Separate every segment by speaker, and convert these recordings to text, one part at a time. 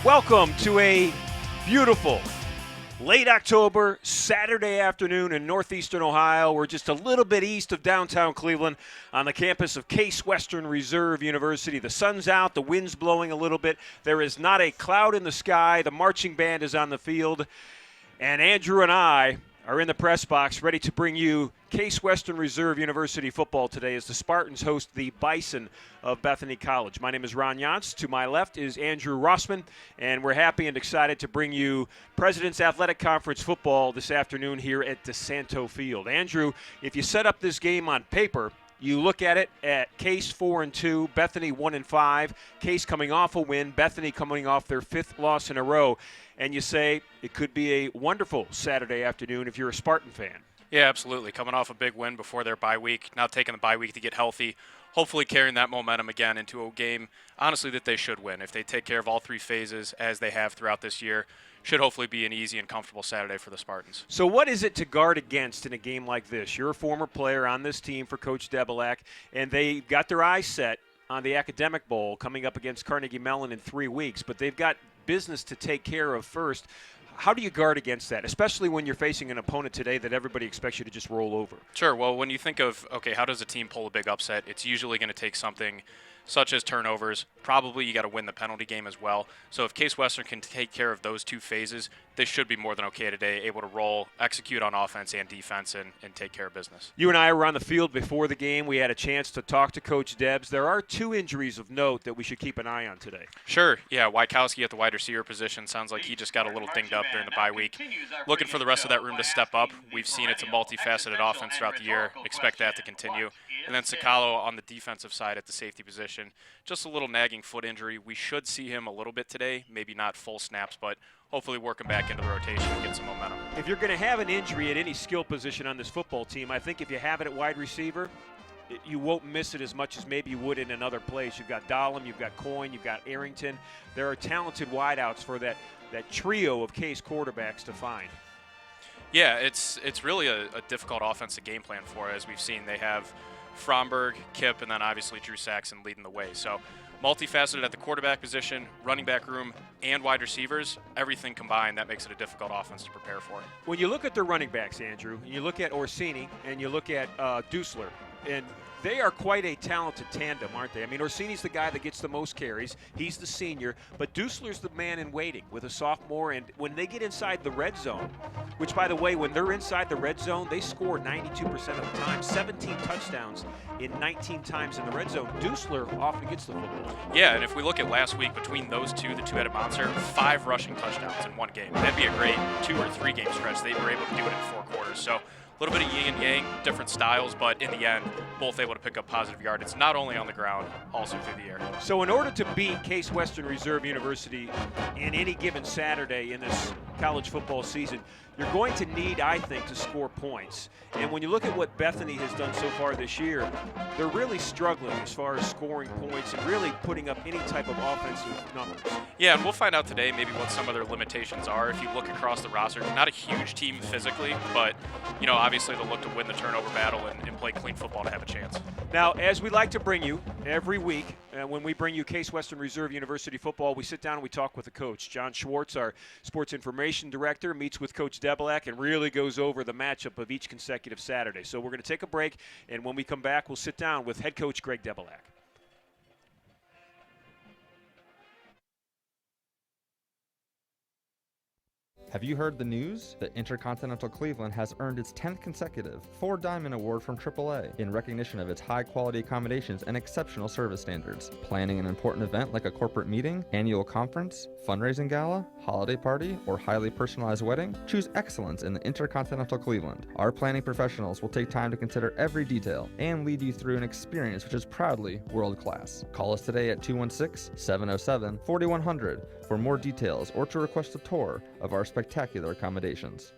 Speaker 1: Welcome to a beautiful late October Saturday afternoon in northeastern Ohio. We're just a little bit east of downtown Cleveland on the campus of Case Western Reserve University. The sun's out, the wind's blowing a little bit. There is not a cloud in the sky. The marching band is on the field. And Andrew and I are in the press box ready to bring you Case Western Reserve University football today as the Spartans host the Bison of Bethany College. My name is Ron Yantz. To my left is Andrew Rossman, and we're happy and excited to bring you President's Athletic Conference football this afternoon here at DeSanto Field. Andrew, if you set up this game on paper, you look at it at Case 4-2, Bethany 1-5, Case coming off a win, Bethany coming off their fifth loss in a row, and you say it could be a wonderful Saturday afternoon if you're a Spartan fan.
Speaker 2: Yeah, absolutely. Coming off a big win before their bye week, now taking the bye week to get healthy, hopefully carrying that momentum again into a game, honestly, that they should win. If they take care of all three phases as they have throughout this year, should hopefully be an easy and comfortable Saturday for the Spartans.
Speaker 1: So what is it to guard against in a game like this? You're a former player on this team for Coach Debelak, and they got their eyes set on the Academic Bowl coming up against Carnegie Mellon in 3 weeks, but they've got business to take care of first. How do you guard against that, especially when you're facing an opponent today that everybody expects you to just roll over?
Speaker 2: Sure. Well, when you think of, okay, how does a team pull a big upset, it's usually going to take something such as turnovers. Probably you got to win the penalty game as well. So if Case Western can take care of those two phases, they should be more than okay today, able to roll, execute on offense and defense, and take care of business.
Speaker 1: You and I were on the field before the game. We had a chance to talk to Coach Debs. There are two injuries of note that we should keep an eye on today.
Speaker 2: Sure. Yeah, Wykowski at the wide receiver position. Sounds like he just got a little dinged up during the bye week. Looking for the rest of that room to step up. We've seen it's a multifaceted offense throughout the year. Expect that to continue. And then Sakalo on the defensive side at the safety position. Just a little nagging foot injury. We should see him a little bit today. Maybe not full snaps, but hopefully work him back into the rotation and get some momentum.
Speaker 1: If you're going to have an injury at any skill position on this football team, I think if you have it at wide receiver, you won't miss it as much as maybe you would in another place. You've got Dahlem, you've got Coyne, you've got Arrington. There are talented wideouts for that trio of Case quarterbacks to find.
Speaker 2: Yeah, it's really a difficult offense to game plan for. As we've seen, they have Fromberg, Kipp, and then obviously Drew Saxon leading the way. So multifaceted at the quarterback position, running back room, and wide receivers. Everything combined, that makes it a difficult offense to prepare for.
Speaker 1: When you look at their running backs, Andrew, you look at Orsini and you look at Dusler, and they are quite a talented tandem, aren't they? I mean, Orsini's the guy that gets the most carries. He's the senior. But Dusler's the man in waiting with a sophomore. And when they get inside the red zone, which, by the way, when they're inside the red zone, they score 92% of the time. 17 touchdowns in 19 times in the red zone. Dusler often gets the football.
Speaker 2: Yeah, and if we look at last week between those two, the two-headed monster, 5 rushing touchdowns in one game. That'd be a great 2 or 3 game stretch. They were able to do it in 4 quarters. So a little bit of yin and yang, different styles, but in the end, both able to pick up positive yardage, not only on the ground, also through the air.
Speaker 1: So in order to beat Case Western Reserve University in any given Saturday in this college football season, you're going to need, I think, to score points. And when you look at what Bethany has done so far this year, they're really struggling as far as scoring points and really putting up any type of offensive numbers.
Speaker 2: Yeah, and we'll find out today maybe what some of their limitations are. If you look across the roster, not a huge team physically, but, you know, obviously they'll look to win the turnover battle and play clean football to have a chance.
Speaker 1: Now, as we like to bring you every week, when we bring you Case Western Reserve University football, we sit down and we talk with the coach. John Schwartz, our sports information director, meets with Coach Debelak and really goes over the matchup of each consecutive Saturday. So we're going to take a break, and when we come back, we'll sit down with head coach Greg Debelak.
Speaker 3: Have you heard the news? The Intercontinental Cleveland has earned its 10th consecutive 4-Diamond Award from AAA in recognition of its high-quality accommodations and exceptional service standards. Planning an important event like a corporate meeting, annual conference, fundraising gala, holiday party, or highly personalized wedding? Choose excellence in the Intercontinental Cleveland. Our planning professionals will take time to consider every detail and lead you through an experience which is proudly world-class. Call us today at 216-707-4100 for more details or to request a tour of our spectacular accommodations.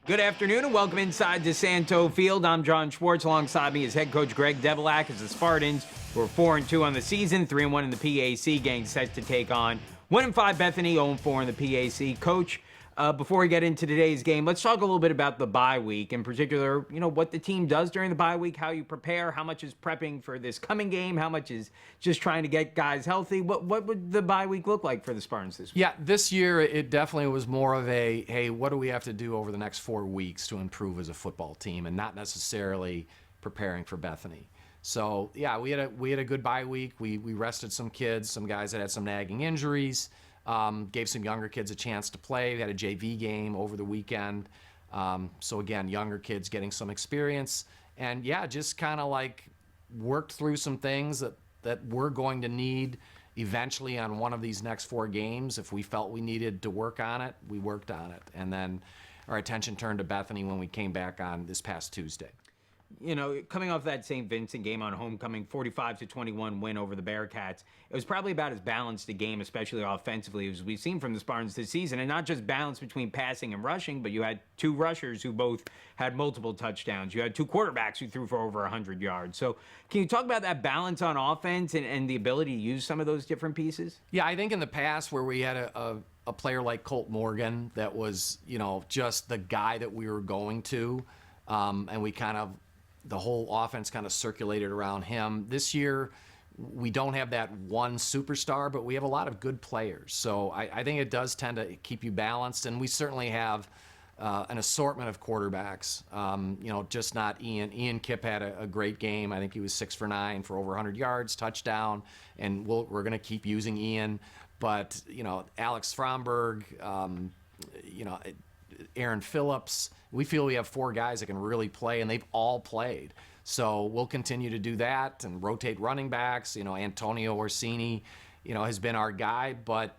Speaker 4: Good afternoon and welcome inside DeSanto Field. I'm John Schwartz. Alongside me is head coach Greg Debelak as the Spartans were 4-2 on the season, 3-1 in the PAC, getting set to take on 1-5 Bethany, 0-4 in the PAC. Coach, Before we get into today's game, let's talk a little bit about the bye week, in particular, what the team does during the bye week, how you prepare, how much is prepping for this coming game, how much is just trying to get guys healthy. What would the bye week look like for the Spartans this week?
Speaker 5: Yeah, this year it definitely was more of a, hey, what do we have to do over the next 4 weeks to improve as a football team, and not necessarily preparing for Bethany. So yeah, we had a good bye week. We rested some kids, some guys that had some nagging injuries. Gave some younger kids a chance to play. We had a JV game over the weekend. So again, younger kids getting some experience. And yeah, just kind of like worked through some things that we're going to need eventually on one of these next 4 games. If we felt we needed to work on it, we worked on it. And then our attention turned to Bethany when we came back on this past Tuesday.
Speaker 4: Coming off that St. Vincent game on homecoming, 45-21 win over the Bearcats, it was probably about as balanced a game, especially offensively, as we've seen from the Spartans this season. And not just balance between passing and rushing, but you had 2 rushers who both had multiple touchdowns. You had 2 quarterbacks who threw for over 100 yards. So can you talk about that balance on offense and the ability to use some of those different pieces?
Speaker 5: Yeah, I think in the past where we had a player like Colt Morgan that was, just the guy that we were going to, and we the whole offense kind of circulated around him. This year, we don't have that one superstar, but we have a lot of good players. So I think it does tend to keep you balanced, and we certainly have an assortment of quarterbacks. Just not Ian. Ian Kipp had a great game. I think he was 6 for 9 for over 100 yards, touchdown, and we're going to keep using Ian. But, Alex Fromberg, Aaron Phillips, we feel we have 4 guys that can really play, and they've all played. So we'll continue to do that and rotate running backs. Antonio Orsini, has been our guy, but,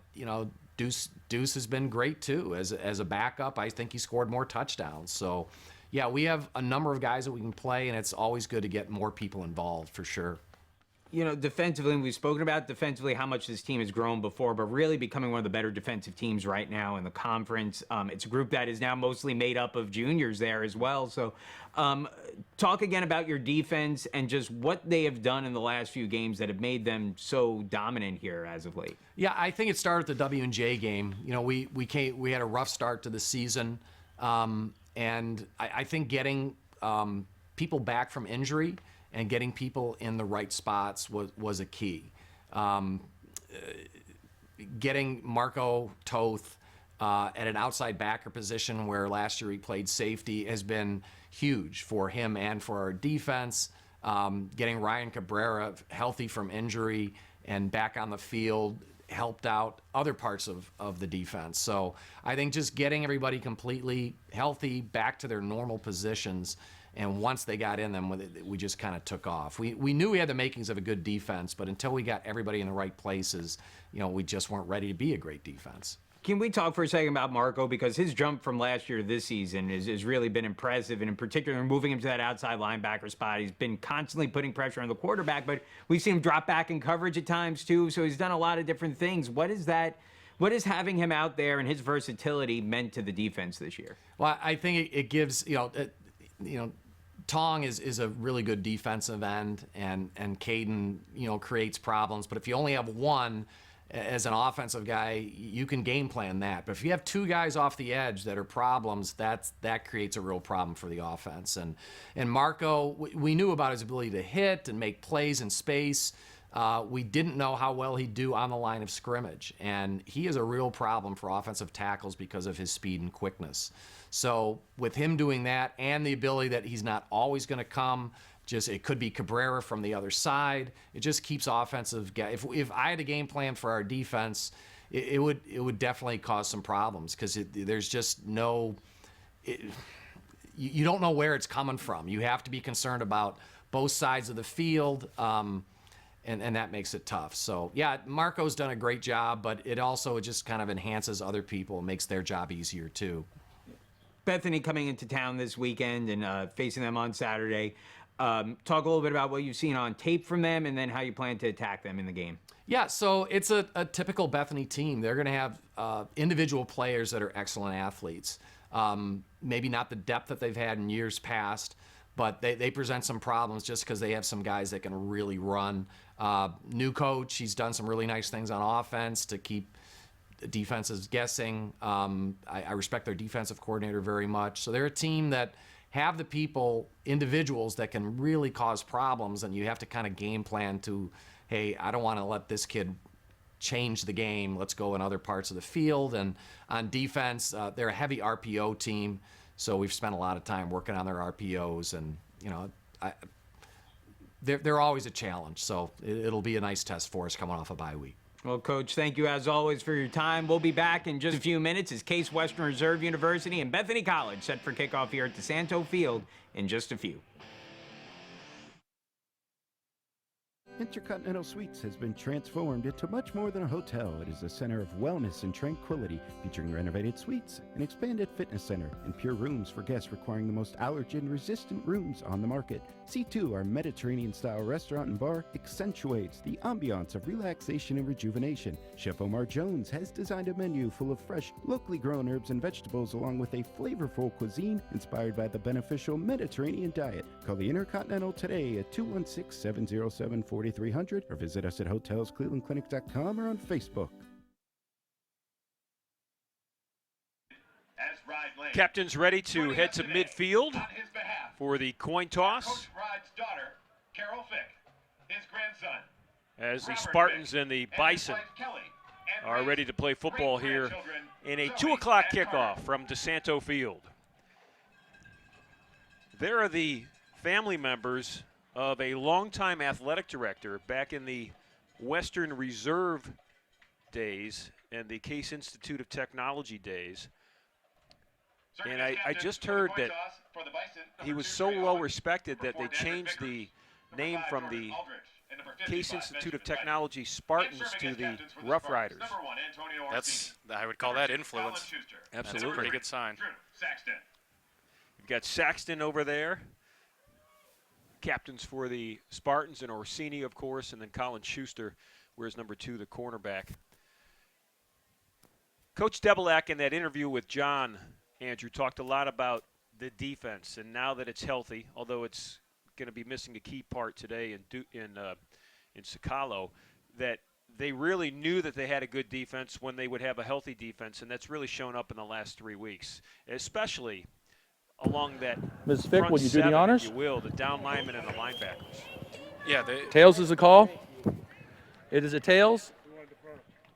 Speaker 5: Deuce has been great too. As a backup, I think he scored more touchdowns. So, yeah, we have a number of guys that we can play, and it's always good to get more people involved for sure.
Speaker 4: Defensively, and we've spoken about defensively how much this team has grown before, but really becoming one of the better defensive teams right now in the conference. It's a group that is now mostly made up of juniors there as well. So talk again about your defense and just what they have done in the last few games that have made them so dominant here as of late.
Speaker 5: Yeah, I think it started at the W&J game. We had a rough start to the season, and I think getting people back from injury and getting people in the right spots was a key. Getting Marco Toth at an outside backer position where last year he played safety has been huge for him and for our defense. Getting Ryan Cabrera healthy from injury and back on the field helped out other parts of the defense. So I think just getting everybody completely healthy, back to their normal positions, and once they got in them, we just kind of took off. We knew we had the makings of a good defense, but until we got everybody in the right places, we just weren't ready to be a great defense.
Speaker 4: Can we talk for a second about Marco? Because his jump from last year to this season has really been impressive, and in particular, moving him to that outside linebacker spot. He's been constantly putting pressure on the quarterback, but we've seen him drop back in coverage at times too, so he's done a lot of different things. What is having him out there and his versatility meant to the defense this year?
Speaker 5: Well, I think it gives, Tong is a really good defensive end, and Caden, creates problems. But if you only have one as an offensive guy, you can game plan that. But if you have 2 guys off the edge that are problems, that creates a real problem for the offense. And Marco, we knew about his ability to hit and make plays in space. We didn't know how well he'd do on the line of scrimmage, and he is a real problem for offensive tackles because of his speed and quickness. So with him doing that and the ability that he's not always going to come, it could be Cabrera from the other side. It just keeps offensive guys. If I had a game plan for our defense, it would definitely cause some problems because there's just no. You don't know where it's coming from. You have to be concerned about both sides of the field. And that makes it tough. So, yeah, Marco's done a great job, but it also just kind of enhances other people and makes their job easier, too.
Speaker 4: Bethany coming into town this weekend and facing them on Saturday. Talk a little bit about what you've seen on tape from them and then how you plan to attack them in the game.
Speaker 5: Yeah, so it's a typical Bethany team. They're going to have individual players that are excellent athletes. Maybe not the depth that they've had in years past, but they present some problems just because they have some guys that can really run. New coach, he's done some really nice things on offense to keep defense is guessing. I respect their defensive coordinator very much. So they're a team that have the people, individuals that can really cause problems, and you have to kind of game plan to, hey, I don't want to let this kid change the game. Let's go in other parts of the field. And on defense, they're a heavy RPO team, so we've spent a lot of time working on their RPOs, and they're always a challenge. So it'll be a nice test for us coming off a bye week.
Speaker 4: Well, Coach, thank you as always for your time. We'll be back in just a few minutes as Case Western Reserve University and Bethany College set for kickoff here at DeSanto Field in just a few.
Speaker 6: Intercontinental Suites has been transformed into much more than a hotel. It is a center of wellness and tranquility, featuring renovated suites, an expanded fitness center, and pure rooms for guests requiring the most allergen-resistant rooms on the market. C2, our Mediterranean-style restaurant and bar, accentuates the ambiance of relaxation and rejuvenation. Chef Omar Jones has designed a menu full of fresh, locally grown herbs and vegetables, along with a flavorful cuisine inspired by the beneficial Mediterranean diet. Call the Intercontinental today at 216-707-4300 or visit us at hotelsclevelandclinic.com or on Facebook.
Speaker 1: Captain's ready to head to midfield for the coin toss. As the Spartans and the Bison are ready to play football here in a 2 o'clock kickoff from DeSanto Field. There are the family members of a longtime athletic director back in the Western Reserve days and the Case Institute of Technology days. And I just heard that he was so well respected that they changed the name from the Case Institute of Technology Spartans to the Rough Riders.
Speaker 2: I would call that influence.
Speaker 1: Absolutely.
Speaker 2: That's a pretty good sign.
Speaker 1: You've got Saxton over there. Captains for the Spartans, and Orsini, of course, and then Colin Schuster wears number 2, the cornerback. Coach Debelak in that interview with John, Andrew, talked a lot about the defense, and now that it's healthy, although it's going to be missing a key part today in Sakalo, that they really knew that they had a good defense when they would have a healthy defense, and that's really shown up in the last 3 weeks, especially along that
Speaker 7: Ms. Fick,
Speaker 1: front
Speaker 7: would you do
Speaker 1: seven,
Speaker 7: the honors?
Speaker 1: if you will, the down linemen and the linebackers.
Speaker 2: Yeah,
Speaker 7: Tails is the call. It is a tails.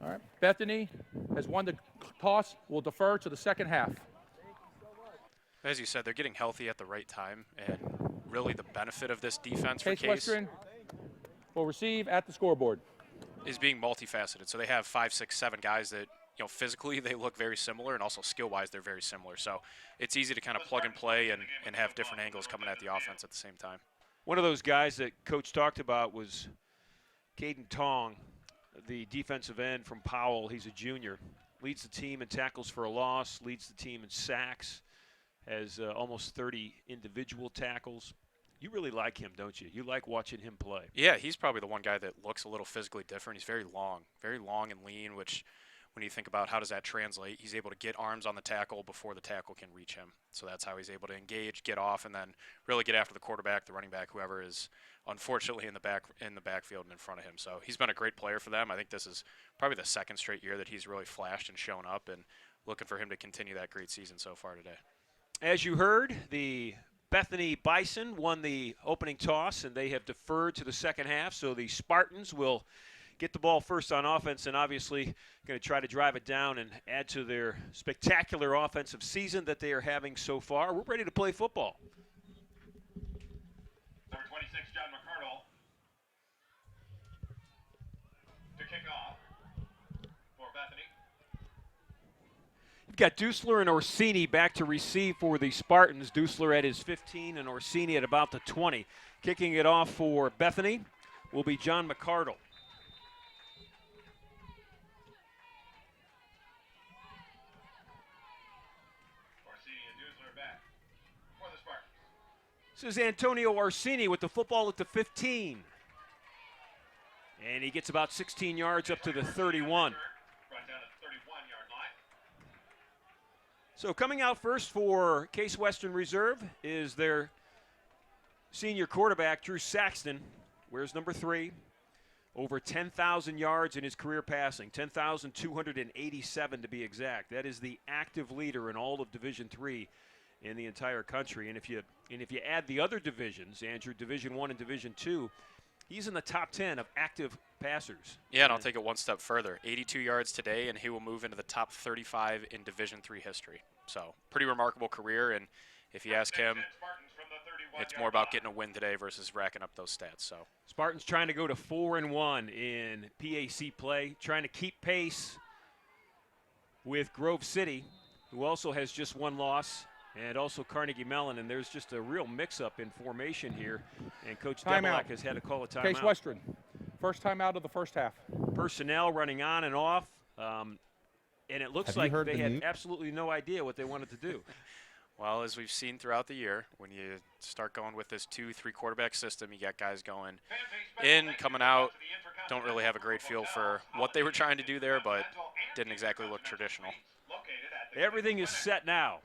Speaker 7: All right. Bethany has won the toss. We'll defer to the second half.
Speaker 2: as you said, they're getting healthy at the right time, and really the benefit of this defense for
Speaker 7: Case
Speaker 2: Case
Speaker 7: Western will receive at the scoreboard.
Speaker 2: is being multifaceted. So they have 5, 6, 7 guys that, physically they look very similar, and also skill-wise they're very similar. So it's easy to kind of plug and play and have different angles coming at the offense at the same time.
Speaker 1: One of those guys that Coach talked about was Caden Tong, the defensive end from Powell. He's a junior. Leads the team in tackles for a loss, leads the team in sacks, has almost 30 individual tackles. You really like him, don't you? You like watching him play.
Speaker 2: Yeah, he's probably the one guy that looks a little physically different. He's very long and lean, which when you think about how does that translate, he's able to get arms on the tackle before the tackle can reach him. So that's how he's able to engage, get off, and then really get after the quarterback, the running back, whoever is unfortunately in the backfield and in front of him. So he's been a great player for them. I think this is probably the second straight year that he's really flashed and shown up, and looking for him to continue that great season so far today.
Speaker 1: As you heard, the Bethany Bison won the opening toss, and they have deferred to the second half. So the Spartans will get the ball first on offense, and obviously going to try to drive it down and add to their spectacular offensive season that they are having so far. We're ready to play football.
Speaker 8: Number 26, John McCardle, to kick off for Bethany.
Speaker 1: You've got Dusler and Orsini back to receive for the Spartans. Dusler at his 15 and Orsini at about the 20. Kicking it off for Bethany will be John McCardle. This is Antonio Orsini with the football at the 15. And he gets about 16 yards up to the 31. So coming out first for Case Western Reserve is their senior quarterback, Drew Saxton. Wears number 3. Over 10,000 yards in his career passing, 10,287 to be exact. That is the active leader in all of Division III in the entire country. And if you add the other divisions, Andrew, Division I and Division II, he's in the top 10 of active passers.
Speaker 2: Yeah, and I'll take it one step further. 82 yards today, and he will move into the top 35 in Division III history. So pretty remarkable career, and if you ask him, it's more about getting a win today versus racking up those stats. So
Speaker 1: Spartans trying to go to 4-1 in PAC play, trying to keep pace with Grove City, who also has just one loss, and also Carnegie Mellon, and there's just a real mix-up in formation here, and Coach Demilak has had to call a timeout.
Speaker 7: Case Western, first timeout of the first half.
Speaker 1: Personnel running on and off, and it looks like they had absolutely no idea what they wanted to do.
Speaker 2: Well, as we've seen throughout the year, when you start going with this 2-3 quarterback system, you got guys going in, coming out, don't really have a great feel for what they were trying to do there, but didn't exactly look traditional.
Speaker 1: Everything is set now.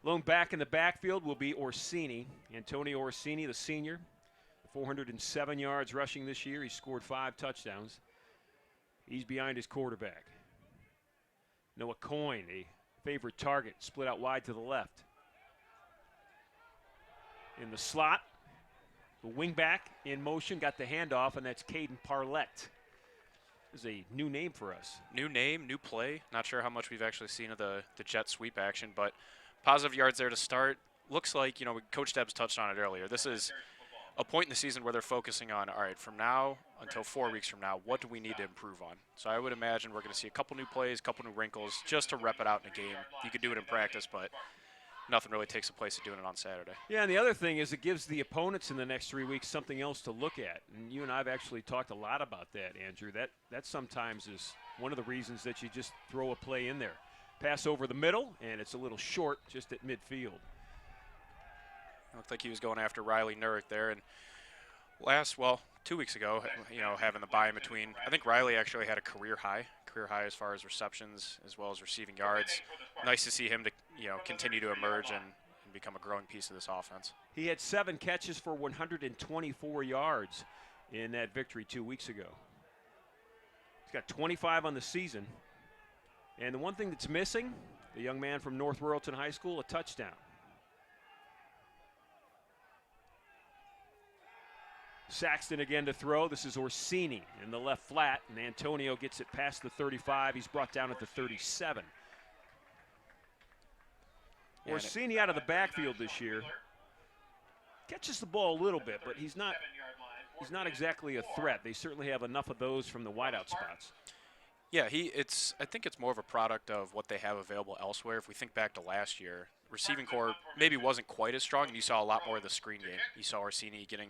Speaker 1: Lone back in the backfield will be Orsini. Antonio Orsini, the senior. 407 yards rushing this year. He scored 5 touchdowns. He's behind his quarterback. Noah Coyne, a favorite target, split out wide to the left. In the slot, the wingback in motion, got the handoff, and that's Caden Parlett. This is a new name for us.
Speaker 2: New name, new play. Not sure how much we've actually seen of the jet sweep action, but positive yards there to start. Looks like, Coach Debs touched on it earlier. This is a point in the season where they're focusing on, all right, from now until 4 weeks from now, what do we need to improve on? So I would imagine we're going to see a couple new plays, a couple new wrinkles, just to rep it out in a game. You could do it in practice, but nothing really takes the place of doing it on Saturday.
Speaker 1: Yeah, and the other thing is it gives the opponents in the next 3 weeks something else to look at. And you and I have actually talked a lot about that, Andrew. That sometimes is one of the reasons that you just throw a play in there. Pass over the middle, and it's a little short just at midfield.
Speaker 2: Looked like he was going after Riley Nurick there. And 2 weeks ago, having the bye in between, I think Riley actually had a career high as far as receptions as well as receiving yards. Nice to see him to, continue to emerge and become a growing piece of this offense.
Speaker 1: He had 7 catches for 124 yards in that victory 2 weeks ago. He's got 25 on the season. And the one thing that's missing, the young man from North Royalton High School, a touchdown. Saxton again to throw. This is Orsini in the left flat, and Antonio gets it past the 35. He's brought down at the 37. Orsini out of the backfield this year. Catches the ball a little bit, but he's not exactly a threat. They certainly have enough of those from the wideout spots.
Speaker 2: Yeah, I think it's more of a product of what they have available elsewhere. If we think back to last year, receiving core maybe wasn't quite as strong, and you saw a lot more of the screen game. You saw Orsini getting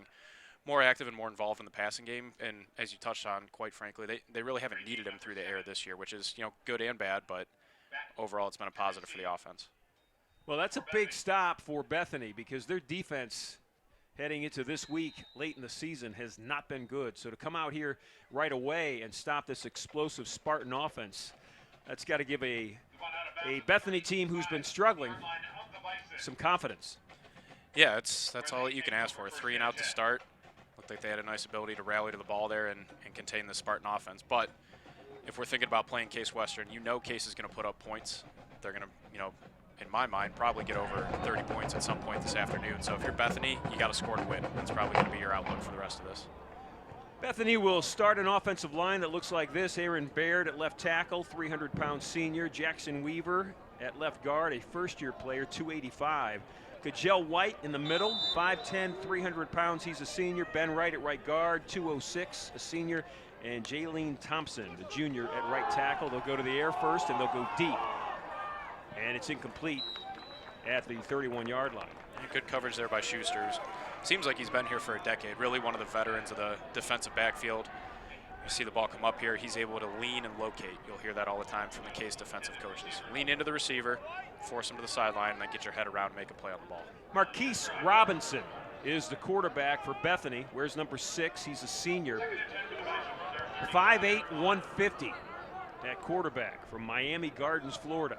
Speaker 2: more active and more involved in the passing game, and as you touched on, quite frankly, they really haven't needed him through the air this year, which is good and bad, but overall it's been a positive for the offense.
Speaker 1: Well, that's a big stop for Bethany because their defense heading into this week late in the season has not been good. So to come out here right away and stop this explosive Spartan offense, that's got to give a Bethany team who's been struggling some confidence.
Speaker 2: Yeah, that's all that you can ask for. 3 and out to start. Looked like they had a nice ability to rally to the ball there and contain the Spartan offense. But if we're thinking about playing Case Western, Case is going to put up points. They're going to, in my mind, probably get over 30 points at some point this afternoon. So if you're Bethany, you got to score to win. That's probably going to be your outlook for the rest of this.
Speaker 1: Bethany will start an offensive line that looks like this. Aaron Baird at left tackle, 300-pound senior. Jackson Weaver at left guard, a first-year player, 285. Kajel White in the middle, 5'10", 300 pounds. He's a senior. Ben Wright at right guard, 206, a senior. And Jaylene Thompson, the junior, at right tackle. They'll go to the air first, and they'll go deep. And it's incomplete at the 31-yard line.
Speaker 2: Good coverage there by Schuster. Seems like he's been here for a decade. Really one of the veterans of the defensive backfield. You see the ball come up here. He's able to lean and locate. You'll hear that all the time from the Case defensive coaches. Lean into the receiver, force him to the sideline, and then get your head around and make a play on the ball.
Speaker 1: Marquise Robinson is the quarterback for Bethany. Wears number 6. He's a senior. 5'8", 150 at quarterback from Miami Gardens, Florida.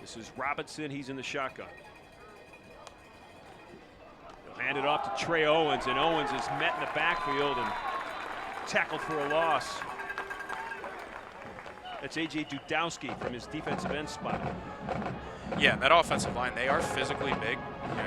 Speaker 1: This is Robinson. He's in the shotgun. He'll hand it off to Trey Owens, and Owens is met in the backfield and tackled for a loss. That's A.J. Dudowski from his defensive end spot.
Speaker 2: Yeah, that offensive line, they are physically big.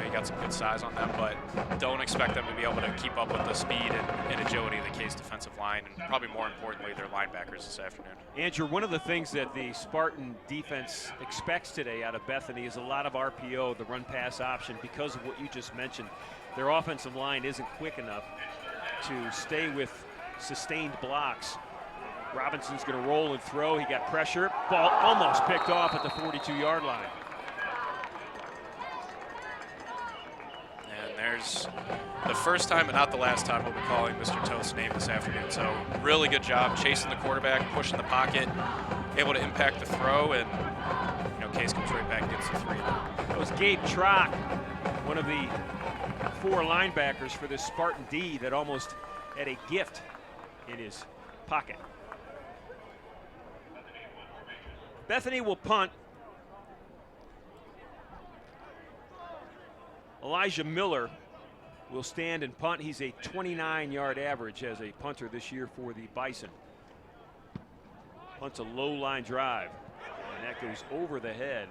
Speaker 2: You got some good size on them, but don't expect them to be able to keep up with the speed and agility of the Case defensive line, and probably more importantly, their linebackers this afternoon.
Speaker 1: Andrew, one of the things that the Spartan defense expects today out of Bethany is a lot of RPO, the run-pass option, because of what you just mentioned. Their offensive line isn't quick enough to stay with sustained blocks. Robinson's going to roll and throw. He got pressure. Ball almost picked off at the 42-yard line.
Speaker 2: And there's the first time and not the last time we'll be calling Mr. Toth's name this afternoon. So really good job chasing the quarterback, pushing the pocket, able to impact the throw, and Case comes right back and gets the 3.
Speaker 1: That was Gabe Trock, one of the 4 linebackers for this Spartan D that almost had a gift in his pocket. Bethany will punt. Elijah Miller will stand and punt. He's a 29-yard average as a punter this year for the Bison. Punts a low line drive, and that goes over the head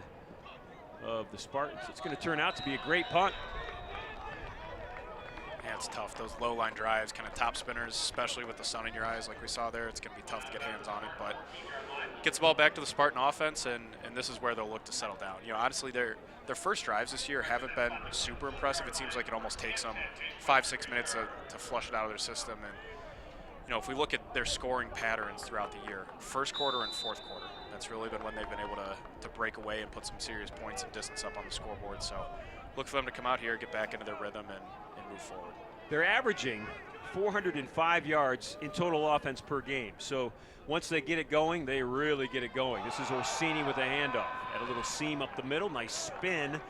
Speaker 1: of the Spartans. It's going to turn out to be a great punt.
Speaker 2: Yeah, it's tough. Those low line drives, kind of top spinners, especially with the sun in your eyes like we saw there, it's going to be tough to get hands on it, but gets the ball back to the Spartan offense, and this is where they'll look to settle down. Honestly, their first drives this year haven't been super impressive. It seems like it almost takes them 5-6 minutes to flush it out of their system. And if we look at their scoring patterns throughout the year, first quarter and fourth quarter, that's really been when they've been able to break away and put some serious points and distance up on the scoreboard. So look for them to come out here, get back into their rhythm, and move forward.
Speaker 1: They're averaging 405 yards in total offense per game. So once they get it going, they really get it going. This is Orsini with a handoff. Had a little seam up the middle, nice spin,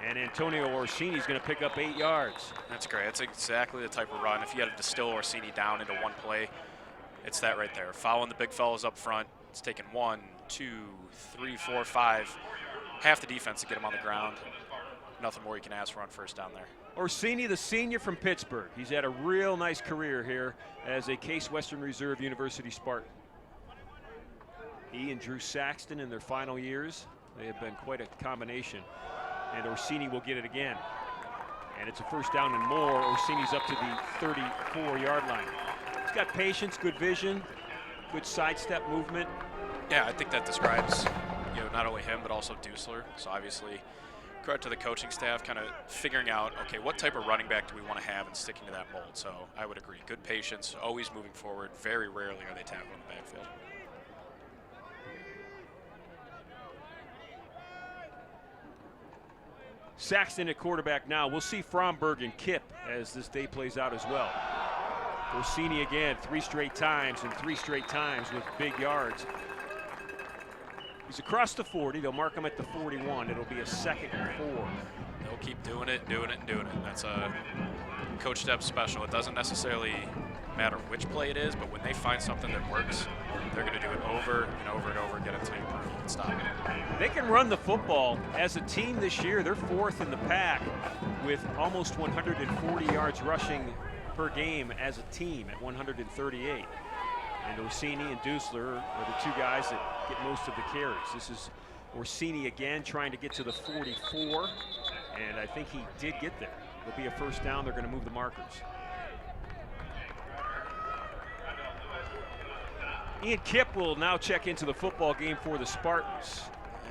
Speaker 1: and Antonio Orsini's going to pick up 8 yards.
Speaker 2: That's great. That's exactly the type of run. If you had to distill Orsini down into one play, it's that right there. Following the big fellas up front, it's taking 1, 2, 3, 4, 5, half the defense to get him on the ground. Nothing more you can ask for on first down there.
Speaker 1: Orsini, the senior from Pittsburgh. He's had a real nice career here as a Case Western Reserve University Spartan. He and Drew Saxton in their final years, they have been quite a combination. And Orsini will get it again. And it's a first down and more. Orsini's up to the 34-yard line. He's got patience, good vision, good sidestep movement.
Speaker 2: Yeah, I think that describes not only him but also Dusler. So obviously, credit to the coaching staff, kind of figuring out, okay, what type of running back do we want to have and sticking to that mold. So I would agree, good patience, always moving forward. Very rarely are they tackled in the backfield.
Speaker 1: Saxton at quarterback now. We'll see Fromberg and Kipp as this day plays out as well. Orsini again, 3 straight times and 3 straight times with big yards. He's across the 40. They'll mark him at the 41. It'll be a 2nd and 4.
Speaker 2: They'll keep doing it, doing it, and doing it. That's a Coach Depp special. It doesn't necessarily matter which play it is, but when they find something that works, they're going to do it over and over and over again until you prove you can stop it.
Speaker 1: They can run the football. As a team this year, they're 4th in the pack with almost 140 yards rushing per game as a team at 138. And Orsini and Dusler are the 2 guys that get most of the carries. This is Orsini again trying to get to the 44, and I think he did get there. It'll be a first down. They're going to move the markers. Ian Kipp will now check into the football game for the Spartans.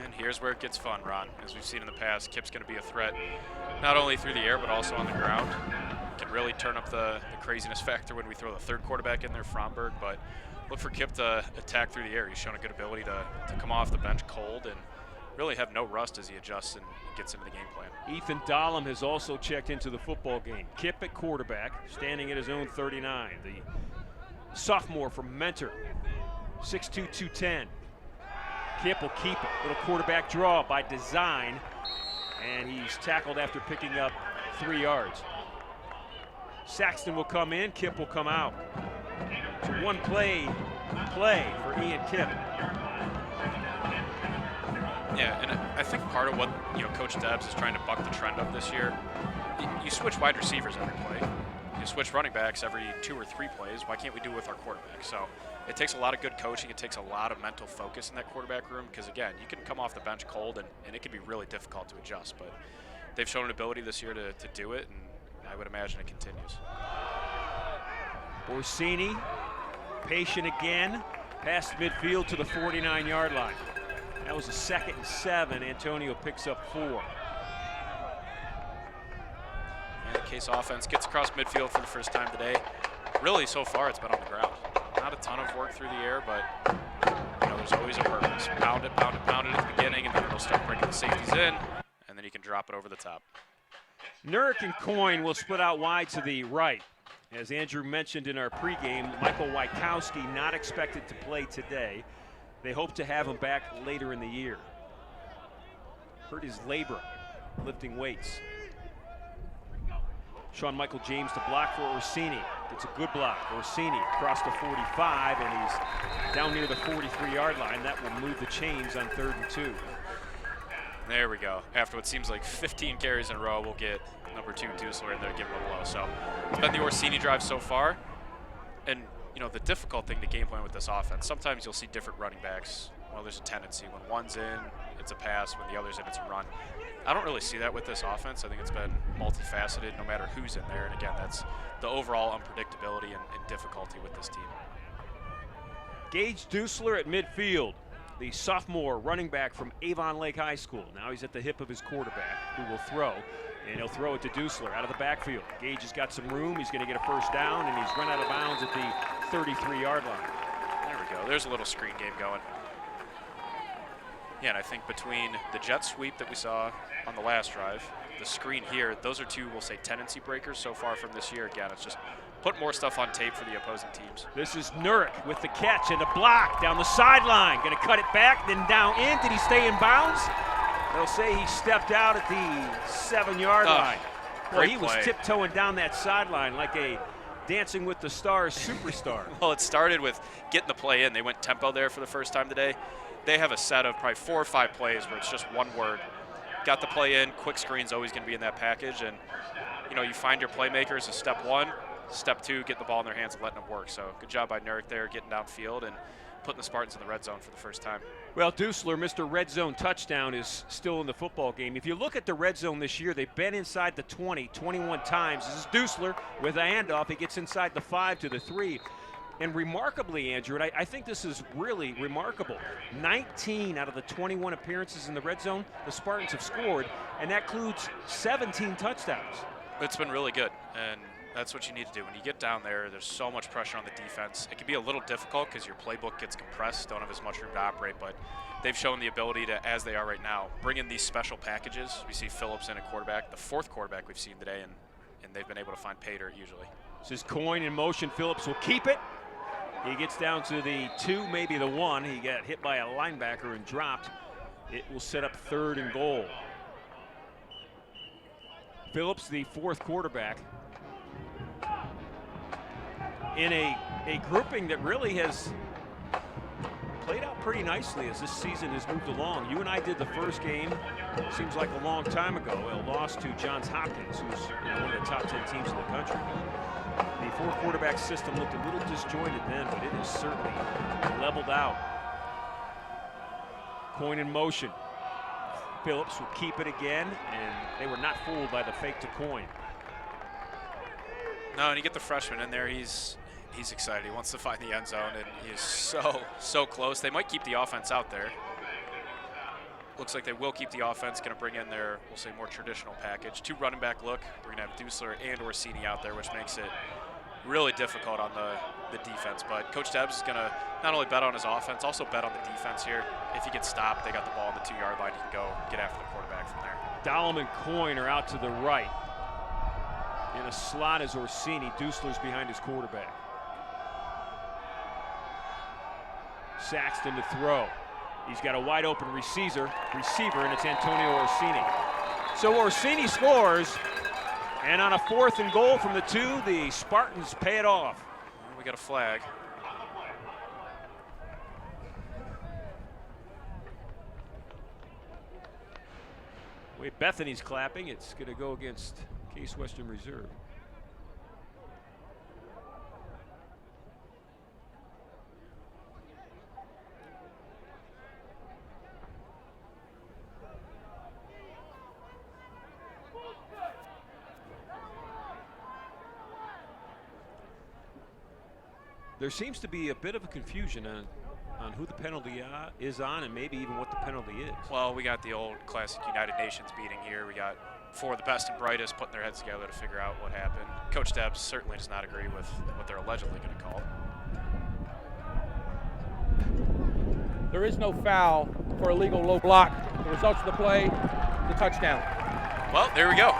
Speaker 2: And here's where it gets fun, Ron. As we've seen in the past, Kipp's going to be a threat not only through the air but also on the ground. Can really turn up the craziness factor when we throw the 3rd quarterback in there, Fromberg, but look for Kipp to attack through the air. He's shown a good ability to come off the bench cold and really have no rust as he adjusts and gets into the game plan.
Speaker 1: Ethan Dahlem has also checked into the football game. Kipp at quarterback, standing at his own 39. The sophomore from Mentor, 6'2", 210. Kipp will keep it. Little quarterback draw by design, and he's tackled after picking up 3 yards. Saxton will come in, Kipp will come out. It's a one-play for Ian Kipp.
Speaker 2: Yeah, and I think part of what Coach Debs is trying to buck the trend of this year. You switch wide receivers every play. You switch running backs every 2 or 3 plays. Why can't we do it with our quarterback? So it takes a lot of good coaching. It takes a lot of mental focus in that quarterback room because, again, you can come off the bench cold, and it can be really difficult to adjust. But they've shown an ability this year to do it, and I would imagine it continues.
Speaker 1: Orsini, patient again, past midfield to the 49-yard line. That was a 2nd and 7. Antonio picks up 4.
Speaker 2: And the Case offense gets across midfield for the first time today. Really, so far, it's been on the ground. Not a ton of work through the air, but there's always a purpose. Pound it, pound it, pound it at the beginning, and then it'll start bringing the safeties in, and then you can drop it over the top.
Speaker 1: Nurk and Coyne will split out wide to the right. As Andrew mentioned in our pregame, Michael Wykowski not expected to play today. They hope to have him back later in the year. Hurt his labrum, lifting weights. Sean Michael James to block for Orsini. It's a good block. Orsini across the 45, and he's down near the 43-yard line. That will move the chains on 3rd and 2.
Speaker 2: There we go. After what seems like 15 carries in a row, we'll get number 2, Dusler, in there to give him a blow. So it's been the Orsini drive so far. And, the difficult thing to game plan with this offense, sometimes you'll see different running backs. Well, there's a tendency. When one's in, it's a pass. When the other's in, it's a run. I don't really see that with this offense. I think it's been multifaceted no matter who's in there. And, again, that's the overall unpredictability and difficulty with this team.
Speaker 1: Gage Dusler at midfield. The sophomore running back from Avon Lake High School. Now he's at the hip of his quarterback, who will throw, and he'll throw it to Dusler out of the backfield. Gage has got some room. He's going to get a first down, and he's run out of bounds at the 33-yard line.
Speaker 2: There we go. There's a little screen game going. Yeah, and I think between the jet sweep that we saw on the last drive, the screen here, those are 2, we'll say, tendency breakers so far from this year. Again, it's just put more stuff on tape for the opposing teams.
Speaker 1: This is Nurk with the catch and a block down the sideline. Going to cut it back, then down in. Did he stay in bounds? They'll say he stepped out at the 7-yard line. Well, he was tiptoeing down that sideline like a Dancing with the Stars superstar.
Speaker 2: Well, it started with getting the play in. They went tempo there for the first time today. They have a set of probably 4 or 5 plays where it's just one word. Got the play in, quick screen's always going to be in that package, and you find your playmakers as step 1. Step 2, getting the ball in their hands and letting them work. So good job by Nurk there, getting downfield and putting the Spartans in the red zone for the first time.
Speaker 1: Well, Dusler, Mr. Red Zone touchdown, is still in the football game. If you look at the red zone this year, they've been inside the 20, 21 times. This is Dusler with a handoff. He gets inside the 5 to the 3. And remarkably, Andrew, and I think this is really remarkable, 19 out of the 21 appearances in the red zone, the Spartans have scored, and that includes 17 touchdowns.
Speaker 2: It's been really good, and that's what you need to do. When you get down there, there's so much pressure on the defense. It can be a little difficult because your playbook gets compressed, don't have as much room to operate, but they've shown the ability to, as they are right now, bring in these special packages. We see Phillips in a quarterback, the 4th quarterback we've seen today, and they've been able to find pay dirt usually.
Speaker 1: This is Coyne in motion. Phillips will keep it. He gets down to the 2, maybe the 1. He got hit by a linebacker and dropped. It will set up 3rd and goal. Phillips, the 4th quarterback, in a grouping that really has played out pretty nicely as this season has moved along. You and I did the first game, seems like a long time ago. A loss to Johns Hopkins, who's one of the top 10 teams in the country. The 4-quarterback system looked a little disjointed then, but it is certainly leveled out. Coyne in motion. Phillips will keep it again, and they were not fooled by the fake to Coyne.
Speaker 2: No, and you get the freshman in there, he's excited. He wants to find the end zone, and he is so close. They might keep the offense out there. Looks like they will keep the offense, going to bring in their, we'll say, more traditional package. 2 running back look. We're going to have Dusler and Orsini out there, which makes it really difficult on the defense. But Coach Debs is going to not only bet on his offense, also bet on the defense here. If he gets stopped, they got the ball on the 2-yard line. He can go get after the quarterback from there.
Speaker 1: Dahlem and Coyne are out to the right. In a slot is Orsini. Dusler's behind his quarterback. Saxton to throw. He's got a wide open receiver, and it's Antonio Orsini. So Orsini scores, and on a 4th and goal from the 2, the Spartans pay it off.
Speaker 2: We got a flag.
Speaker 1: Wait, Bethany's clapping. It's going to go against Case Western Reserve. There seems to be a bit of a confusion on who the penalty is on, and maybe even what the penalty is.
Speaker 2: Well, we got the old classic United Nations beating here. We got 4 of the best and brightest putting their heads together to figure out what happened. Coach Debs certainly does not agree with what they're allegedly going to call.
Speaker 7: There is no foul for illegal low block. The results of the play, the touchdown.
Speaker 2: Well, there we go.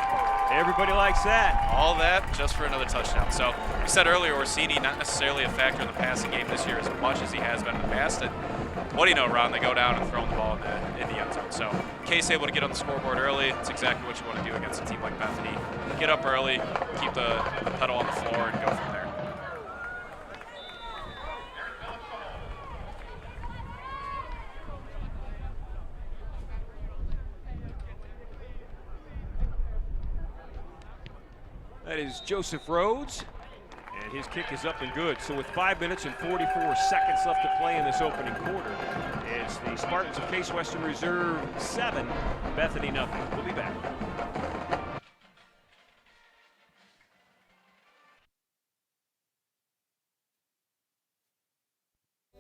Speaker 1: Everybody likes that.
Speaker 2: All that just for another touchdown. So we said earlier, Orsini not necessarily a factor in the passing game this year as much as he has been in the past. And what do you know, Ron? They go down and throw the ball in the end zone. So Case able to get on the scoreboard early. It's exactly what you want to do against a team like Bethany. Get up early, keep the pedal on the floor, and go from there.
Speaker 1: That is Joseph Rhodes, and his kick is up and good. So with 5 minutes and 44 seconds left to play in this opening quarter, it's the Spartans of Case Western Reserve 7, Bethany nothing. We'll be back.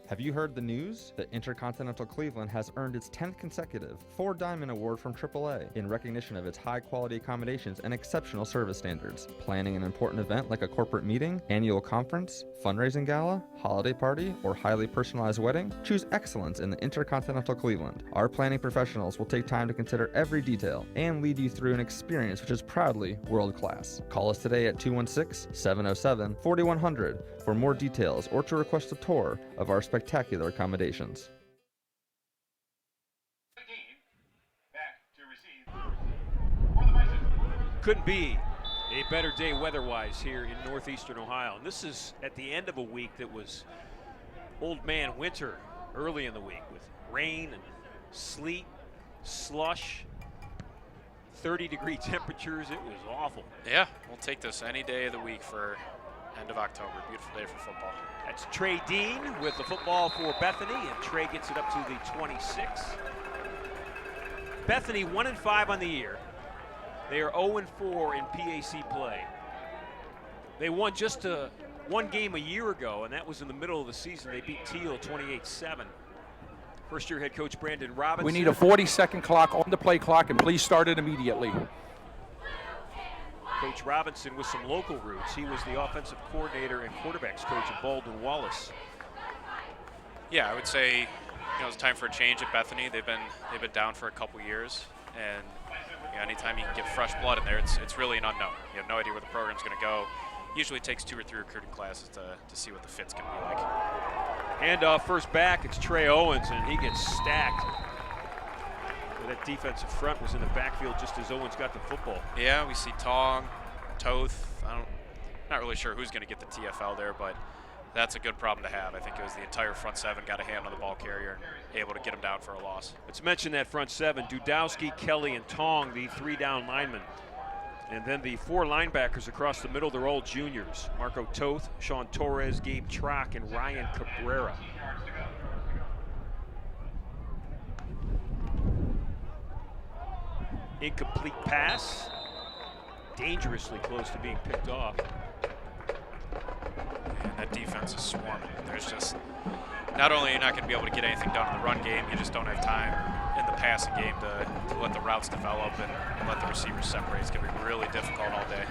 Speaker 3: Have you heard the news? That Intercontinental Cleveland has earned its 10th consecutive 4-Diamond Award from AAA in recognition of its high-quality accommodations and exceptional service standards. Planning an important event like a corporate meeting, annual conference, fundraising gala, holiday party, or highly personalized wedding? Choose excellence in the Intercontinental Cleveland. Our planning professionals will take time to consider every detail and lead you through an experience which is proudly world-class. Call us today at 216-707-4100 for more details or to request a tour of our spectacular accommodations.
Speaker 1: Couldn't be a better day weather-wise here in northeastern Ohio. And this is at the end of a week that was old man winter early in the week with rain and sleet, slush, 30-degree temperatures. It was awful.
Speaker 2: Yeah, we'll take this any day of the week for end of October. Beautiful day for football.
Speaker 1: That's Trey Dean with the football for Bethany, and Trey gets it up to the 26. Bethany 1-5 on the year. They are 0-4 in PAC play. They won just one game a year ago, and that was in the middle of the season. They beat Teal 28-7. First-year head coach Brandon Robinson.
Speaker 7: We need a 40-second clock on the play clock, and please start it immediately.
Speaker 1: Coach Robinson with some local roots. He was the offensive coordinator and quarterbacks coach at Baldwin Wallace.
Speaker 2: Yeah, I would say it's time for a change at Bethany. They've been down for a couple years, and anytime you can get fresh blood in there, it's really an unknown. You have no idea where the program's going to go. Usually takes 2 or 3 recruiting classes to see what the fit's going to be like.
Speaker 1: And first back, it's Trey Owens, and he gets stacked. That defensive front was in the backfield just as Owens got the football.
Speaker 2: Yeah, we see Tong, Toth. Not really sure who's going to get the TFL there, but that's a good problem to have. I think it was the entire front 7 got a hand on the ball carrier and able to get him down for a loss.
Speaker 1: Let's mention that front 7, Dudowski, Kelly, and Tong, the 3-down linemen. And then the 4 linebackers across the middle, they're all juniors. Marco Toth, Sean Torres, Gabe Trock, and Ryan Cabrera. Incomplete pass. Dangerously close to being picked off.
Speaker 2: And that defense is swarming. There's just, not only are you not going to be able to get anything done in the run game, you just don't have time in the passing game to let the routes develop and let the receivers separate. It's going to be really difficult all day.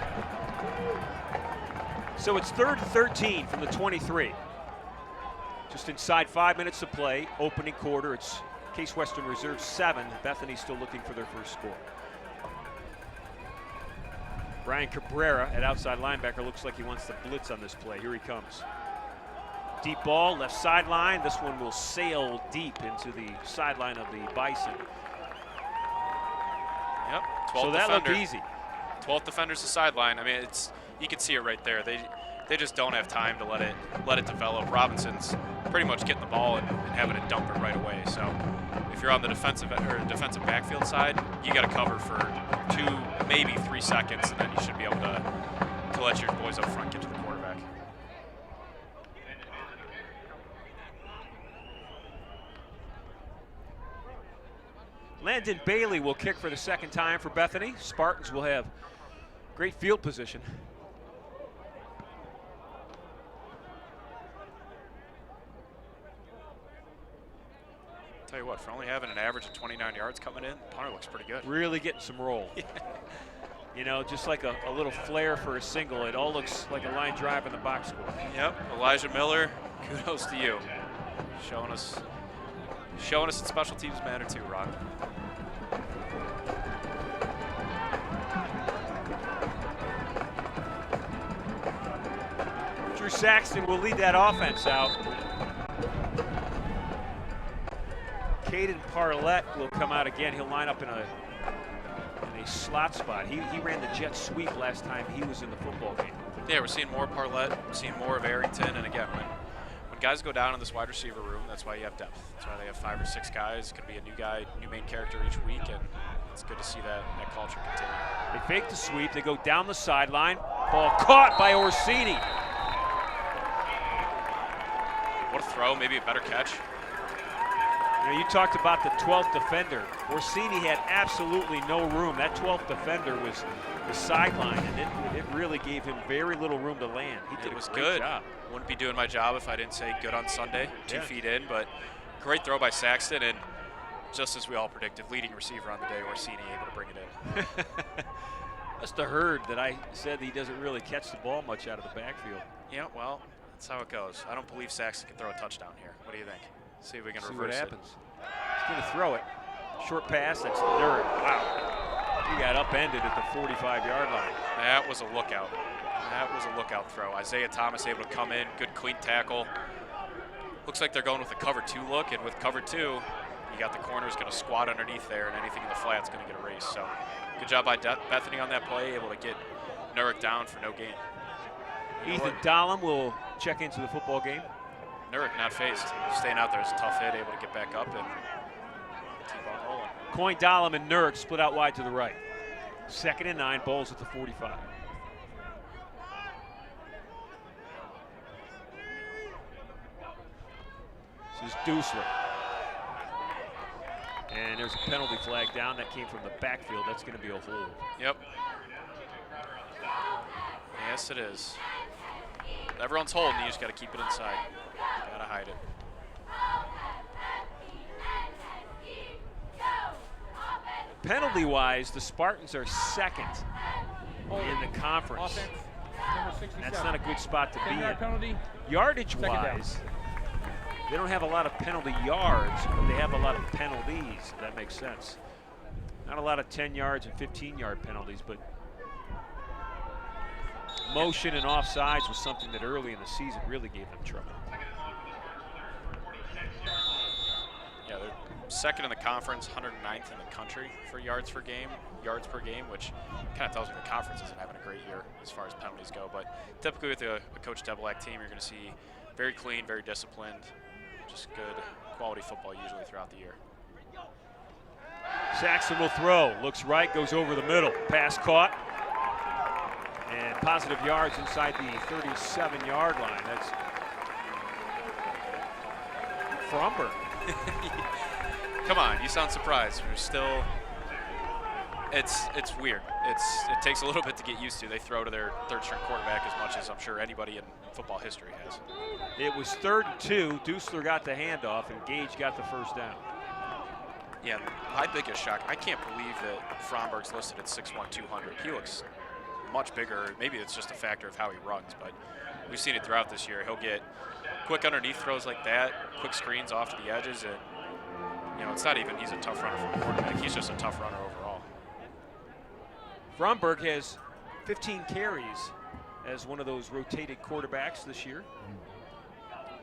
Speaker 1: So it's 3rd and 13 from the 23. Just inside 5 minutes of play, opening quarter. It's Case Western Reserve 7. Bethany still looking for their first score. Brian Cabrera at outside linebacker looks like he wants the blitz on this play. Here he comes. Deep ball, left sideline. This one will sail deep into the sideline of the Bison.
Speaker 2: Yep, 12th
Speaker 1: so that
Speaker 2: defender.
Speaker 1: looked easy.
Speaker 2: 12th defender's the sideline. I mean, you can see it right there. they just don't have time to let it develop. Robinson's pretty much getting the ball and having it dump it right away. So if you're on the defensive backfield side, you got to cover for 2, maybe 3 seconds, and then you should be able to let your boys up front get to the quarterback.
Speaker 1: Landon Bailey will kick for the second time for Bethany. Spartans will have great field position.
Speaker 2: Tell you what, for only having an average of 29 yards coming in, punter looks pretty good.
Speaker 1: Really getting some roll. You know, just like a little flare for a single. It all looks like a line drive in the box score.
Speaker 2: Yep, Elijah Miller, kudos to you. Showing us that special teams matter too, Rod.
Speaker 1: Drew Saxton will lead that offense out. Caden Parlett will come out again. He'll line up in a slot spot. He ran the jet sweep last time he was in the football game.
Speaker 2: Yeah, we're seeing more Parlett, we're seeing more of Arrington, and again, when guys go down in this wide receiver room, that's why you have depth. That's why they have 5 or 6 guys. It could be a new guy, new main character each week, and it's good to see that culture continue.
Speaker 1: They fake the sweep. They go down the sideline. Ball caught by Orsini.
Speaker 2: What a throw, maybe a better catch.
Speaker 1: You know, you talked about the 12th defender. Orsini had absolutely no room. That 12th defender was the sideline, and it really gave him very little room to land. He did
Speaker 2: It was
Speaker 1: a great
Speaker 2: good.
Speaker 1: job.
Speaker 2: Wouldn't be doing my job if I didn't say good on Sunday. 2
Speaker 1: Yeah.
Speaker 2: feet in, but great throw by Saxton, and just as we all predicted, leading receiver on the day, Orsini able to bring it in.
Speaker 1: Must have heard that I said he doesn't really catch the ball much out of the backfield.
Speaker 2: Yeah, well, that's how it goes. I don't believe Saxton can throw a touchdown here. What do you think? See if we can
Speaker 1: See
Speaker 2: reverse
Speaker 1: what
Speaker 2: it.
Speaker 1: happens. He's going to throw it. Short pass. That's Nerd. Wow. He got upended at the 45-yard line.
Speaker 2: That was a lookout. That was a lookout throw. Isaiah Thomas able to come in. Good clean tackle. Looks like they're going with a cover 2 look, and with cover 2, you got the corners going to squat underneath there, and anything in the flat's going to get erased. So good job by Bethany on that play, able to get Nurek down for no gain.
Speaker 1: Ethan Dahlem will check into the football game.
Speaker 2: Nurek not faced. Staying out there is a tough hit, able to get back up and keep on rolling.
Speaker 1: Coyne Dahlem and Nurek split out wide to the right. 2nd and 9, Bowles at the 45. This is Dusler. And there's a penalty flag down that came from the backfield. That's going to be a hold.
Speaker 2: Yep. Yes, it is. Everyone's holding, you just got to keep it inside. You got to hide it.
Speaker 1: Penalty-wise, the Spartans are 2nd in the conference.
Speaker 7: Offense, number 67.
Speaker 1: That's not a good spot to be
Speaker 7: 10-yard
Speaker 1: in.
Speaker 7: penalty.
Speaker 1: Yardage-wise, they don't have a lot of penalty yards, but they have a lot of penalties, if that makes sense. Not a lot of 10 yards and 15-yard penalties, but motion and offsides was something that early in the season really gave them trouble.
Speaker 2: Yeah, they're 2nd in the conference, 109th in the country for yards per game, which kind of tells me the conference isn't having a great year as far as penalties go. But typically with a Coach Devilac team, you're going to see very clean, very disciplined, just good quality football usually throughout the year.
Speaker 1: Saxton will throw, looks right, goes over the middle. Pass caught. And positive yards inside the 37-yard line. That's Fromberg.
Speaker 2: Come on, you sound surprised. We're still, it's weird. It takes a little bit to get used to. They throw to their 3rd-string quarterback as much as I'm sure anybody in football history has.
Speaker 1: It was 3rd and 2. Dusler got the handoff, and Gage got the first down.
Speaker 2: Yeah, my biggest shock, I can't believe that Fromberg's listed at 6'1", 200. He looks much bigger. Maybe it's just a factor of how he runs, but we've seen it throughout this year. He'll get quick underneath throws like that, quick screens off to the edges, and you know, it's not even he's a tough runner from a quarterback. He's just a tough runner overall.
Speaker 1: Fromberg has 15 carries as one of those rotated quarterbacks this year.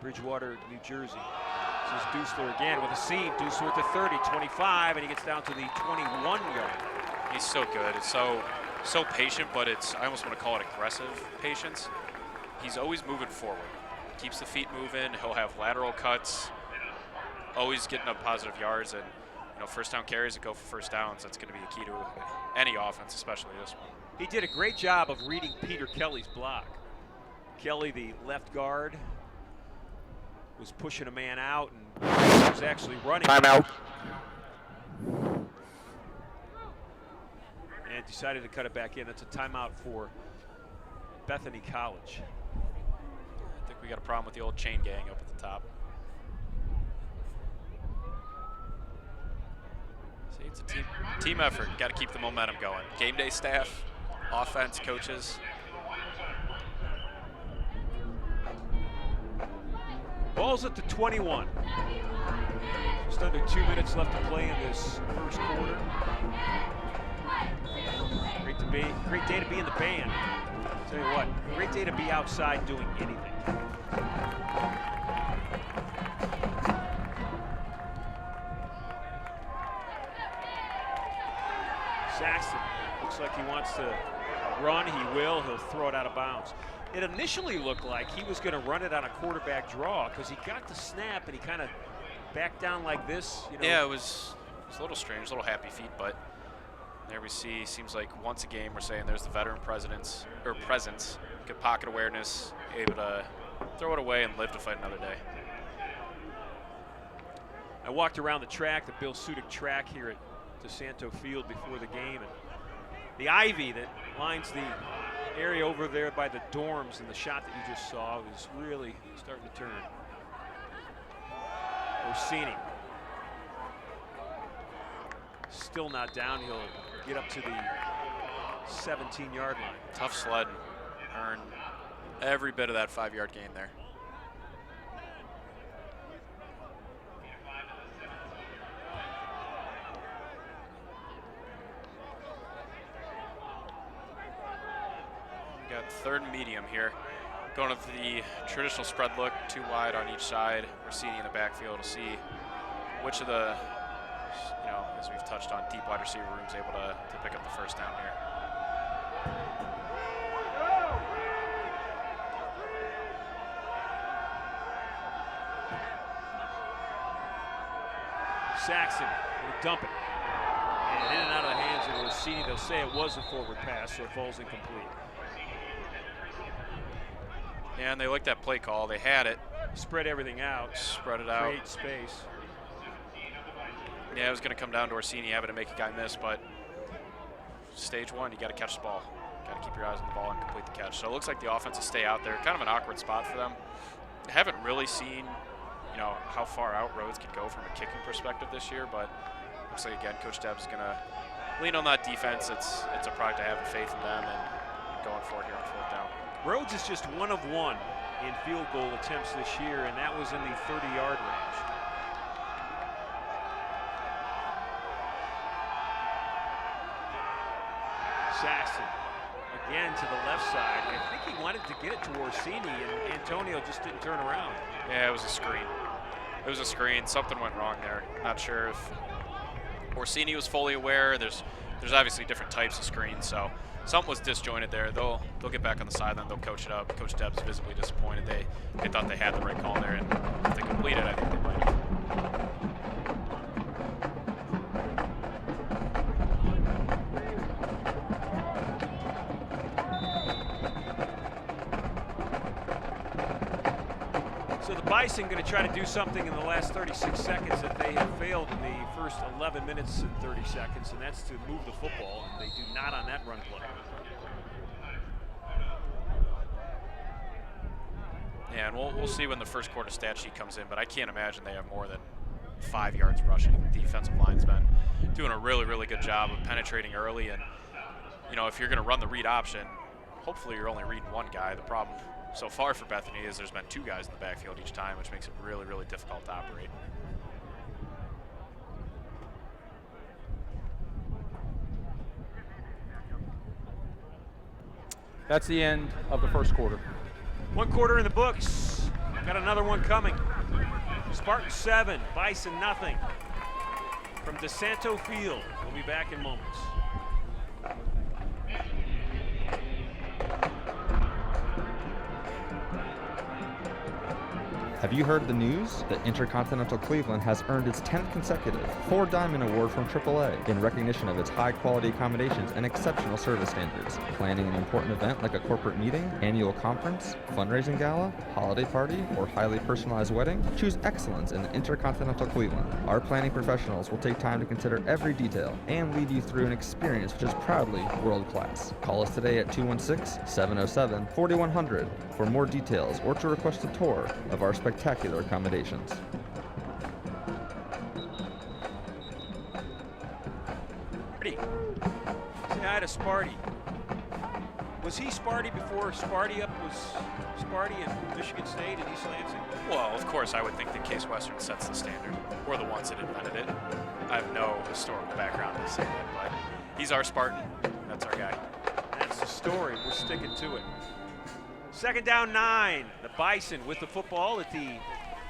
Speaker 1: Bridgewater, New Jersey. This is Dusler again with a seam. Dusler at the 30, 25, and he gets down to the 21-yard.
Speaker 2: He's so good. It's so patient, but I almost want to call it aggressive patience. he's always moving forward. Keeps the feet moving. He'll have lateral cuts. Always getting up positive yards, and first down carries that go for first downs. That's going to be a key to any offense, especially this one.
Speaker 1: He did a great job of reading Peter Kelly's block. Kelly, the left guard, was pushing a man out and was actually running.
Speaker 9: Timeout.
Speaker 1: And decided to cut it back in. That's a timeout for Bethany College.
Speaker 2: I think we got a problem with the old chain gang up at the top. See, it's a team effort. Got to keep the momentum going. Game day staff, offense, coaches.
Speaker 1: Ball's at the 21. Just under 2 minutes left to play in this first quarter. Great day to be in the band. I'll tell you what, great day to be outside doing anything. Saxton looks like he wants to run. He will. He'll throw it out of bounds. It initially looked like he was going to run it on a quarterback draw because he got the snap and he kind of backed down like this.
Speaker 2: Yeah, it was a little strange, a little happy feet, but there we see. Seems like once a game we're saying there's the veteran presence, good pocket awareness, able to throw it away and live to fight another day.
Speaker 1: I walked around the track, the Bill Sudik track here at DeSanto Field before the game, and the ivy that lines the area over there by the dorms and the shot that you just saw is really starting to turn. Orsini. Still not down. He'll get up to the 17-yard line.
Speaker 2: Tough sled. Earned every bit of that 5-yard gain there. Got third and medium here. Going with the traditional spread look, 2 wide on each side. Orsini in the backfield to see which of the, as we've touched on, deep wide receiver rooms able to pick up the first down here.
Speaker 1: Saxon will dump it. And in and out of the hands of Orsini. They'll say it was a forward pass, so it falls incomplete.
Speaker 2: Yeah, and they like that play call. They had it.
Speaker 1: Spread everything out.
Speaker 2: Spread it out.
Speaker 1: Create space.
Speaker 2: Yeah, it was going to come down to Orsini having to make a guy miss, but stage one, you got to catch the ball. Got to keep your eyes on the ball and complete the catch. So it looks like the offense will stay out there. Kind of an awkward spot for them. Haven't really seen, how far out Rhodes could go from a kicking perspective this year, but looks like, again, Coach Deb's going to lean on that defense. It's a product of having faith in them and going for it here on fourth down.
Speaker 1: Rhodes is just 1 of 1 in field goal attempts this year, and that was in the 30-yard range. Saxton again to the left side. I think he wanted to get it to Orsini, and Antonio just didn't turn around.
Speaker 2: Yeah, it was a screen. It was a screen. Something went wrong there. Not sure if Orsini was fully aware. There's obviously different types of screens, so something was disjointed there. They'll get back on the sideline. They'll coach it up. Coach Deb's visibly disappointed. They thought they had the right call there, and if they completed, I think they might have.
Speaker 1: So the Bison going to try to do something in the last 36 seconds that they have failed in the first 11 minutes and 30 seconds, and that's to move the football, and they do not on that run play.
Speaker 2: Yeah, and we'll see when the first quarter stat sheet comes in, but I can't imagine they have more than 5 yards rushing. The defensive line's been doing a really, really good job of penetrating early, and if you're going to run the read option, hopefully you're only reading one guy. The problem so far for Bethany is there's been 2 guys in the backfield each time, which makes it really, really difficult to operate.
Speaker 7: That's the end of the first quarter.
Speaker 1: 1 quarter in the books. Got another one coming. Spartans 7, Bison nothing. From DeSanto Field. We'll be back in moments.
Speaker 3: Have you heard the news that Intercontinental Cleveland has earned its 10th consecutive 4-Diamond Award from AAA in recognition of its high-quality accommodations and exceptional service standards? Planning an important event like a corporate meeting, annual conference, fundraising gala, holiday party, or highly personalized wedding? Choose excellence in Intercontinental Cleveland. Our planning professionals will take time to consider every detail and lead you through an experience which is proudly world-class. Call us today at 216-707-4100 for more details or to request a tour of our spectacular accommodations.
Speaker 1: Say hi to Sparty. Was he Sparty before Sparty Up was Sparty in Michigan State and East Lansing?
Speaker 2: Well, of course, I would think that Case Western sets the standard. We're the ones that invented it. I have no historical background to say that, but he's our Spartan. That's our guy.
Speaker 1: That's the story. We're sticking to it. 2nd down 9. The Bison with the football at the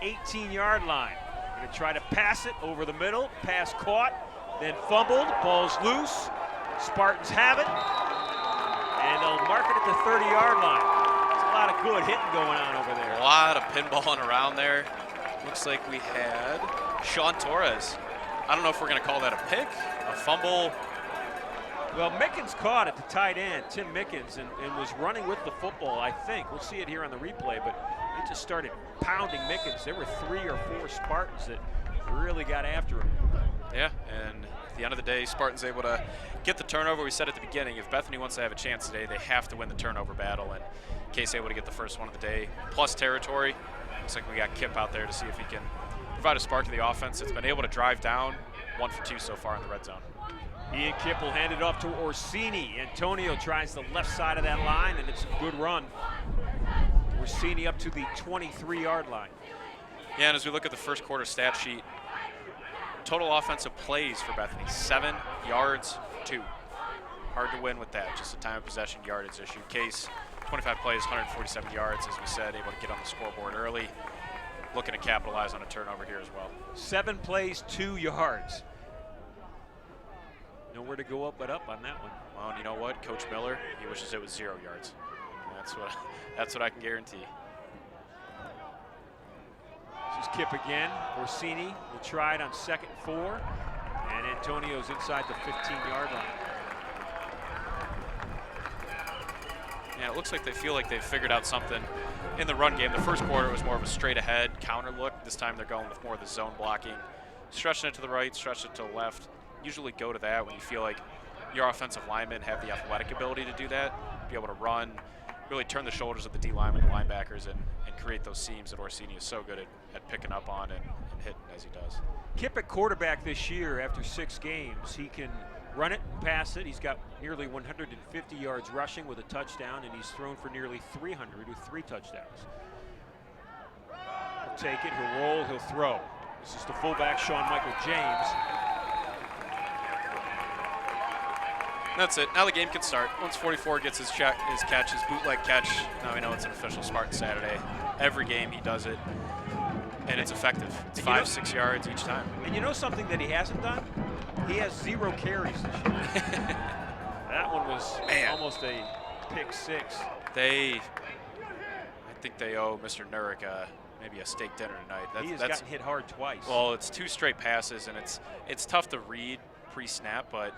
Speaker 1: 18-yard line. Going to try to pass it over the middle. Pass caught, then fumbled. Ball's loose. Spartans have it. And they'll mark it at the 30-yard line. There's a lot of good hitting going on over there.
Speaker 2: A lot of pinballing around there. Looks like we had Sean Torres. I don't know if we're going to call that a pick, a fumble.
Speaker 1: Well, Mickens caught at the tight end, Tim Mickens, and was running with the football, I think. We'll see it here on the replay, but they just started pounding Mickens. There were 3 or 4 Spartans that really got after him.
Speaker 2: Yeah, and at the end of the day, Spartan's able to get the turnover. We said at the beginning, if Bethany wants to have a chance today, they have to win the turnover battle, and Case able to get the first one of the day. Plus territory. Looks like we got Kip out there to see if he can provide a spark to the offense. It's been able to drive down 1 for 2 so far in the red zone.
Speaker 1: Ian Kipp will hand it off to Orsini. Antonio tries the left side of that line, and it's a good run. Orsini up to the 23-yard line.
Speaker 2: Yeah, and as we look at the first quarter stat sheet, total offensive plays for Bethany, 7 yards, 2. Hard to win with that, just a time of possession yardage issue. Case, 25 plays, 147 yards, as we said, able to get on the scoreboard early. Looking to capitalize on a turnover here as well.
Speaker 1: 7 plays, 2 yards. Nowhere to go up but up on that one.
Speaker 2: Well, and you know what? Coach Miller, he wishes it was 0 yards. That's what I can guarantee.
Speaker 1: This is Kip again. Orsini will try it on 2nd and 4. And Antonio's inside the 15-yard line.
Speaker 2: Yeah, it looks like they feel like they've figured out something in the run game. The first quarter was more of a straight ahead counter look. This time they're going with more of the zone blocking. Stretching it to the right, stretching it to the left. Usually go to that when you feel like your offensive linemen have the athletic ability to do that, be able to run, really turn the shoulders of the D linemen and linebackers and create those seams that Orsini is so good at picking up on and hitting as he does.
Speaker 1: Kip at quarterback this year after 6 games. He can run it and pass it. He's got nearly 150 yards rushing with a touchdown, and he's thrown for nearly 300 with 3 touchdowns. He'll take it, he'll roll, he'll throw. This is the fullback, Sean Michael James.
Speaker 2: That's it. Now the game can start. Once 44 gets his catch, his bootleg catch, now we know it's an official Spartan Saturday. Every game he does it, and it's effective. It's 5-6 yards each time.
Speaker 1: And you know something that he hasn't done? He has 0 carries this year. That one was almost a pick 6.
Speaker 2: I think they owe Mr. Nurek maybe a steak dinner tonight.
Speaker 1: He has gotten hit hard twice.
Speaker 2: Well, it's 2 straight passes, and it's tough to read pre-snap, but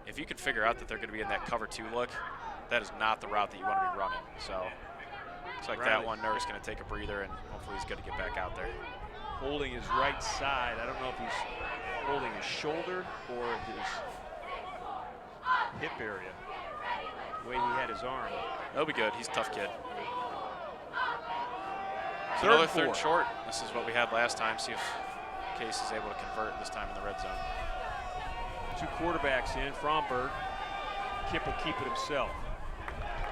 Speaker 2: if you can figure out that they're going to be in that cover 2 look, that is not the route that you want to be running. So it's like that one, Nurek's going to take a breather, and hopefully he's going to get back out there.
Speaker 1: Holding his right side. I don't know if he's holding his shoulder or his hip area, the way he had his arm.
Speaker 2: That'll be good. He's a tough kid.
Speaker 1: Third
Speaker 2: Another
Speaker 1: and 4.
Speaker 2: third short. This is what we had last time. See if Case is able to convert this time in the red zone.
Speaker 1: 2 quarterbacks in. Fromberg. Kip will keep it himself.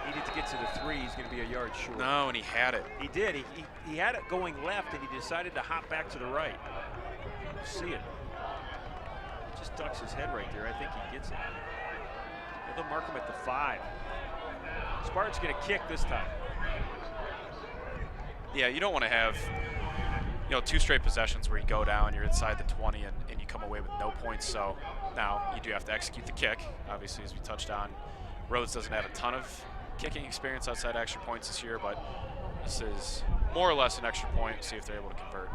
Speaker 1: Needed to get to the 3. He's going to be a yard short.
Speaker 2: No, and he had it.
Speaker 1: He did. He had it going left, and he decided to hop back to the right. See it. He just ducks his head right there. I think he gets it. Well, they'll mark him at the 5. Spartan's going to kick this time.
Speaker 2: Yeah, you don't want to have 2 straight possessions where you go down, you're inside the 20, and you come away with no points. So now you do have to execute the kick. Obviously, as we touched on, Rhodes doesn't have a ton of kicking experience outside extra points this year, but this is more or less an extra point, see if they're able to convert.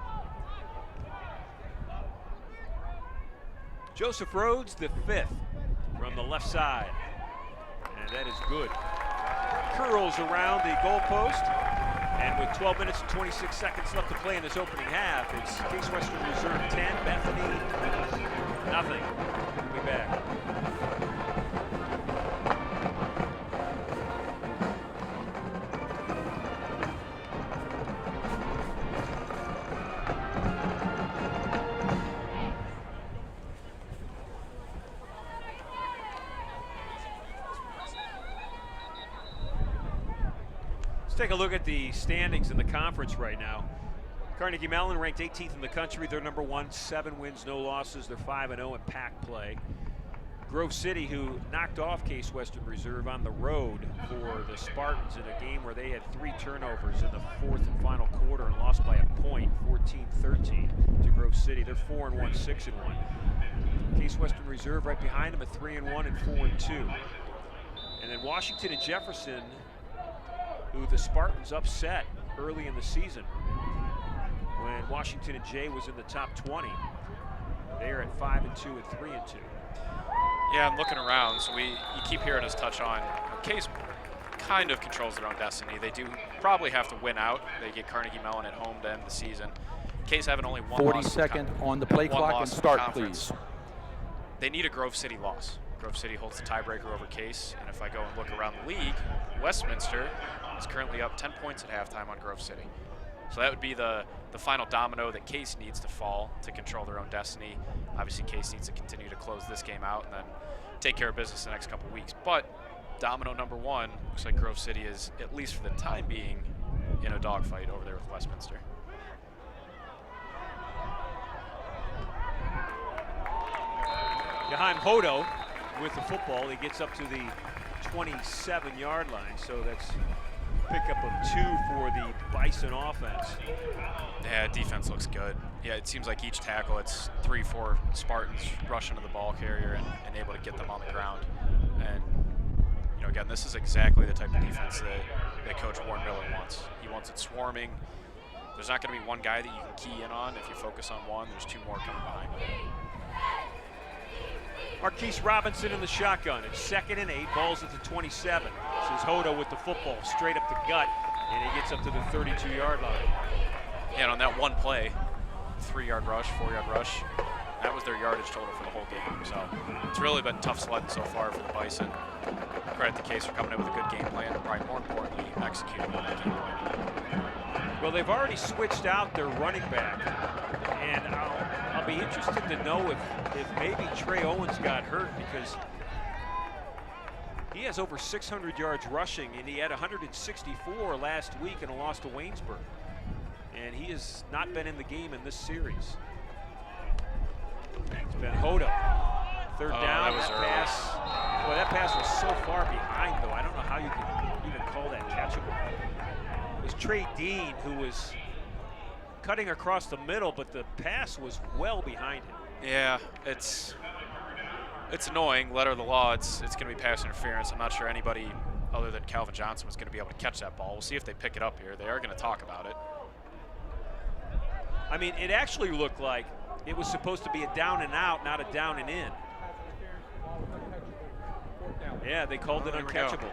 Speaker 1: Joseph Rhodes, the 5th from the left side. And that is good. Curls around the goalpost. And with 12 minutes and 26 seconds left to play in this opening half, it's Case Western Reserve 10, Bethany nothing. We'll be back. Let's take a look at the standings in the conference right now. Carnegie Mellon ranked 18th in the country. They're number 1, 7 wins, no losses. They're 5-0 in pack play. Grove City, who knocked off Case Western Reserve on the road for the Spartans in a game where they had 3 turnovers in the 4th and final quarter and lost by a point, 14-13 to Grove City. They're 4-1, 6-1. Case Western Reserve right behind them at 3-1 and 4-2. And then Washington and Jefferson, who the Spartans upset early in the season when Washington and Jay was in the top 20. They are at 5-2 and 3-2.
Speaker 2: Yeah, I'm looking around, so you keep hearing us touch on, Case kind of controls their own destiny. They do probably have to win out. They get Carnegie Mellon at home to end the season. Case having only one
Speaker 7: 40
Speaker 2: loss.
Speaker 7: second on the play clock and start, please.
Speaker 2: They need a Grove City loss. Grove City holds the tiebreaker over Case, and if I go and look around the league, Westminster is currently up 10 points at halftime on Grove City. So that would be the final domino that Case needs to fall to control their own destiny. Obviously, Case needs to continue to close this game out and then take care of business the next couple weeks. But domino number 1, looks like Grove City is, at least for the time being, in a dogfight over there with Westminster.
Speaker 1: Johan Hodo with the football. He gets up to the 27-yard line, so that's pickup of 2 for the Bison offense.
Speaker 2: Yeah, defense looks good. Yeah, it seems like each tackle, it's 3-4 Spartans rushing to the ball carrier and able to get them on the ground. And, you know, again, this is exactly the type of defense that Coach Warren Miller wants. He wants it swarming. There's not going to be one guy that you can key in on. If you focus on one, there's 2 more coming behind.
Speaker 1: Marquise Robinson in the shotgun. It's 2nd and 8. Ball's at the 27. This is Hodo with the football, straight up the gut, and he gets up to the 32-yard line.
Speaker 2: Yeah, and on that one play, 3-yard rush, 4-yard rush, that was their yardage total for the whole game. So it's really been tough sledding so far for the Bison. Credit to Case for coming in with a good game plan, and probably more importantly, executing on that game plan.
Speaker 1: Well, they've already switched out their running back, and I'll be interested to know if maybe Trey Owens got hurt, because he has over 600 yards rushing, and he had 164 last week in a loss to Waynesburg. And he has not been in the game in this series. It's been Hodo. 3rd down, that pass. Boy, that pass was so far behind, though. I don't know how you can even call that catchable. It was Trey Dean who was cutting across the middle, but the pass was well behind him.
Speaker 2: Yeah, it's annoying. Letter of the law, it's going to be pass interference. I'm not sure anybody other than Calvin Johnson was going to be able to catch that ball. We'll see if they pick it up here. They are going to talk about it.
Speaker 1: I mean, it actually looked like it was supposed to be a down and out, not a down and in. Yeah, they called it uncatchable.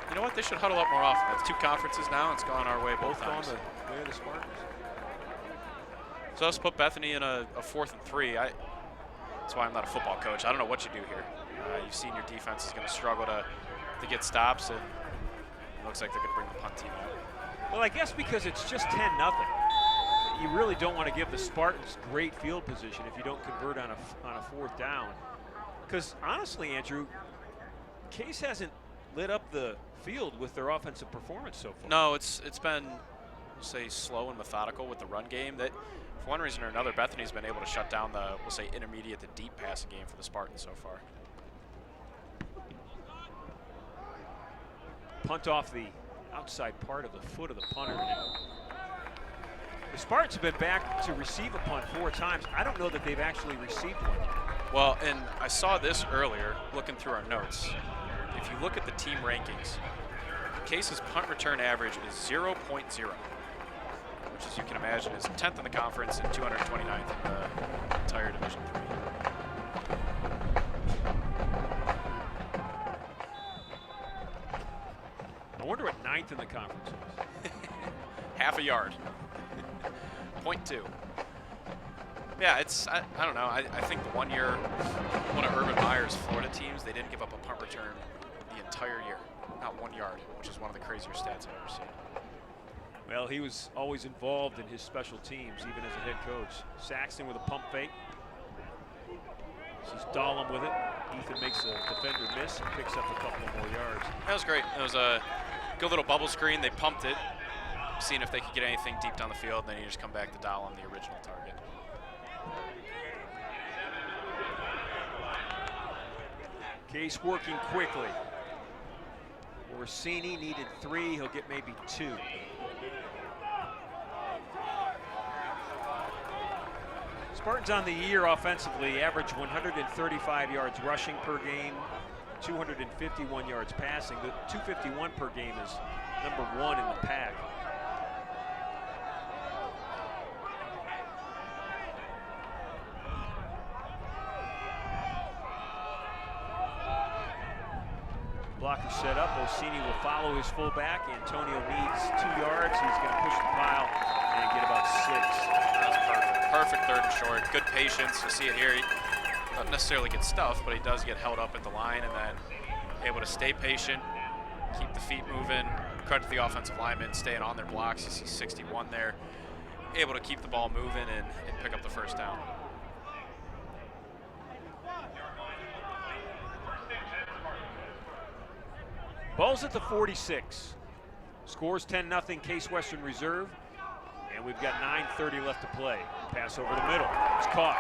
Speaker 2: You know what? They should huddle up more often. It's 2 conferences now. It's gone our way both times.
Speaker 1: On the way of the Spartans.
Speaker 2: So let's put Bethany in a 4th and 3. That's why I'm not a football coach. I don't know what you do here. You've seen your defense is going to struggle to get stops, and it looks like they're going to bring the punt team out.
Speaker 1: Well, I guess because it's just 10-0. You really don't want to give the Spartans great field position if you don't convert on a 4th down. Because honestly, Andrew, Case hasn't lit up the field with their offensive performance so far.
Speaker 2: No, it's been, we'll say, slow and methodical with the run game. That, for one reason or another, Bethany's been able to shut down the, we'll say, intermediate to deep passing game for the Spartans so far.
Speaker 1: Punt off the outside part of the foot of the punter. The Spartans have been back to receive a punt 4 times. I don't know that they've actually received one yet.
Speaker 2: Well, and I saw this earlier, looking through our notes. If you look at the team rankings, Case's punt return average is 0.0, which, as you can imagine, is 10th in the conference and 229th in the entire Division III.
Speaker 1: I wonder what 9th in the conference is.
Speaker 2: Half a yard. 0.2. Yeah, I don't know. I think the 1 year, one of Urban Meyer's Florida teams, they didn't give up a punt return the entire year. Not 1 yard, which is one of the crazier stats I've ever seen.
Speaker 1: Well, he was always involved in his special teams, even as a head coach. Saxton with a pump fake. This is Dahlem with it. Ethan makes a defender miss and picks up a couple of more yards.
Speaker 2: That was great. It was a good little bubble screen. They pumped it, seeing if they could get anything deep down the field. Then you just come back to Dahlem, the original target.
Speaker 1: Case working quickly. Orsini needed 3. He'll get maybe 2. Spartans on the year offensively average 135 yards rushing per game, 251 yards passing. The 251 per game is number 1 in the pack. Blocker set up. Orsini will follow his fullback. Antonio needs 2 yards. He's going to push the pile and get about 6.
Speaker 2: That's perfect. Perfect third and short. Good patience. You see it here. He doesn't necessarily get stuffed, but he does get held up at the line and then able to stay patient, keep the feet moving. Credit to the offensive linemen staying on their blocks. You see 61 there. Able to keep the ball moving and pick up the first down.
Speaker 1: Ball's at the 46. Scores 10-0 Case Western Reserve. And we've got 9:30 left to play. Pass over the middle. It's caught.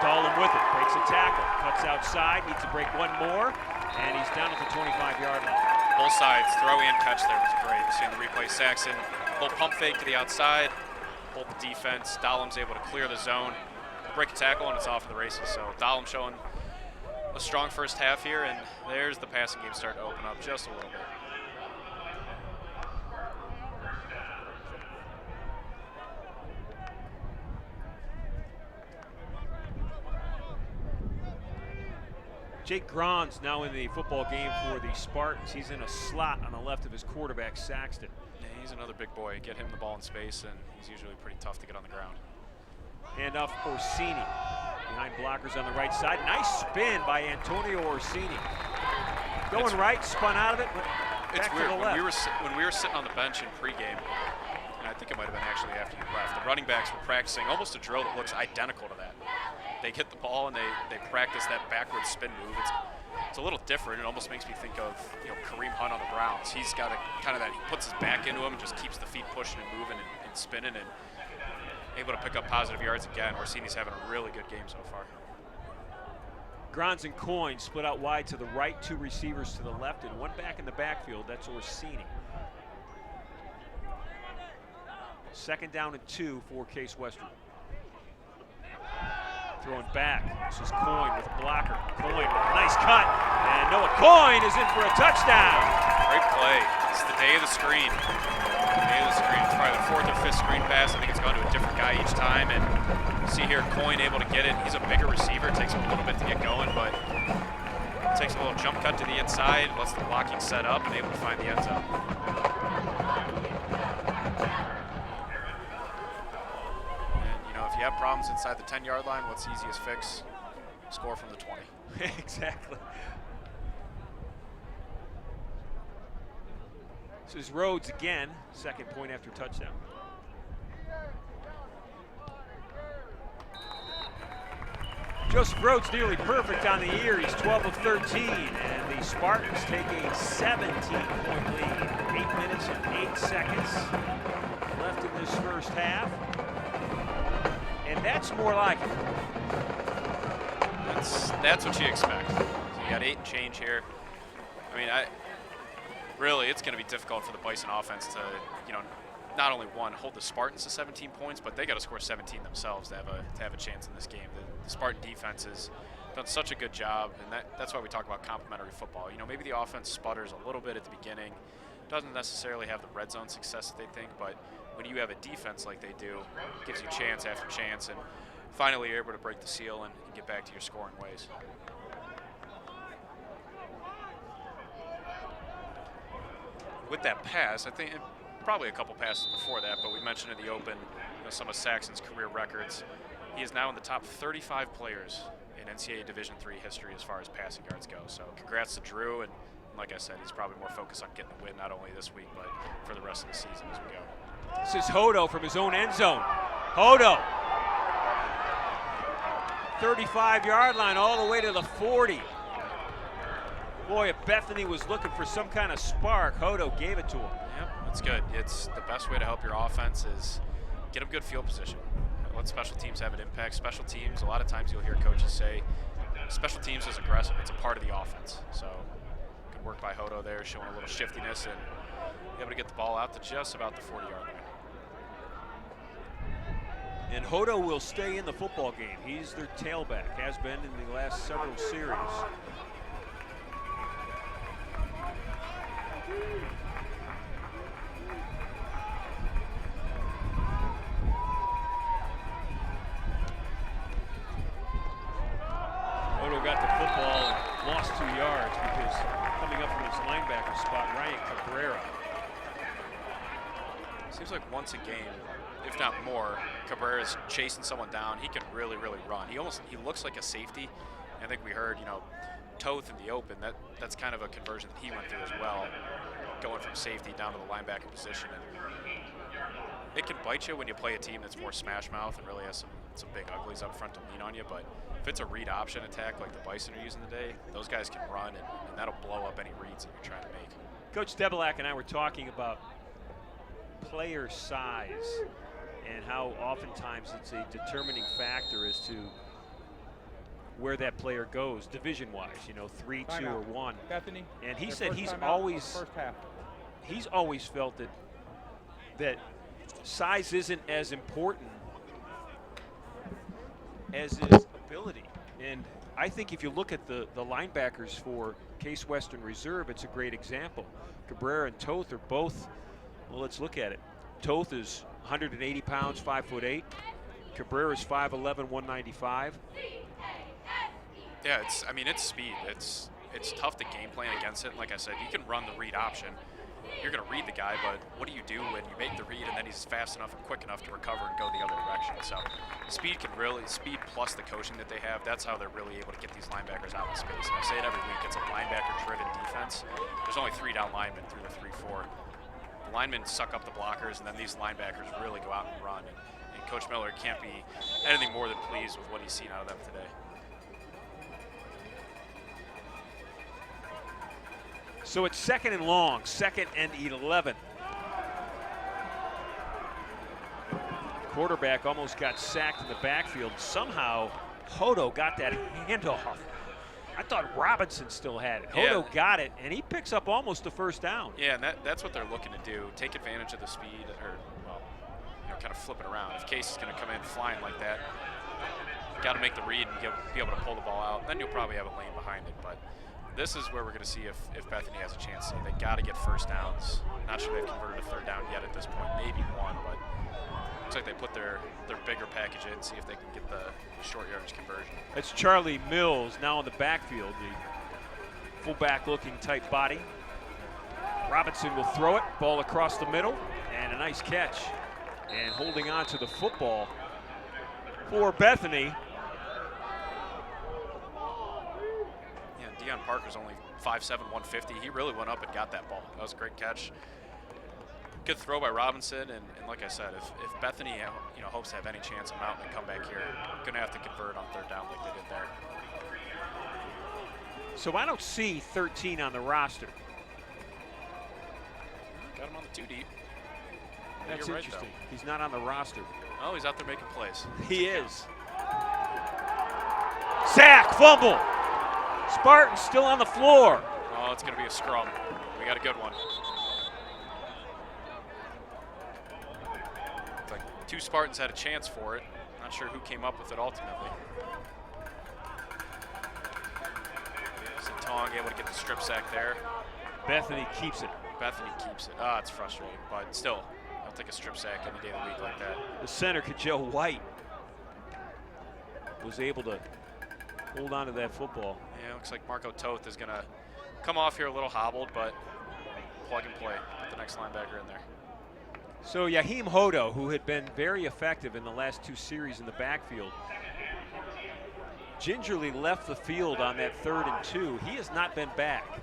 Speaker 1: Dahlem with it. Breaks a tackle. Cuts outside. Needs to break one more. And he's down at the 25-yard line.
Speaker 2: Both sides, throw and catch there was great. You see in the replay, Saxon, little pump fake to the outside. Hold the defense. Dahlem's able to clear the zone. Break a tackle, and it's off to the races. So Dahlem showing a strong first half here, and there's the passing game starting to open up just a little bit.
Speaker 1: Jake Gron's now in the football game for the Spartans. He's in a slot on the left of his quarterback, Saxton.
Speaker 2: Yeah, he's another big boy. Get him the ball in space, and he's usually pretty tough to get on the ground.
Speaker 1: Hand off Orsini. Behind blockers on the right side. Nice spin by Antonio Orsini. Going right, spun out of it, but
Speaker 2: It's
Speaker 1: back
Speaker 2: weird.
Speaker 1: to the left.
Speaker 2: When we were sitting on the bench in pregame, and I think it might have been actually after you left, the running backs were practicing almost a drill that looks identical to that. They hit the ball and they practice that backward spin move. It's a little different. It almost makes me think of Kareem Hunt on the Browns. He's got a kind of that. He puts his back into him and just keeps the feet pushing and moving and spinning and able to pick up positive yards again. Orsini's having a really good game so far.
Speaker 1: Grons and Coyne split out wide to the right, 2 receivers to the left, and 1 back in the backfield. That's Orsini. 2nd down and 2 for Case Western. Throwing back. This is Coyne with a blocker. Coyne with a nice cut. And Noah Coyne is in for a touchdown.
Speaker 2: Great play. It's the day of the screen. The day of the screen. It's probably the 4th or 5th screen pass. I think it's gone to a different guy each time. And you see here Coyne able to get it. He's a bigger receiver. It takes him a little bit to get going, but takes a little jump cut to the inside, lets the blocking set up, and able to find the end zone. If you have problems inside the 10-yard line, what's the easiest fix? Score from the 20.
Speaker 1: Exactly. This is Rhodes again, 2nd point after touchdown. Joseph Rhodes nearly perfect on the year. He's 12 of 13, and the Spartans take a 17-point lead. 8 minutes and 8 seconds left in this first half. And that's more like it.
Speaker 2: That's what you expect. So you got 8 and change here. I mean, really, it's going to be difficult for the Bison offense to, not only hold the Spartans to 17 points, but they got to score 17 themselves to have a chance in this game. The Spartan defense has done such a good job, and that's why we talk about complementary football. Maybe the offense sputters a little bit at the beginning, Doesn't necessarily have the red zone success that they think, but when you have a defense like they do, it gives you chance after chance, and finally you're able to break the seal and get back to your scoring ways. With that pass, I think probably a couple passes before that, but we mentioned in the open some of Saxon's career records. He is now in the top 35 players in NCAA Division III history as far as passing yards go. So congrats to Drew, and like I said, he's probably more focused on getting the win not only this week, but for the rest of the season as we go.
Speaker 1: This is Hodo from his own end zone. Hodo. 35-yard line all the way to the 40. Boy, if Bethany was looking for some kind of spark, Hodo gave it to him.
Speaker 2: Yep, that's good. It's the best way to help your offense is get them good field position. Let special teams have an impact. Special teams, a lot of times you'll hear coaches say, special teams is aggressive. It's a part of the offense. So good work by Hodo there, showing a little shiftiness and able to get the ball out to just about the 40-yard line.
Speaker 1: And Hodo will stay in the football game. He's their tailback, has been in the last several series. Hodo got the football and lost 2 yards because coming up from his linebacker spot, Ryan Cabrera.
Speaker 2: Seems like once a game, if not more, Cabrera's chasing someone down. He can really, really run. He looks like a safety. I think we heard, Toth in the open. That's kind of a conversion that he went through as well, going from safety down to the linebacker position. And it can bite you when you play a team that's more smash mouth and really has some big uglies up front to lean on you. But if it's a read option attack like the Bison are using today, those guys can run and that'll blow up any reads that you're trying to make.
Speaker 1: Coach Debelak and I were talking about player size and how oftentimes it's a determining factor as to where that player goes division-wise, 3, 2, or 1.
Speaker 7: Bethany,
Speaker 1: and he said he's always felt that size isn't as important as is ability. And I think if you look at the linebackers for Case Western Reserve, it's a great example. Cabrera and Toth are both, well, let's look at it. Toth is 180 pounds, 5'8". Cabrera is 5'11", 195.
Speaker 2: Yeah, it's speed. It's tough to game plan against it. Like I said, you can run the read option. You're going to read the guy, but what do you do when you make the read and then he's fast enough and quick enough to recover and go the other direction? So speed plus the coaching that they have, that's how they're really able to get these linebackers out in space. And I say it every week, it's a linebacker-driven defense. There's only 3 down linemen through the 3-4. The linemen suck up the blockers, and then these linebackers really go out and run. And Coach Miller can't be anything more than pleased with what he's seen out of them today.
Speaker 1: So it's 2nd and long, 2nd and 11. Quarterback almost got sacked in the backfield. Somehow, Hodo got that handoff. I thought Robinson still had it. Hodo got it, and he picks up almost the first down.
Speaker 2: Yeah, and that's what they're looking to do. Take advantage of the speed, or, kind of flip it around. If Case is going to come in flying like that, got to make the read and be able to pull the ball out. Then you'll probably have a lane behind it, but this is where we're going to see if Bethany has a chance. They got to get first downs. Not sure they've converted a 3rd down yet at this point. Maybe 1, but looks like they put their bigger package in, see if they can get the short yardage conversion.
Speaker 1: That's Charlie Mills now in the backfield, the fullback-looking type body. Robinson will throw it, ball across the middle, and a nice catch. And holding on to the football for Bethany.
Speaker 2: Deion Parker's only 5'7", 150. He really went up and got that ball. That was a great catch. Good throw by Robinson, and like I said, if Bethany hopes to have any chance of mounting and come back here, going to have to convert on 3rd down like they did there.
Speaker 1: So I don't see 13 on the roster.
Speaker 2: Got him on the 2 deep.
Speaker 1: That's
Speaker 2: You're
Speaker 1: interesting.
Speaker 2: Right,
Speaker 1: he's not on the roster.
Speaker 2: Oh, he's out there making plays.
Speaker 1: He is. Sack, fumble. Spartan's still on the floor.
Speaker 2: Oh, it's going to be a scrum. We got a good one. It's like 2 Spartans had a chance for it. Not sure who came up with it ultimately. Tong able to get the strip sack there.
Speaker 1: Bethany keeps it.
Speaker 2: Bethany keeps it. It's frustrating, but still, I'll take a strip sack any day of the week like that.
Speaker 1: The center, Kajel White, was able to hold on to that football.
Speaker 2: Yeah, looks like Marco Toth is going to come off here a little hobbled, but plug and play. Put the next linebacker in there.
Speaker 1: So Yahim Hodo, who had been very effective in the last 2 series in the backfield, gingerly left the field on that 3rd and 2. He has not been back.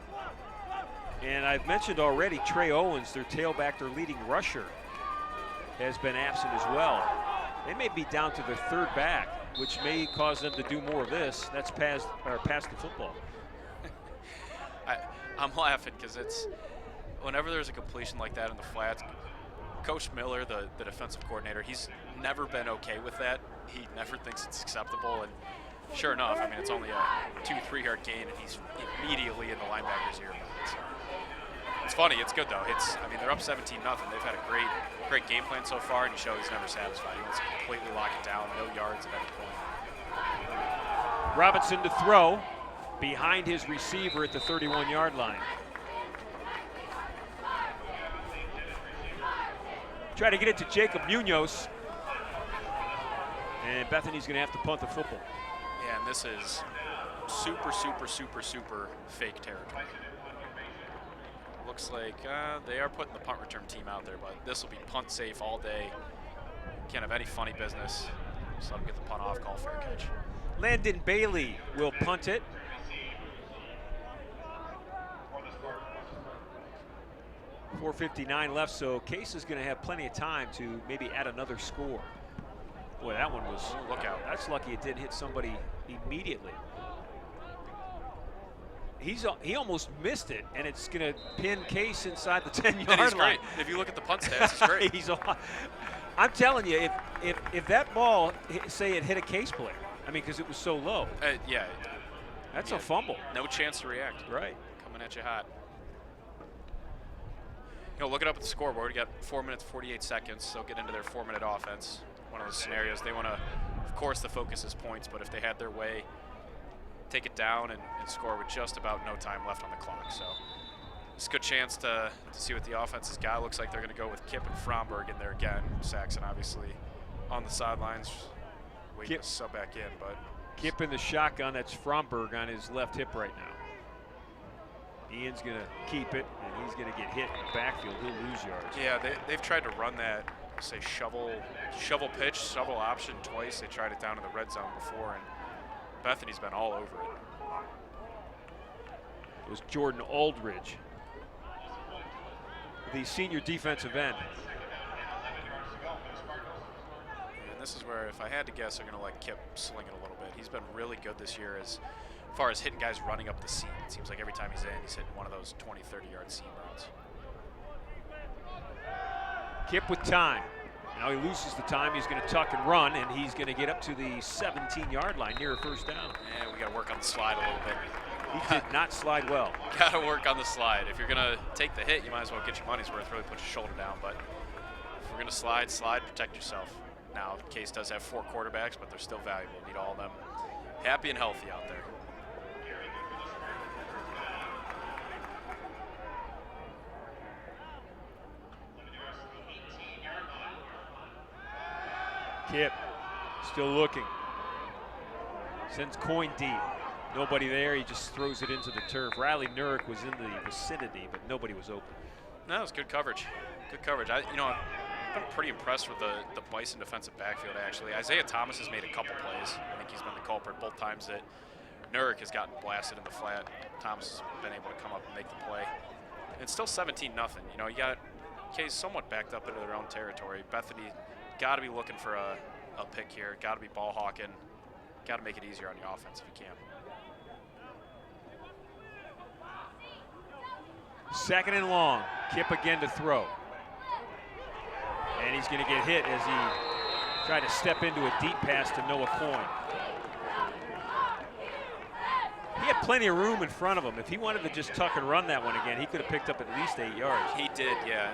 Speaker 1: And I've mentioned already Trey Owens, their tailback, their leading rusher, has been absent as well. They may be down to their 3rd back, which may cause them to do more of this. That's pass the football.
Speaker 2: I'm laughing because it's whenever there's a completion like that in the flats, Coach Miller, the defensive coordinator, he's never been okay with that. He never thinks it's acceptable. And sure enough, I mean, it's only a 2-3 yard gain, and he's immediately in the linebacker's ear. It's funny. It's good, though. I mean, they're up 17-0. They've had a great game plan so far, and you show he's never satisfied. He wants to completely lock it down, no yards at any point.
Speaker 1: Robinson to throw behind his receiver at the 31-yard line. Try to get it to Jacob Munoz. And Bethany's going to have to punt the football.
Speaker 2: Yeah, and this is super fake territory. Looks like they are putting the punt return team out there, but this will be punt safe all day. Can't have any funny business. Just let them get the punt off, call fair catch.
Speaker 1: Landon Bailey will punt it. .459 left, so Case is going to have plenty of time to maybe add another score. Boy, that one was,
Speaker 2: look out.
Speaker 1: That's lucky it didn't hit somebody immediately. He almost missed it, and it's going to pin Case inside the 10-yard line.
Speaker 2: If you look at the punt stats, it's great.
Speaker 1: I'm telling you, if that ball, say it hit a Case player, I mean, because it was so low.
Speaker 2: Yeah.
Speaker 1: That's a fumble.
Speaker 2: No chance to react.
Speaker 1: Right.
Speaker 2: Coming at you hot. You know, look it up at the scoreboard. You got 4 minutes, 48 seconds. They'll get into their 4-minute offense. One of those scenarios. They want to, of course, the focus is points, but if they had their way, take it down and score with just about no time left on the clock. So it's a good chance to see what the offense has got. Looks like they're going to go with Kip and Fromberg in there again. Saxon obviously on the sidelines waiting to sub back in. But
Speaker 1: Kip in the shotgun. That's Fromberg on his left hip right now. Ian's going to keep it, and he's going to get hit in the backfield. He'll lose yards.
Speaker 2: Yeah, they've tried to run that, say, shovel pitch, shovel option twice. They tried it down in the red zone before, and Bethany's been all over it.
Speaker 1: It was Jordan Aldridge, the senior defensive end.
Speaker 2: And this is where, if I had to guess, they're going to let Kip sling it a little bit. He's been really good this year as far as hitting guys running up the seam. It seems like every time he's in, he's hitting one of those 20, 30-yard seam routes.
Speaker 1: Kip with time. Now he loses the time. He's going to tuck and run, and he's going to get up to the 17-yard line near a first down.
Speaker 2: Yeah, we got to work on the slide a little bit.
Speaker 1: He did not slide well.
Speaker 2: Got to work on the slide. If you're going to take the hit, you might as well get your money's worth, really put your shoulder down. But if we're going to slide, protect yourself. Now, Case does have 4 quarterbacks, but they're still valuable. Need all of them happy and healthy out there.
Speaker 1: Kip still looking. Sends coin deep. Nobody there. He just throws it into the turf. Riley Nurek was in the vicinity, but nobody was open.
Speaker 2: No, it was good coverage. Good coverage. I've been pretty impressed with the Bison defensive backfield, actually. Isaiah Thomas has made a couple plays. I think he's been the culprit both times that Nurek has gotten blasted in the flat. Thomas has been able to come up and make the play. And it's still 17-0. You got Case somewhat backed up into their own territory. Bethany got to be looking for a pick here. Got to be ball hawking. Got to make it easier on the offense if you can.
Speaker 1: Second and long. Kip again to throw. And he's going to get hit as he tried to step into a deep pass to Noah Coyne. He had plenty of room in front of him. If he wanted to just tuck and run that one again, he could have picked up at least 8 yards.
Speaker 2: He did, yeah.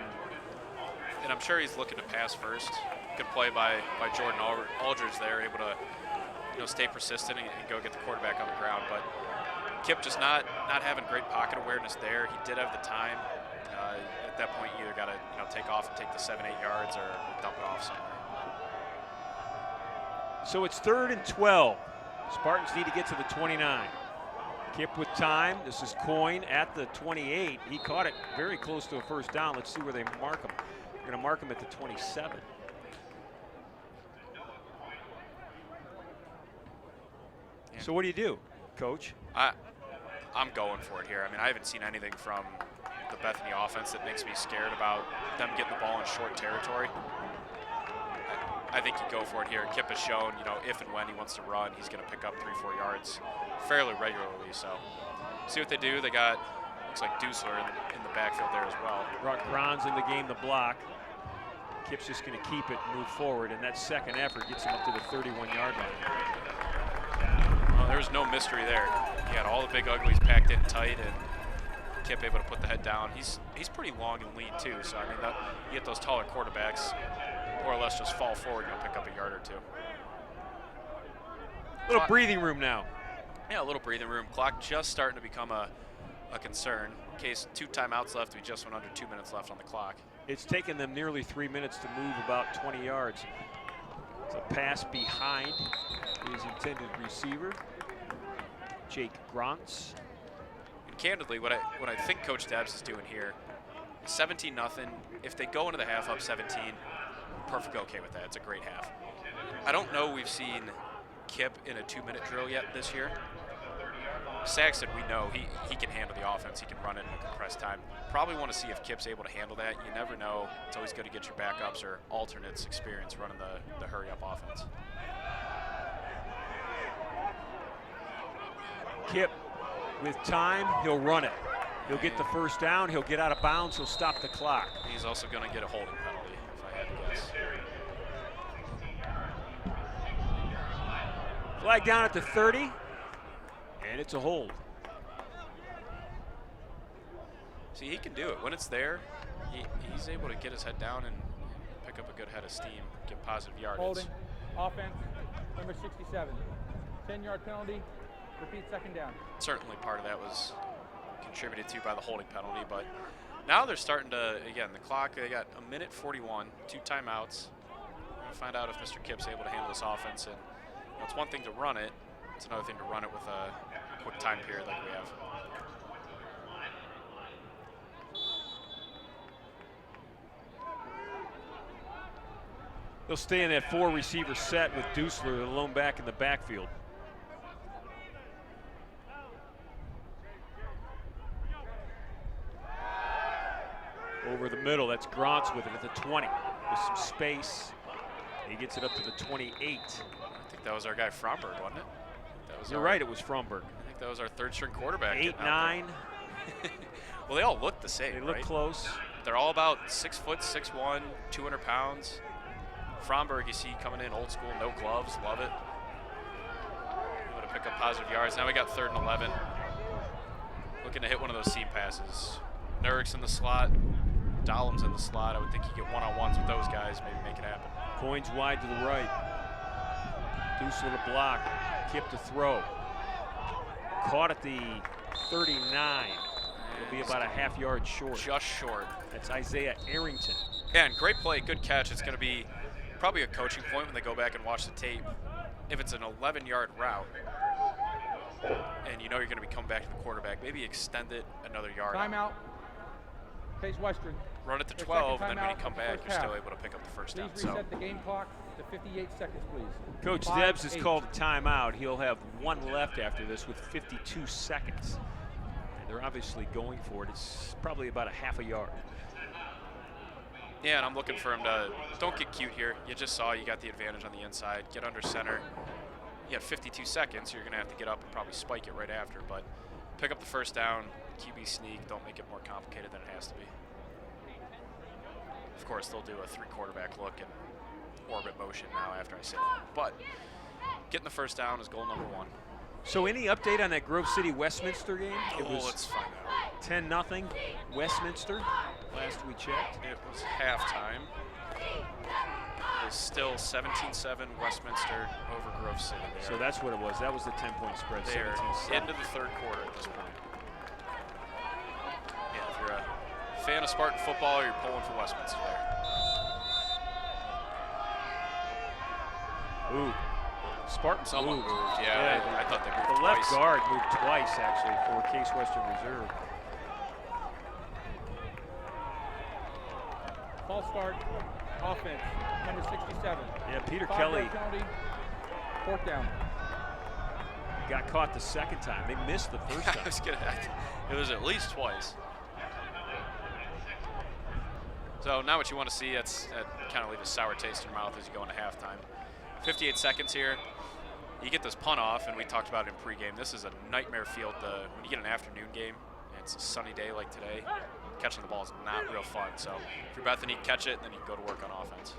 Speaker 2: And I'm sure he's looking to pass first. Good play by Jordan Aldridge there, able to stay persistent and go get the quarterback on the ground. But Kip just not having great pocket awareness there. He did have the time. at that point, you either got to take off and take the 7-8 yards or dump it off somewhere.
Speaker 1: So it's 3rd and 12. Spartans need to get to the 29. Kip with time. This is Coyne at the 28. He caught it very close to a first down. Let's see where they mark him. They're going to mark him at the 27.
Speaker 2: Yeah.
Speaker 1: So what do you do, Coach?
Speaker 2: I'm going for it here. I mean, I haven't seen anything from the Bethany offense that makes me scared about them getting the ball in short territory. I think you go for it here. Kip has shown, if and when he wants to run, he's going to pick up 3-4 yards fairly regularly. So see what they do. They got, looks like Dusler in the backfield there as well.
Speaker 1: Brought Grons in the game to block. Kip's just going to keep it and move forward, and that second effort gets him up to the 31-yard line.
Speaker 2: Well, there was no mystery there. He had all the big uglies packed in tight, and Kip able to put the head down. He's pretty long and lean too, so I mean, you get those taller quarterbacks, more or less just fall forward and you'll pick up a yard or two.
Speaker 1: Little breathing room now.
Speaker 2: Yeah, a little breathing room. Clock just starting to become a concern. In case 2 timeouts left, we just went under 2 minutes left on the clock.
Speaker 1: It's taken them nearly 3 minutes to move about 20 yards. It's a pass behind his intended receiver, Jake Grants.
Speaker 2: And candidly, what I think Coach Debs is doing here, 17-0. If they go into the half up 17, perfectly okay with that. It's a great half. I don't know we've seen Kip in a 2-minute drill yet this year. Saxton, we know he can handle the offense. He can run it in a compressed time. Probably want to see if Kip's able to handle that. You never know. It's always good to get your backups or alternates experience running the hurry-up offense.
Speaker 1: Kip, with time, he'll run it. He'll get the first down. He'll get out of bounds. He'll stop the clock.
Speaker 2: He's also going to get a holding penalty, if I had to guess.
Speaker 1: Flag down at the 30, and it's a hold.
Speaker 2: See, he can do it. When it's there, he's able to get his head down and pick up a good head of steam, get positive yardage.
Speaker 7: Holding, offense, number 67. 10-yard penalty, repeat second down.
Speaker 2: Certainly part of that was contributed to by the holding penalty, but now they're starting to, again, the clock, they got 1:41, 2 timeouts. We're going to find out if Mr. Kip's able to handle this offense. And it's one thing to run it, it's another thing to run it with a quick time period like we have.
Speaker 1: They'll stay in that 4-receiver set with Dusler, the lone back in the backfield. Over the middle, that's Grants with it at the 20. With some space, he gets it up to the 28.
Speaker 2: I think that was our guy Fromberg, wasn't it? That was
Speaker 1: You're right, it was Fromberg.
Speaker 2: I think that was our 3rd-string quarterback.
Speaker 1: 8'9".
Speaker 2: Well, they all look the same,
Speaker 1: They look
Speaker 2: right?
Speaker 1: close.
Speaker 2: They're all about 6 foot, 6'1", 200 pounds. Fromberg, you see coming in old school, no gloves, love it. Able to pick up positive yards. Now we got 3rd and 11. Looking to hit one of those seam passes. Nurk's in the slot, Dahlum's in the slot. I would think you get one-on-ones with those guys, maybe make it happen.
Speaker 1: Coins wide to the right. Dusler to block. Kip to throw. Caught at the 39. It'll be about a half-yard short.
Speaker 2: Just short.
Speaker 1: That's Isaiah Arrington.
Speaker 2: Yeah, and great play, good catch. It's going to be probably a coaching point when they go back and watch the tape. If it's an 11-yard route and you know you're going to be coming back to the quarterback, maybe extend it another yard.
Speaker 7: Timeout. Case Western.
Speaker 2: Run it to
Speaker 7: Their
Speaker 2: 12,
Speaker 7: second
Speaker 2: and then when you
Speaker 7: timeout
Speaker 2: come
Speaker 7: of the
Speaker 2: back,
Speaker 7: first
Speaker 2: you're still
Speaker 7: half.
Speaker 2: able to pick up the first
Speaker 7: Please
Speaker 2: down.
Speaker 7: reset
Speaker 2: So
Speaker 7: the game clock to 58 seconds, please.
Speaker 1: Coach
Speaker 7: 5,
Speaker 1: Debs has
Speaker 7: 8.
Speaker 1: called a timeout. He'll have 1 left after this with 52 seconds. And they're obviously going for it. It's probably about a half a yard.
Speaker 2: yeah, and I'm looking for him to don't get cute here. You just saw you got the advantage on the inside. Get under center. You have 52 seconds. So you're going to have to get up and probably spike it right after. But pick up the first down. QB sneak. Don't make it more complicated than it has to be. Of course, they'll do a 3-quarterback look and orbit motion now after I say that. But getting the first down is goal number 1.
Speaker 1: So any update on that Grove City Westminster game? It was
Speaker 2: let's find out.
Speaker 1: 10-0 Westminster last we checked.
Speaker 2: It was halftime. It is still 17-7 Westminster over Grove City.
Speaker 1: So that's what it was. That was the 10-point spread.
Speaker 2: They're
Speaker 1: 17-7.
Speaker 2: into the 3rd quarter at this point. Yeah, if you're a fan of Spartan football or you're pulling for Westminster there.
Speaker 1: Ooh. Spartan
Speaker 2: Someone
Speaker 1: moved.
Speaker 2: moved, yeah. I thought they moved
Speaker 1: The left
Speaker 2: twice.
Speaker 1: guard moved twice, actually, for Case Western Reserve.
Speaker 7: False start, offense, number 67.
Speaker 1: Yeah, Peter
Speaker 7: 5-yard
Speaker 1: Kelly
Speaker 7: penalty, 4th down.
Speaker 1: got caught the second time. They missed the first time.
Speaker 2: I was gonna, it was at least twice. So now what you want to see, that kind of leave a sour taste in your mouth as you go into halftime. 58 seconds here. You get this punt off, and we talked about it in pregame. This is a nightmare field. When you get an afternoon game, and it's a sunny day like today, catching the ball is not real fun. So if you're Bethany, catch it, then you can go to work on offense.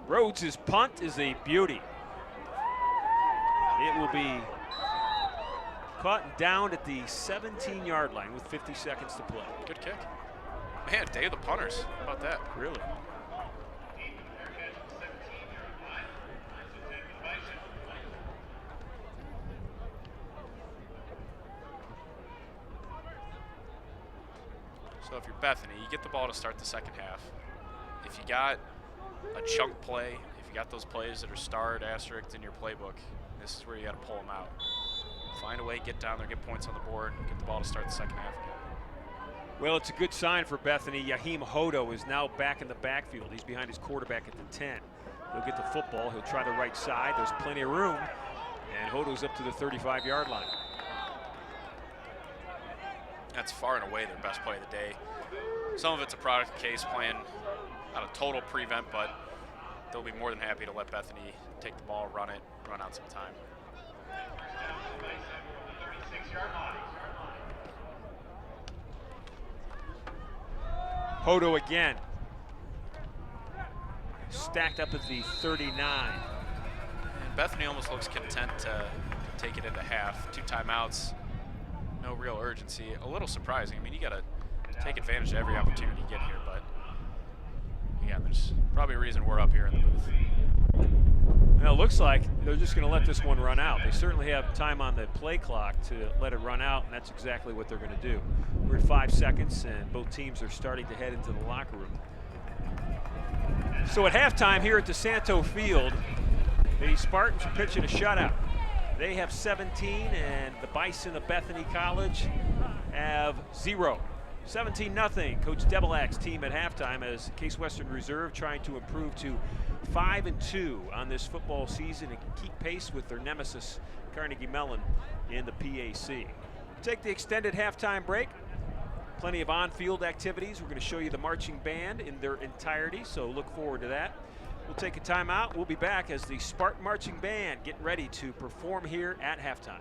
Speaker 1: Rhodes' punt is a beauty. It will be caught down at the 17-yard line with 50 seconds to play.
Speaker 2: Good kick. Man, day of the punters. How about that?
Speaker 1: Really?
Speaker 2: So if you're Bethany, you get the ball to start the second half. If you got a chunk play, if you got those plays that are starred, asterisked in your playbook, this is where you got to pull them out. Find a way, get down there, get points on the board, get the ball to start the second half again.
Speaker 1: Well, it's a good sign for Bethany. Yahim Hodo is now back in the backfield. He's behind his quarterback at the 10. He'll get the football. He'll try the right side. There's plenty of room. And Hodo's up to the 35-yard line.
Speaker 2: That's far and away their best play of the day. Some of it's a product of Case playing not a total prevent, but they'll be more than happy to let Bethany take the ball, run it, run out some time.
Speaker 1: Hodo again. Stacked up at the 39.
Speaker 2: And Bethany almost looks content to take it into half. 2 timeouts, no real urgency. A little surprising. I mean, you got to take advantage of every opportunity you get here, but again, there's probably a reason we're up here in the booth.
Speaker 1: Now it looks like they're just going to let this one run out. They certainly have time on the play clock to let it run out, and that's exactly what they're going to do. We're at 5 seconds, and both teams are starting to head into the locker room. So at halftime here at DeSanto Field, the Spartans are pitching a shutout. They have 17, and the Bison of Bethany College have 0. 17-0. Coach Debilak's team at halftime as Case Western Reserve trying to improve to 5-2 on this football season and keep pace with their nemesis Carnegie Mellon in the PAC. Take the extended halftime break. Plenty of on-field activities. We're going to show you the marching band in their entirety, so look forward to that. We'll take a timeout. We'll be back as the Spartan Marching Band get ready to perform here at halftime.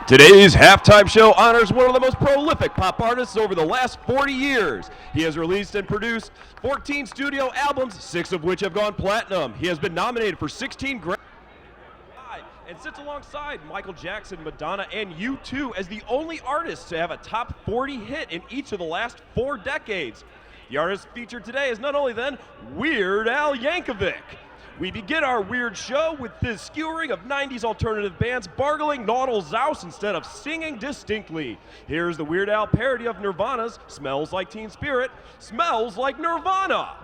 Speaker 9: Today's halftime show honors one of the most prolific pop artists over the last 40 years. He has released and produced 14 studio albums, 6 of which have gone platinum. He has been nominated for 16 Grammys and sits alongside Michael Jackson, Madonna, and U2 as the only artist to have a top 40 hit in each of the last 4 decades. The artist featured today is none only then Weird Al Yankovic. We begin our weird show with this skewering of 90s alternative bands bargling Naudel Zaus instead of singing distinctly. Here's the Weird Al parody of Nirvana's Smells Like Teen Spirit, Smells Like Nirvana.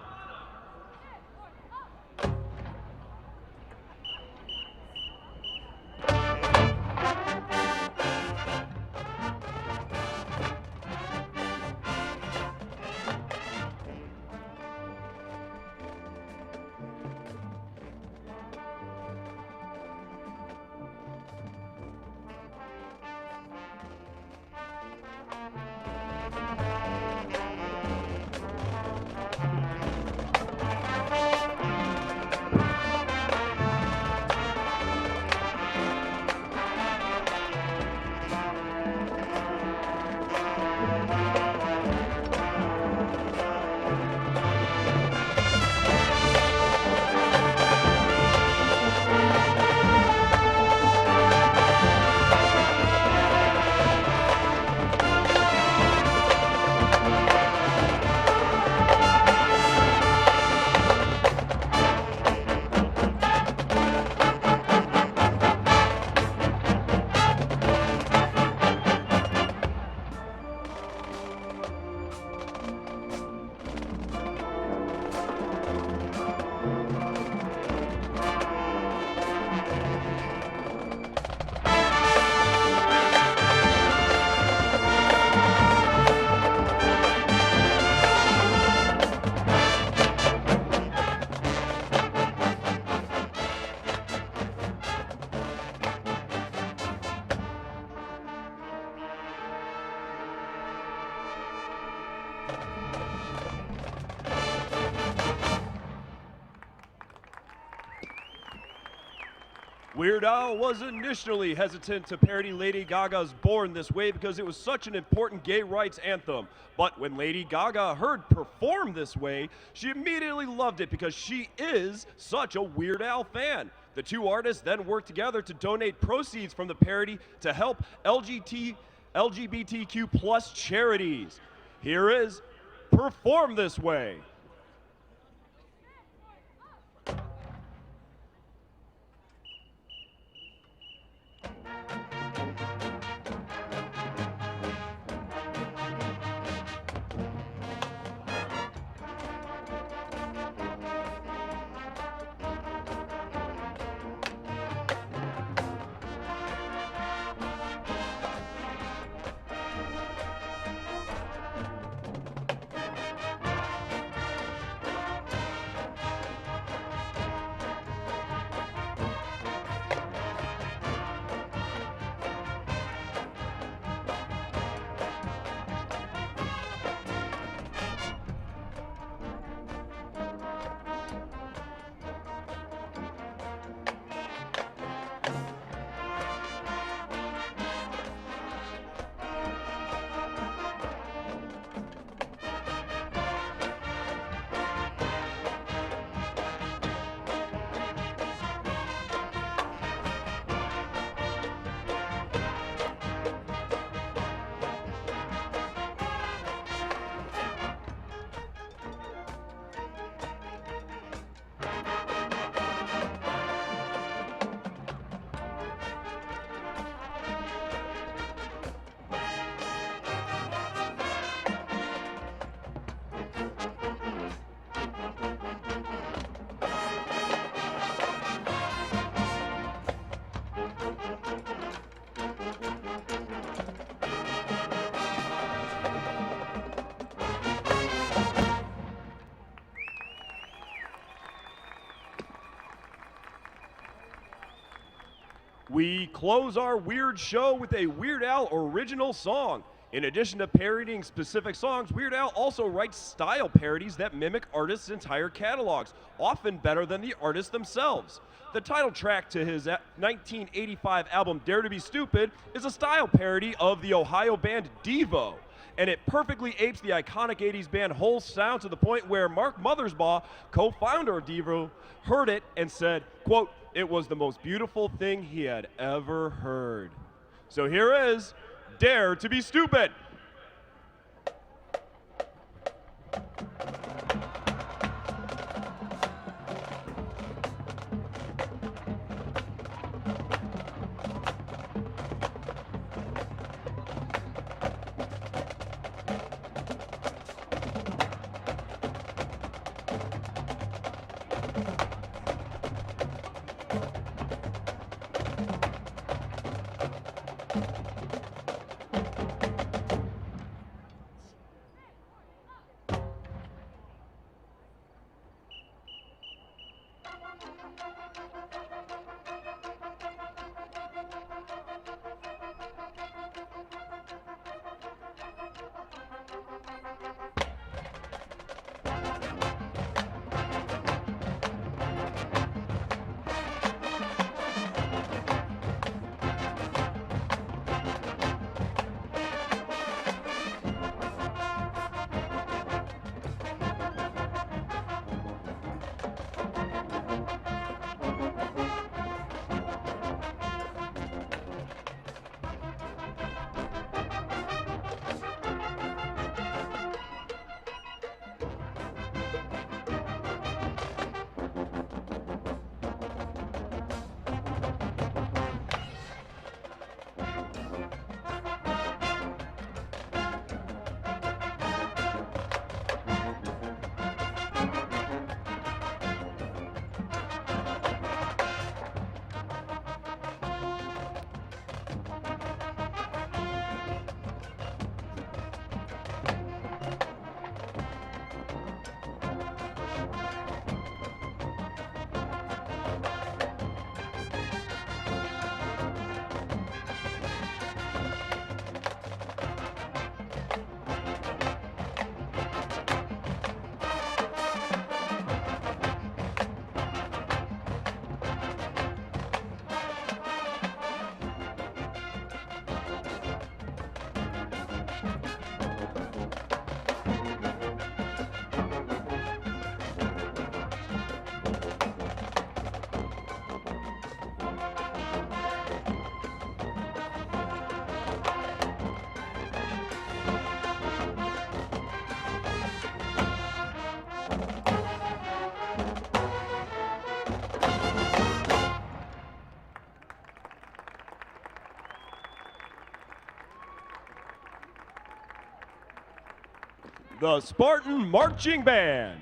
Speaker 9: Weird Al was initially hesitant to parody Lady Gaga's Born This Way because it was such an important gay rights anthem. But when Lady Gaga heard Perform This Way, she immediately loved it because she is such a Weird Al fan. The two artists then worked together to donate proceeds from the parody to help LGBTQ plus charities. Here is Perform This Way. We close our Weird show with a Weird Al original song. In addition to parodying specific songs, Weird Al also writes style parodies that mimic artists' entire catalogs, often better than the artists themselves. The title track to his 1985 album Dare to Be Stupid is a style parody of the Ohio band Devo, and it perfectly apes the iconic 80s band Hole's sound to the point where Mark Mothersbaugh, co-founder of Devo, heard it and said, quote, "It was the most beautiful thing he had ever heard." So here is Dare to Be Stupid. the Spartan Marching Band.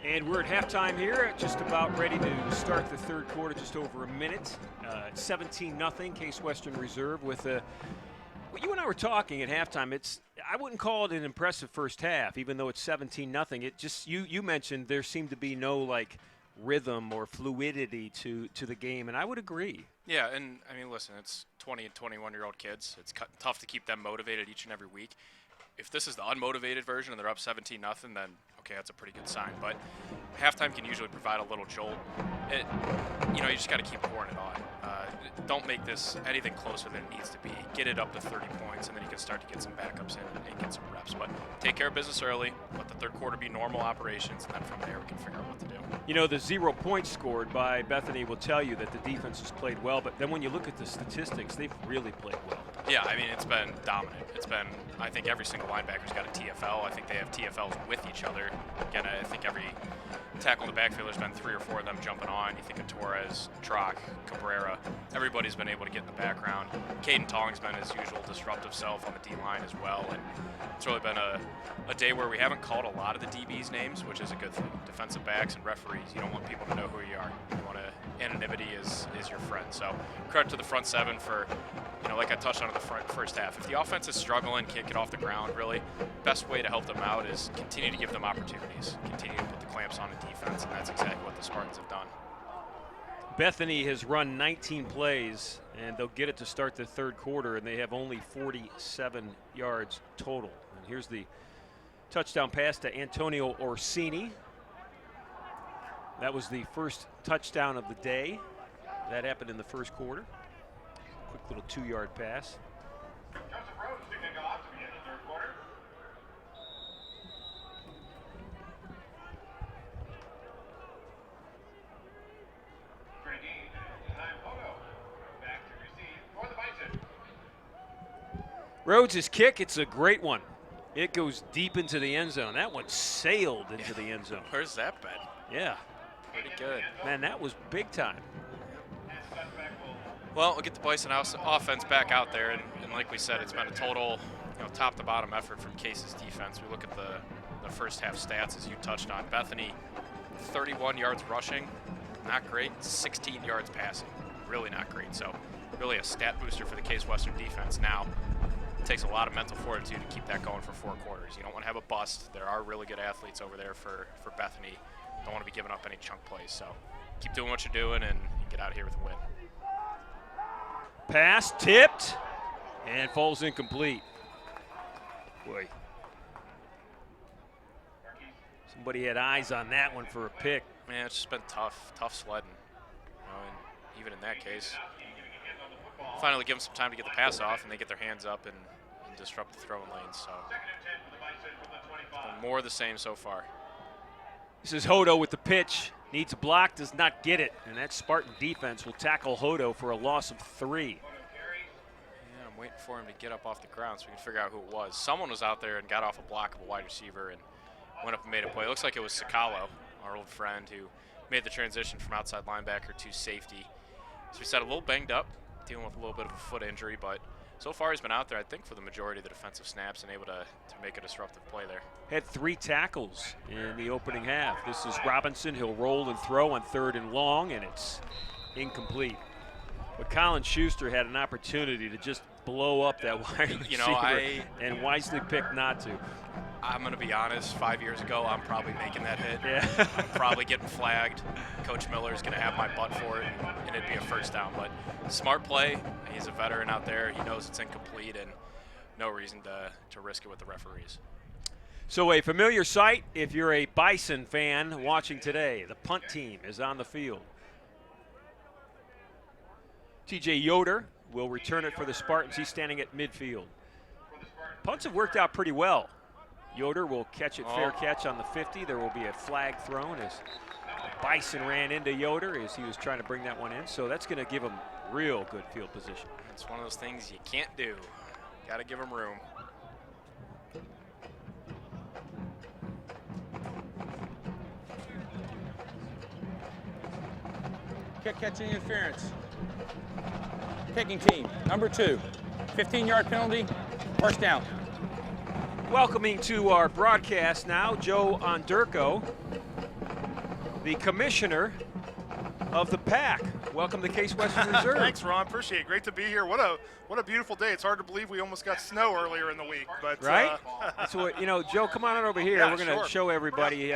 Speaker 1: And we're at halftime here, just about ready to start the third quarter, just over a minute. 17-0, Case Western Reserve with a. Well, you and I were talking at halftime. I wouldn't call it an impressive first half, even though it's 17-0. It just you mentioned there seemed to be no rhythm or fluidity to the game, and I would agree.
Speaker 2: Yeah, and I mean, listen, it's 20 and 21-year-old kids. It's tough to keep them motivated each and every week. If this is the unmotivated version and they're up 17-0, then okay, that's a pretty good sign. But halftime can usually provide a little jolt. You just got to keep pouring it on. Don't make this anything closer than it needs to be. Get it up to 30 points, and then you can start to get some backups in and get some reps. But take care of business early. Let the third quarter be normal operations, and then from there we can figure out what to do.
Speaker 1: The 0 points scored by Bethany will tell you that the defense has played well, but then when you look at the statistics, they've really played well.
Speaker 2: Yeah, I mean, it's been dominant. I think every single linebacker's got a TFL. I think they have TFLs with each other. Again, I think every tackle in the backfield, there's been 3 or 4 of them jumping on. You think of Torres, Trock, Cabrera. Everybody's been able to get in the background. Caden Tong's been his usual disruptive self on the D-line as well. And it's really been a day where we haven't called a lot of the DBs' names, which is a good thing. Defensive backs and referees, you don't want people to know who you are. You want anonymity is your friend. So credit to the front 7 for, like I touched on in the first half. If the offense is struggling, can't get off the ground, really, best way to help them out is continue to give them opportunities, continue to put the clamps on the defense, and that's exactly what the Spartans have done.
Speaker 1: Bethany has run 19 plays, and they'll get it to start the third quarter, and they have only 47 yards total. And here's the touchdown pass to Antonio Orsini. That was the first touchdown of the day. That happened in the first quarter. Quick little 2-yard pass.
Speaker 8: Joseph Rhodes to kick off to begin the third quarter. Back to receive for the Bison.
Speaker 1: Rhodes' kick, it's a great one. It goes deep into the end zone. That one sailed into the end zone.
Speaker 2: Where's that been?
Speaker 1: Yeah.
Speaker 2: Pretty good.
Speaker 1: Man, that was big time.
Speaker 2: Well, we'll get the Bison offense back out there, and like we said, it's been a total, top-to-bottom effort from Case's defense. We look at the first half stats, as you touched on. Bethany, 31 yards rushing, not great. 16 yards passing, really not great. So really a stat booster for the Case Western defense. Now, it takes a lot of mental fortitude to keep that going for 4 quarters. You don't want to have a bust. There are really good athletes over there for Bethany. Don't want to be giving up any chunk plays. So keep doing what you're doing and get out of here with a win.
Speaker 1: Pass tipped and falls incomplete. Boy. Somebody had eyes on that one for a pick.
Speaker 2: Man, it's just been tough sledding. And even in that case, finally give them some time to get the pass off, and they get their hands up and disrupt the throwing lanes. So more of the same so far.
Speaker 1: This is Hodo with the pitch. Needs a block, does not get it. And that Spartan defense will tackle Hodo for a loss of 3.
Speaker 2: Yeah, I'm waiting for him to get up off the ground so we can figure out who it was. Someone was out there and got off a block of a wide receiver and went up and made a play. It looks like it was Sakalo, our old friend, who made the transition from outside linebacker to safety. So we said a little banged up, dealing with a little bit of a foot injury, but so far he's been out there, I think, for the majority of the defensive snaps and able to make a disruptive play there.
Speaker 1: Had 3 tackles in the opening half. This is Robinson. He'll roll and throw on 3rd and long, and it's incomplete. But Colin Schuster had an opportunity to just blow up that wide receiver and wisely picked not to.
Speaker 2: I'm going to be honest, 5 years ago, I'm probably making that hit.
Speaker 1: Yeah.
Speaker 2: I'm probably getting flagged. Coach Miller's going to have my butt for it, and it'd be a first down. But smart play. He's a veteran out there. He knows it's incomplete, and no reason to risk it with the referees.
Speaker 1: So a familiar sight if you're a Bison fan watching today. The punt team is on the field. TJ Yoder will return it for the Spartans. He's standing at midfield. Punts have worked out pretty well. Yoder will catch it, fair catch on the 50. There will be a flag thrown as Bison ran into Yoder as he was trying to bring that one in. So that's going to give him real good field position.
Speaker 2: It's one of those things you can't do. Got to give him room.
Speaker 7: Kick catching interference. Kicking team, number 2. 15-yard penalty, first down.
Speaker 1: Welcoming to our broadcast now, Joe Onderko. the commissioner of the pack. Welcome to Case Western Reserve.
Speaker 8: Thanks, Ron. Appreciate it. Great to be here. What a beautiful day. It's hard to believe we almost got snow earlier in the week, but
Speaker 1: right? That's what, Joe, come on over here.
Speaker 8: Yeah,
Speaker 1: we're going to
Speaker 8: sure.
Speaker 1: show everybody.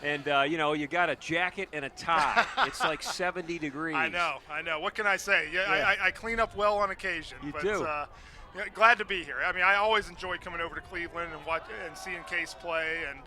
Speaker 1: And you got a jacket and a tie. It's like 70 degrees.
Speaker 8: I know. What can I say? Yeah. I clean up well on occasion.
Speaker 1: You
Speaker 8: but,
Speaker 1: do.
Speaker 8: Glad to be here. I mean, I always enjoy coming over to Cleveland and seeing Case play and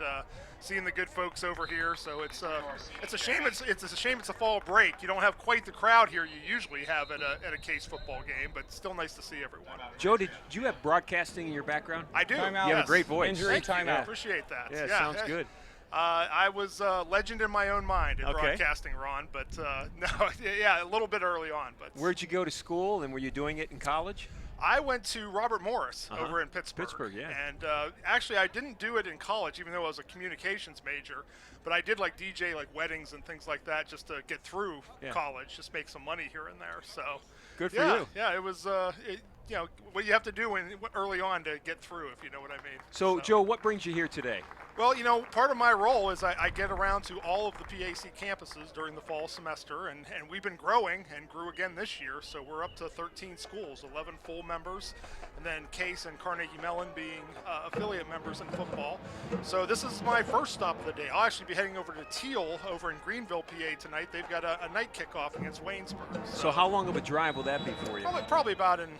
Speaker 8: seeing the good folks over here. So it's a shame. It's a shame it's a fall break. You don't have quite the crowd here you usually have at a Case football game, but still nice to see everyone.
Speaker 1: Joe, did you have broadcasting in your background?
Speaker 8: I do.
Speaker 1: You have a great voice.
Speaker 7: Injury
Speaker 8: Thank you.
Speaker 7: timeout.
Speaker 8: Appreciate that.
Speaker 1: Yeah, sounds good.
Speaker 8: I was a legend in my own mind in
Speaker 1: Okay.
Speaker 8: broadcasting, Ron, but a little bit early on. But
Speaker 1: Where'd you go to school, and were you doing it in college?
Speaker 8: I went to Robert Morris over in Pittsburgh.
Speaker 1: Pittsburgh, yeah.
Speaker 8: And actually, I didn't do it in college, even though I was a communications major. But I did DJ weddings and things like that just to get through college, just make some money here and there. So
Speaker 1: Good for you.
Speaker 8: Yeah, it was. What you have to do early on to get through, if you know what I mean.
Speaker 1: So, Joe, what brings you here today?
Speaker 8: Well, part of my role is I get around to all of the PAC campuses during the fall semester, and we've been growing and grew again this year. So we're up to 13 schools, 11 full members, and then Case and Carnegie Mellon being affiliate members in football. So this is my first stop of the day. I'll actually be heading over to Teal over in Greenville, PA tonight. They've got a night kickoff against Waynesburg.
Speaker 1: So how long of a drive will that be for you?
Speaker 8: Probably about an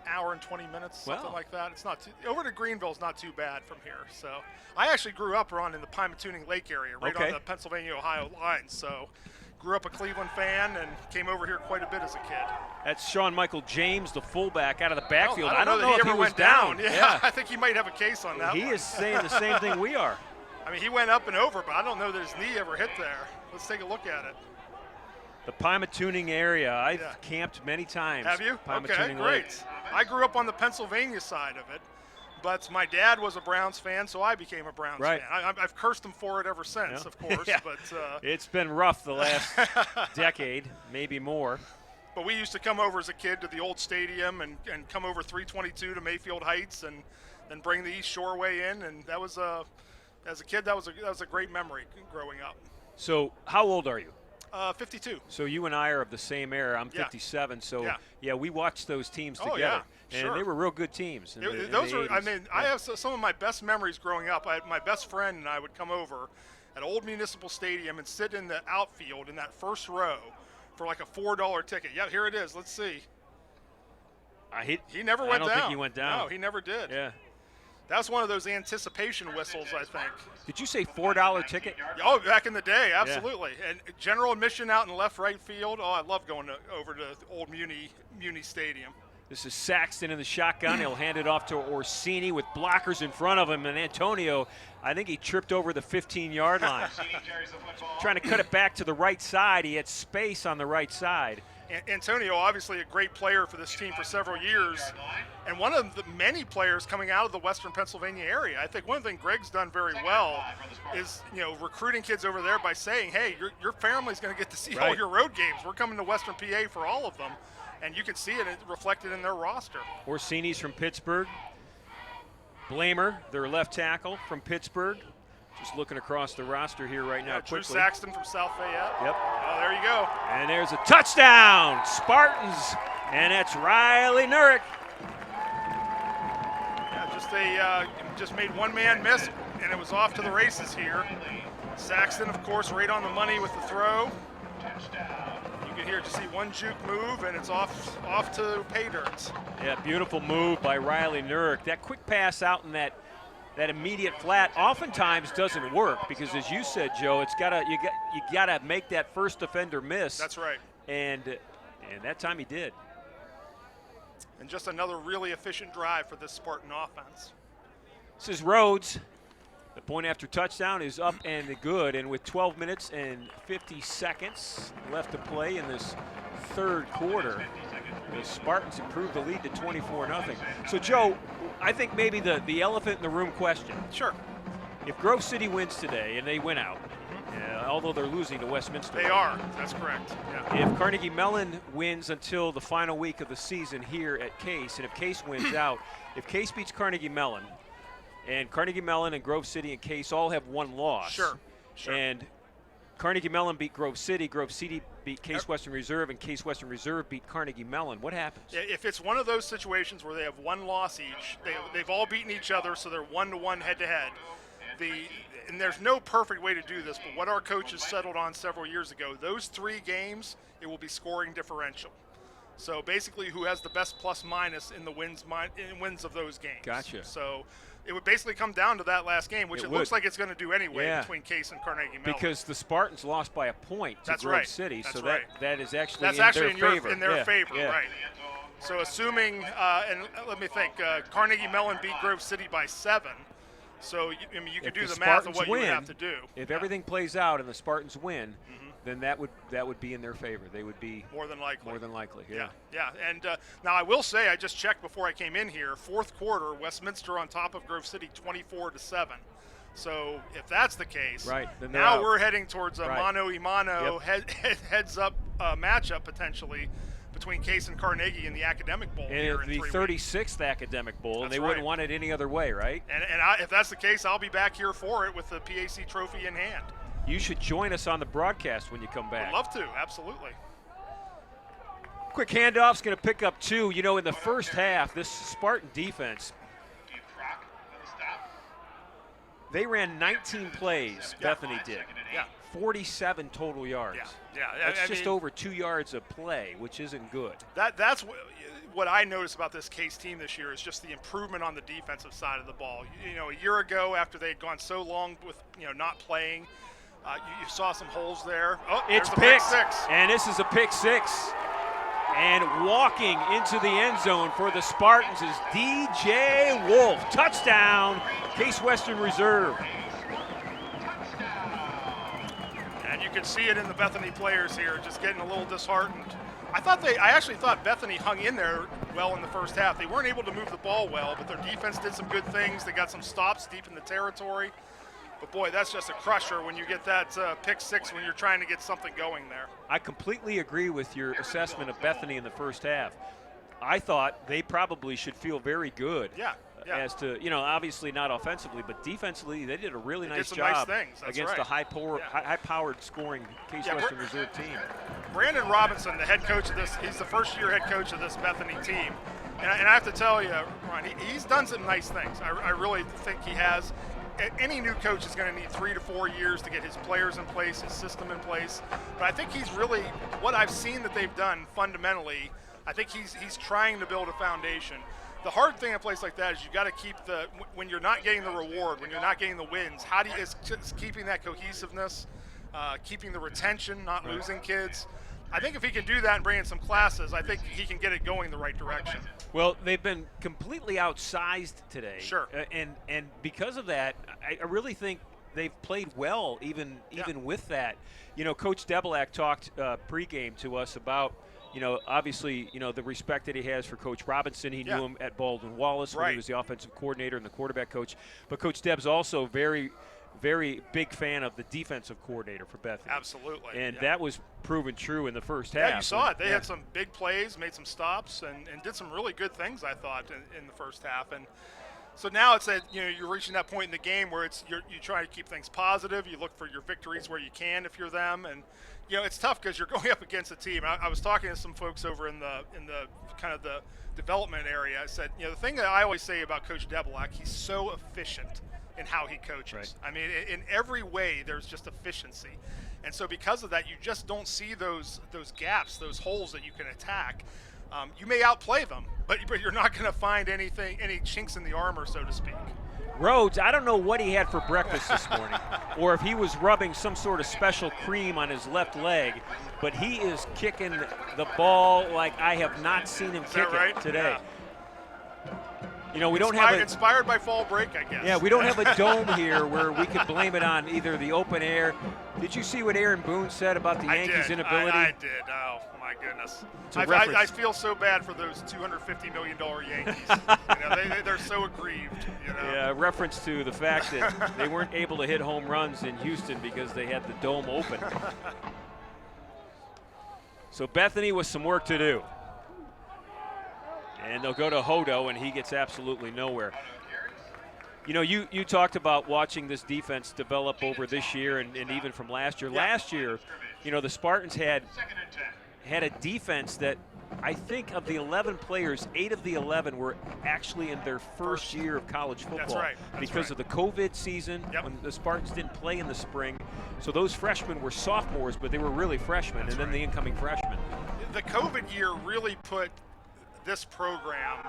Speaker 8: hour and 20 minutes, something
Speaker 1: Wow.
Speaker 8: like that. It's not over to Greenville's not too bad from here. So I actually grew up around in the Pymatuning Lake area, right on the Pennsylvania-Ohio line. So grew up a Cleveland fan and came over here quite a bit as a kid.
Speaker 1: That's Sean Michael James, the fullback, out of the backfield.
Speaker 8: I don't know
Speaker 1: if
Speaker 8: if he
Speaker 1: was
Speaker 8: went down.
Speaker 1: Yeah.
Speaker 8: I think he might have a case on that
Speaker 1: He
Speaker 8: one.
Speaker 1: is saying the same thing we are.
Speaker 8: I mean, he went up and over, but I don't know that his knee ever hit there. Let's take a look at it.
Speaker 1: The Pymatuning area, I've camped many times.
Speaker 8: Have you? Okay,
Speaker 1: Pymatuning
Speaker 8: great.
Speaker 1: Lake.
Speaker 8: I grew up on the Pennsylvania side of it, but my dad was a Browns fan, so I became a Browns fan. I've cursed him for it ever since, of course.
Speaker 1: Yeah.
Speaker 8: But
Speaker 1: it's been rough the last decade, maybe more.
Speaker 8: But we used to come over as a kid to the old stadium and come over 322 to Mayfield Heights and then bring the East Shore way in, and that was as a kid that was a great memory growing up.
Speaker 1: So how old are you?
Speaker 8: 52.
Speaker 1: So you and I are of the same era. I'm 57. So we watched those teams together, and they were real good teams.
Speaker 8: I have some of my best memories growing up. My best friend and I would come over at Old Municipal Stadium and sit in the outfield in that first row for like a $4 ticket. Yeah, here it is. Let's see. He never went down.
Speaker 1: I don't think he went down.
Speaker 8: No, he never did.
Speaker 1: Yeah.
Speaker 8: That's one of those anticipation whistles, I think.
Speaker 1: Did you say $4 ticket?
Speaker 8: Oh, back in the day, absolutely. Yeah. And general admission out in left right field. Oh, I love going over to old Muni Stadium.
Speaker 1: This is Saxton in the shotgun. He'll hand it off to Orsini with blockers in front of him. And Antonio, I think he tripped over the 15-yard line. Trying to cut it back to the right side. He had space on the right side.
Speaker 8: Antonio, obviously a great player for this team for several years, and one of the many players coming out of the Western Pennsylvania area. I think one thing Greg's done very well is, recruiting kids over there by saying, hey, your family's going to get to see all your road games. We're coming to Western PA for all of them, and you can see it reflected in their roster.
Speaker 1: Orsini's from Pittsburgh. Blamer, their left tackle from Pittsburgh. Just looking across the roster here right now quickly.
Speaker 8: Drew Saxton from South Fayette.
Speaker 1: Yep.
Speaker 8: Oh, there you go.
Speaker 1: And there's a touchdown, Spartans, and that's Riley Nurick.
Speaker 8: Yeah, just made one man miss, and it was off to the races here. Saxton, of course, right on the money with the throw. You can hear just see one juke move, and it's off to pay dirt.
Speaker 1: Yeah, beautiful move by Riley Nurick. That quick pass out in that immediate flat oftentimes doesn't work because, as you said, Joe, you gotta make that first defender miss.
Speaker 8: That's right.
Speaker 1: And that time he did.
Speaker 8: And just another really efficient drive for this Spartan offense.
Speaker 1: This is Rhodes. The point after touchdown is up and good, and with 12 minutes and 50 seconds left to play in this third quarter, the Spartans improved the lead to 24-0. So, Joe, I think maybe the elephant in the room question.
Speaker 8: Sure.
Speaker 1: If Grove City wins today and they win out, although they're losing to Westminster.
Speaker 8: They are. That's correct. Yeah.
Speaker 1: If Carnegie Mellon wins until the final week of the season here at Case, and if Case wins out, if Case beats Carnegie Mellon, and Carnegie Mellon and Grove City and Case all have one loss.
Speaker 8: Sure.
Speaker 1: And Carnegie Mellon beat Grove City beat Case Western Reserve, and Case Western Reserve beat Carnegie Mellon. What happens?
Speaker 8: If it's one of those situations where they have one loss each, they've all beaten each other, so they're 1-1 head-to-head. And there's no perfect way to do this, but what our coaches settled on several years ago, those 3 games, it will be scoring differential. So basically, who has the best plus-minus in the wins of those games.
Speaker 1: Gotcha.
Speaker 8: So it would basically come down to that last game, which it looks like it's going to do anyway between Case and Carnegie Mellon.
Speaker 1: Because the Spartans lost by a point to Grove City,
Speaker 8: That's
Speaker 1: so
Speaker 8: right.
Speaker 1: that is actually
Speaker 8: That's
Speaker 1: in
Speaker 8: actually
Speaker 1: their favor.
Speaker 8: in their favor, right. So assuming, and let me think, Carnegie Mellon beat Grove City by 7. So you could do the math of what you would have to do.
Speaker 1: If everything plays out and the Spartans win, then that would be in their favor. They would be
Speaker 8: more than likely.
Speaker 1: Yeah.
Speaker 8: And now I will say, I just checked before I came in here. 4th quarter, Westminster on top of Grove City, 24-7. So if that's the case,
Speaker 1: then
Speaker 8: now we're heading towards a mano-a-mano heads-up matchup potentially between Case and Carnegie in the Academic Bowl.
Speaker 1: And the 36th Academic Bowl, and they wouldn't want it any other way, right?
Speaker 8: And if that's the case, I'll be back here for it with the PAC trophy in hand.
Speaker 1: You should join us on the broadcast when you come back.
Speaker 8: I'd love to, absolutely.
Speaker 1: Quick handoff's going to pick up 2. You know, in the first half, this Spartan defense, they ran 19 plays, Bethany did. 47 total yards. That's just over 2 yards a play, which isn't good.
Speaker 8: That's what I noticed about this Case team this year is just the improvement on the defensive side of the ball. You know, a year ago, after they had gone so long with not playing, you saw some holes there. Oh,
Speaker 1: it's
Speaker 8: pick 6,
Speaker 1: and this is a pick 6. And walking into the end zone for the Spartans is DJ Wolf. Touchdown, Case Western Reserve.
Speaker 8: And you can see it in the Bethany players here, just getting a little disheartened. I actually thought Bethany hung in there well in the first half. They weren't able to move the ball well, but their defense did some good things. They got some stops deep in the territory. But boy, that's just a crusher when you get that pick 6 when you're trying to get something going there.
Speaker 1: I completely agree with your assessment of Bethany in the first half. I thought they probably should feel very good. As to, obviously not offensively, but defensively, they did a really nice job against the high-powered scoring Case Western Reserve team.
Speaker 8: Brandon Robinson, the head coach of this, he's the first-year head coach of this Bethany team. And I have to tell you, Ron, he's done some nice things. I really think he has. Any new coach is going to need 3 to 4 years to get his players in place, his system in place. But I think he's really, what I've seen that they've done fundamentally, I think he's trying to build a foundation. The hard thing in a place like that is you got to keep when you're not getting the reward, when you're not getting the wins, is keeping that cohesiveness, keeping the retention, not losing kids. I think if he can do that and bring in some classes, I think he can get it going in the right direction.
Speaker 1: Well, they've been completely outsized today.
Speaker 8: Sure.
Speaker 1: And because of that, I really think they've played well even with that. Coach Debelak talked pregame to us about, obviously, the respect that he has for Coach Robinson. He knew him at Baldwin Wallace when he was the offensive coordinator and the quarterback coach. But Coach Deb's also very big fan of the defensive coordinator for Bethany.
Speaker 8: Absolutely.
Speaker 1: And that was proven true in the first half.
Speaker 8: Yeah, you saw it. They had some big plays, made some stops, and did some really good things, I thought, in the first half. And so now it's you're reaching that point in the game where you try to keep things positive. You look for your victories where you can if you're them. And, it's tough because you're going up against a team. I was talking to some folks over in the kind of the development area. I said, the thing that I always say about Coach Debelak, he's so efficient in how he coaches.
Speaker 1: Right.
Speaker 8: I mean, in every way, there's just efficiency. And so because of that, you just don't see those gaps, those holes that you can attack. You may outplay them, but you're not going to find any chinks in the armor, so to speak.
Speaker 1: Rhodes, I don't know what he had for breakfast this morning, or if he was rubbing some sort of special cream on his left leg, but he is kicking the ball like I have not seen him kick it today.
Speaker 8: Yeah.
Speaker 1: We don't have
Speaker 8: inspired by fall break, I guess.
Speaker 1: Yeah, we don't have a dome here where we could blame it on either the open air. Did you see what Aaron Boone said about the Yankees' inability?
Speaker 8: I did. Oh my goodness. I feel so bad for those $250 million Yankees. They're so aggrieved.
Speaker 1: Yeah, reference to the fact that they weren't able to hit home runs in Houston because they had the dome open. So Bethany with some work to do. And they'll go to Hodo, and he gets absolutely nowhere. You know, you talked about watching this defense develop over this year and even from last year. Last year, you know, the Spartans had a defense that I think of the 11 players, 8 of the 11 were actually in their first year of college football.
Speaker 8: That's right.
Speaker 1: Because of the COVID season, when the Spartans didn't play in the spring. So those freshmen were sophomores, but they were really freshmen, and then the incoming freshmen.
Speaker 8: The COVID year really put this program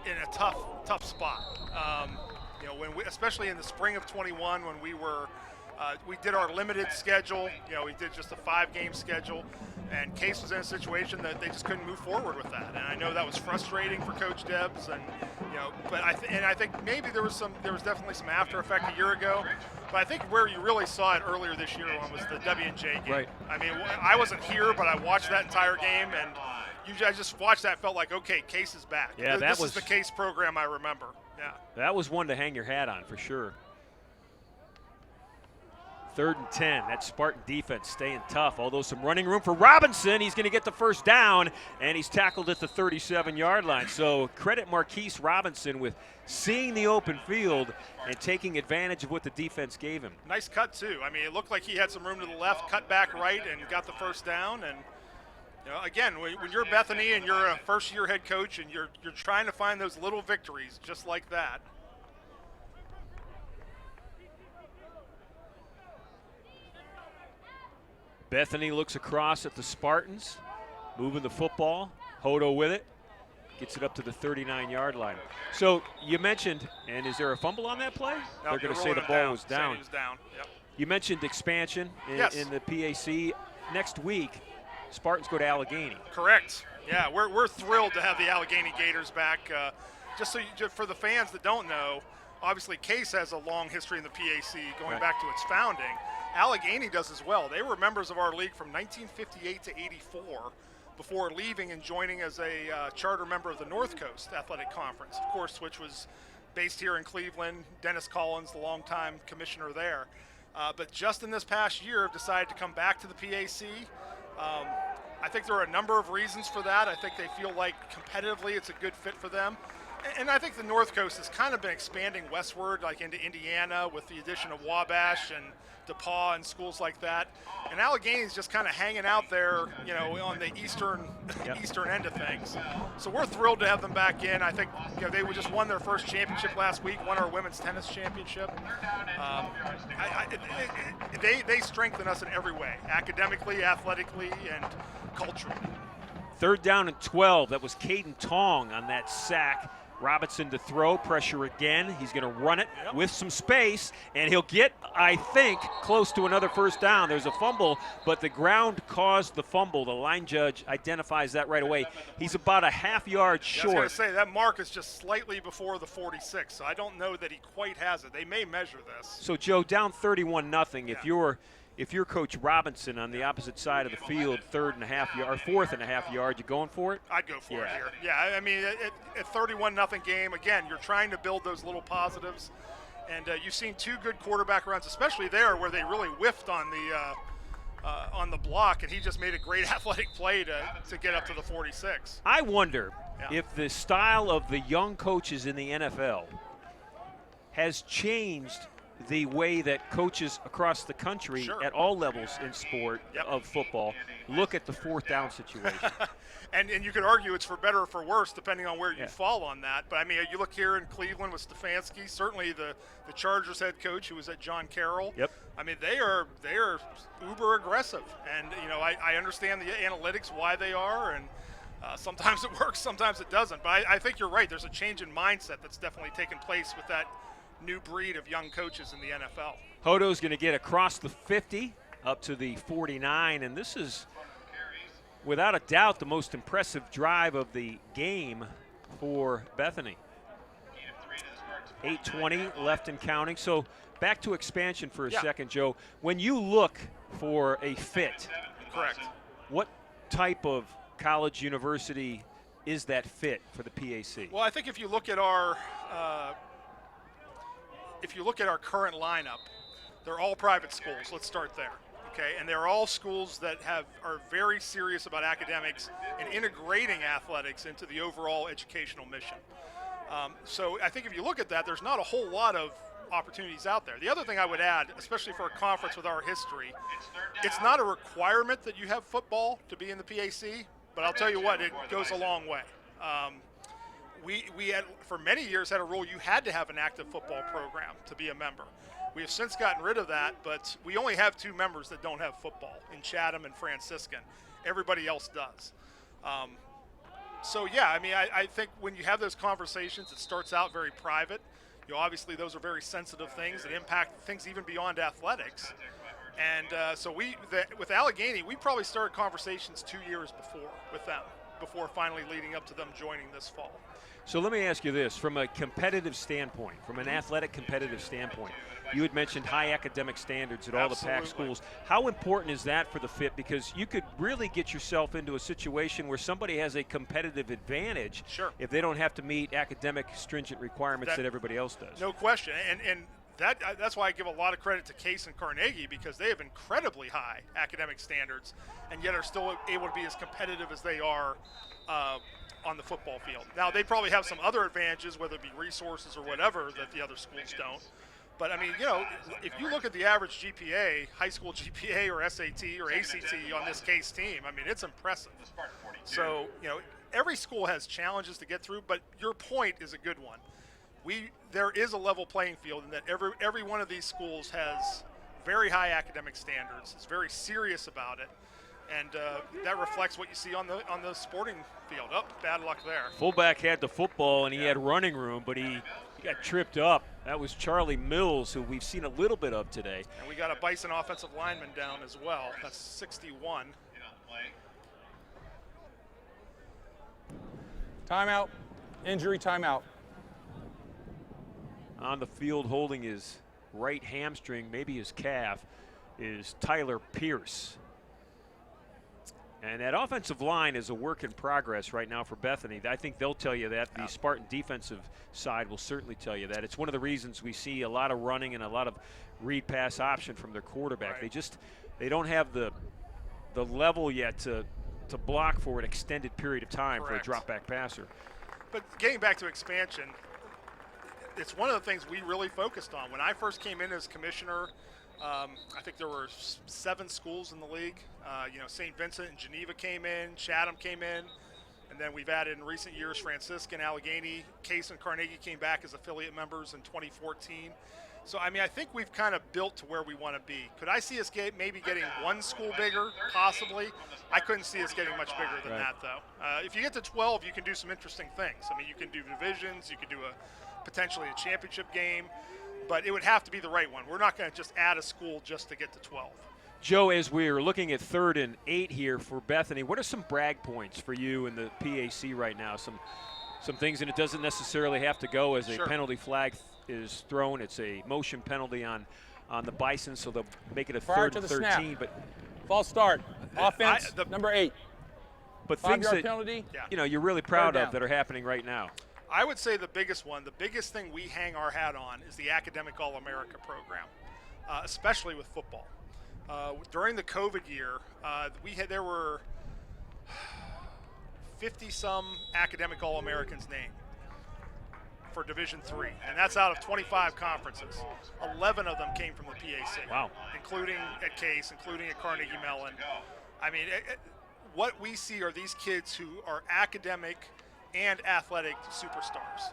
Speaker 8: in a tough spot. You know, especially in the spring of 21, when we did our limited schedule. You know, we did just a 5-game schedule, and Case was in a situation that they just couldn't move forward with that. And I know that was frustrating for Coach Debs, and you know, but I think maybe there was definitely some after effect a year ago. But I think where you really saw it earlier this year was the W&J game.
Speaker 1: Right.
Speaker 8: I mean, I wasn't here, but I watched that entire game, and I just watched that, felt like, okay, Case is back.
Speaker 1: Yeah,
Speaker 8: this is the Case program I remember. Yeah.
Speaker 1: That was one to hang your hat on for sure. 3rd and 10. That Spartan defense staying tough, although some running room for Robinson. He's going to get the first down, and he's tackled at the 37-yard line. So credit Marquise Robinson with seeing the open field and taking advantage of what the defense gave him.
Speaker 8: Nice cut, too. I mean, it looked like he had some room to the left, cut back right, and got the first down. And you know, again, when you're Bethany and you're a first-year head coach and you're trying to find those little victories just like that.
Speaker 1: Bethany looks across at the Spartans, moving the football. Hodo with it, gets it up to the 39-yard line. So you mentioned, and is there a fumble on that play?
Speaker 8: No,
Speaker 1: they're going to say the ball was down.
Speaker 8: He was down. Yep.
Speaker 1: You mentioned expansion in the PAC. Next week, Spartans go to Allegheny.
Speaker 8: Correct. Yeah, we're thrilled to have the Allegheny Gators back. Just for the fans that don't know, obviously Case has a long history in the PAC going back to its founding. Allegheny does as well. They were members of our league from 1958 to 84 before leaving and joining as a charter member of the North Coast Athletic Conference, of course, which was based here in Cleveland. Dennis Collins, the longtime commissioner there. But just in this past year have decided to come back to the PAC. I think there are a number of reasons for that. I think they feel like competitively it's a good fit for them. And I think the North Coast has kind of been expanding westward, like into Indiana with the addition of Wabash and DePaul and schools like that. And Allegheny's just kind of hanging out there, you know, on the eastern end of things. So we're thrilled to have them back in. I think, you know, they just won their first championship last week, won our women's tennis championship. They strengthen us in every way, academically, athletically, and culturally.
Speaker 1: 3rd down and 12. That was Caden Tong on that sack. Robinson to throw, pressure again. He's going to run it with some space, and he'll get, I think, close to another first down. There's a fumble, but the ground caused the fumble. The line judge identifies that right away. He's about a half yard short.
Speaker 8: I was going to say, that mark is just slightly before the 46, so I don't know that he quite has it. They may measure this.
Speaker 1: So, Joe, down 31-0. If you're Coach Robinson on the opposite side of the field, 4th and a half yard, you going for it?
Speaker 8: I'd go for it here. Yeah, I mean, at 31-0 game, again, you're trying to build those little positives. And you've seen 2 good quarterback runs, especially there where they really whiffed on the block, and he just made a great athletic play to get up to the 46.
Speaker 1: I wonder if the style of the young coaches in the NFL has changed the way that coaches across the country at all levels in sport of football look at the 4th down situation.
Speaker 8: and you could argue it's for better or for worse depending on where you fall on that. But I mean, you look here in Cleveland with Stefanski, certainly the Chargers head coach who was at John Carroll.
Speaker 1: Yep.
Speaker 8: I mean, they are uber aggressive, and you know I understand the analytics why they are, and sometimes it works, sometimes it doesn't. But I think you're right. There's a change in mindset that's definitely taken place with that new breed of young coaches in the NFL.
Speaker 1: Hodo's going to get across the 50 up to the 49, and this is without a doubt the most impressive drive of the game for Bethany. 8:20 left and counting. So back to expansion for a second, Joe. When you look for a fit,
Speaker 8: correct,
Speaker 1: what type of college university is that fit for the PAC?
Speaker 8: Well, I think if you look at our current lineup, they're all private schools. Let's start there, okay? And they're all schools that are very serious about academics and integrating athletics into the overall educational mission. So I think if you look at that, there's not a whole lot of opportunities out there. The other thing I would add, especially for a conference with our history, it's not a requirement that you have football to be in the PAC, but I'll tell you what, it goes a long way. We had, for many years, had a rule you had to have an active football program to be a member. We have since gotten rid of that, but we only have 2 members that don't have football, in Chatham and Franciscan. Everybody else does. So yeah, I mean, I think when you have those conversations, it starts out very private. Obviously those are very sensitive things that impact things even beyond athletics. And so with Allegheny, we probably started conversations 2 years before with them, before finally leading up to them joining this fall.
Speaker 1: So let me ask you this, from a competitive standpoint, from an athletic competitive standpoint, you had mentioned high academic standards at all the PAC schools. How important is that for the fit? Because you could really get yourself into a situation where somebody has a competitive advantage if they don't have to meet academic stringent requirements that everybody else does.
Speaker 8: No question. And that's why I give a lot of credit to Case and Carnegie, because they have incredibly high academic standards and yet are still able to be as competitive as they are on the football field. Now, they probably have some other advantages, whether it be resources or whatever, that the other schools don't. But, I mean, if you look at the average GPA, high school GPA or SAT or ACT on this Case team, I mean, it's impressive. So, every school has challenges to get through, but your point is a good one. There is a level playing field in that every one of these schools has very high academic standards, is very serious about it, and that reflects what you see on the sporting field. Bad luck there.
Speaker 1: Fullback had the football and he had running room, but he got tripped up. That was Charlie Mills, who we've seen a little bit of today.
Speaker 8: And we got a Bison offensive lineman down as well. That's 61.
Speaker 7: Timeout. Injury timeout.
Speaker 1: On the field holding his right hamstring, maybe his calf, is Tyler Pierce. And that offensive line is a work in progress right now for Bethany. I think they'll tell you that. The Spartan defensive side will certainly tell you that. It's one of the reasons we see a lot of running and a lot of read pass option from their quarterback.
Speaker 8: Right.
Speaker 1: They don't have the level yet to block for an extended period of time for a drop back passer.
Speaker 8: But getting back to expansion, it's one of the things we really focused on. When I first came in as commissioner, I think there were 7 schools in the league. St. Vincent and Geneva came in, Chatham came in, and then we've added in recent years Franciscan, Allegheny, Case and Carnegie came back as affiliate members in 2014. So, I mean, I think we've kind of built to where we want to be. Could I see us maybe getting one school bigger? Possibly. I couldn't see us getting much bigger than that, though. If you get to 12, you can do some interesting things. I mean, you can do divisions, you can do potentially a championship game, but it would have to be the right one. We're not going to just add a school just to get to 12.
Speaker 1: Joe, as we're looking at 3rd and 8 here for Bethany, what are some brag points for you in the PAC right now? Some things, and it doesn't necessarily have to go as a penalty flag is thrown. It's a motion penalty on the Bison, so they'll make it a 3rd and 13.
Speaker 7: Snap.
Speaker 1: But
Speaker 7: false start. Offense, number 8.
Speaker 1: But things that
Speaker 7: penalty,
Speaker 1: you're really proud of that are happening right now.
Speaker 8: I would say the biggest thing we hang our hat on is the Academic All-America program, especially with football. During the COVID year, there were 50-some Academic All-Americans named for Division III, and that's out of 25 conferences. 11 of them came from the PAC.
Speaker 1: Wow.
Speaker 8: Including at Case, including at Carnegie Mellon. I mean, what we see are these kids who are academic and athletic superstars.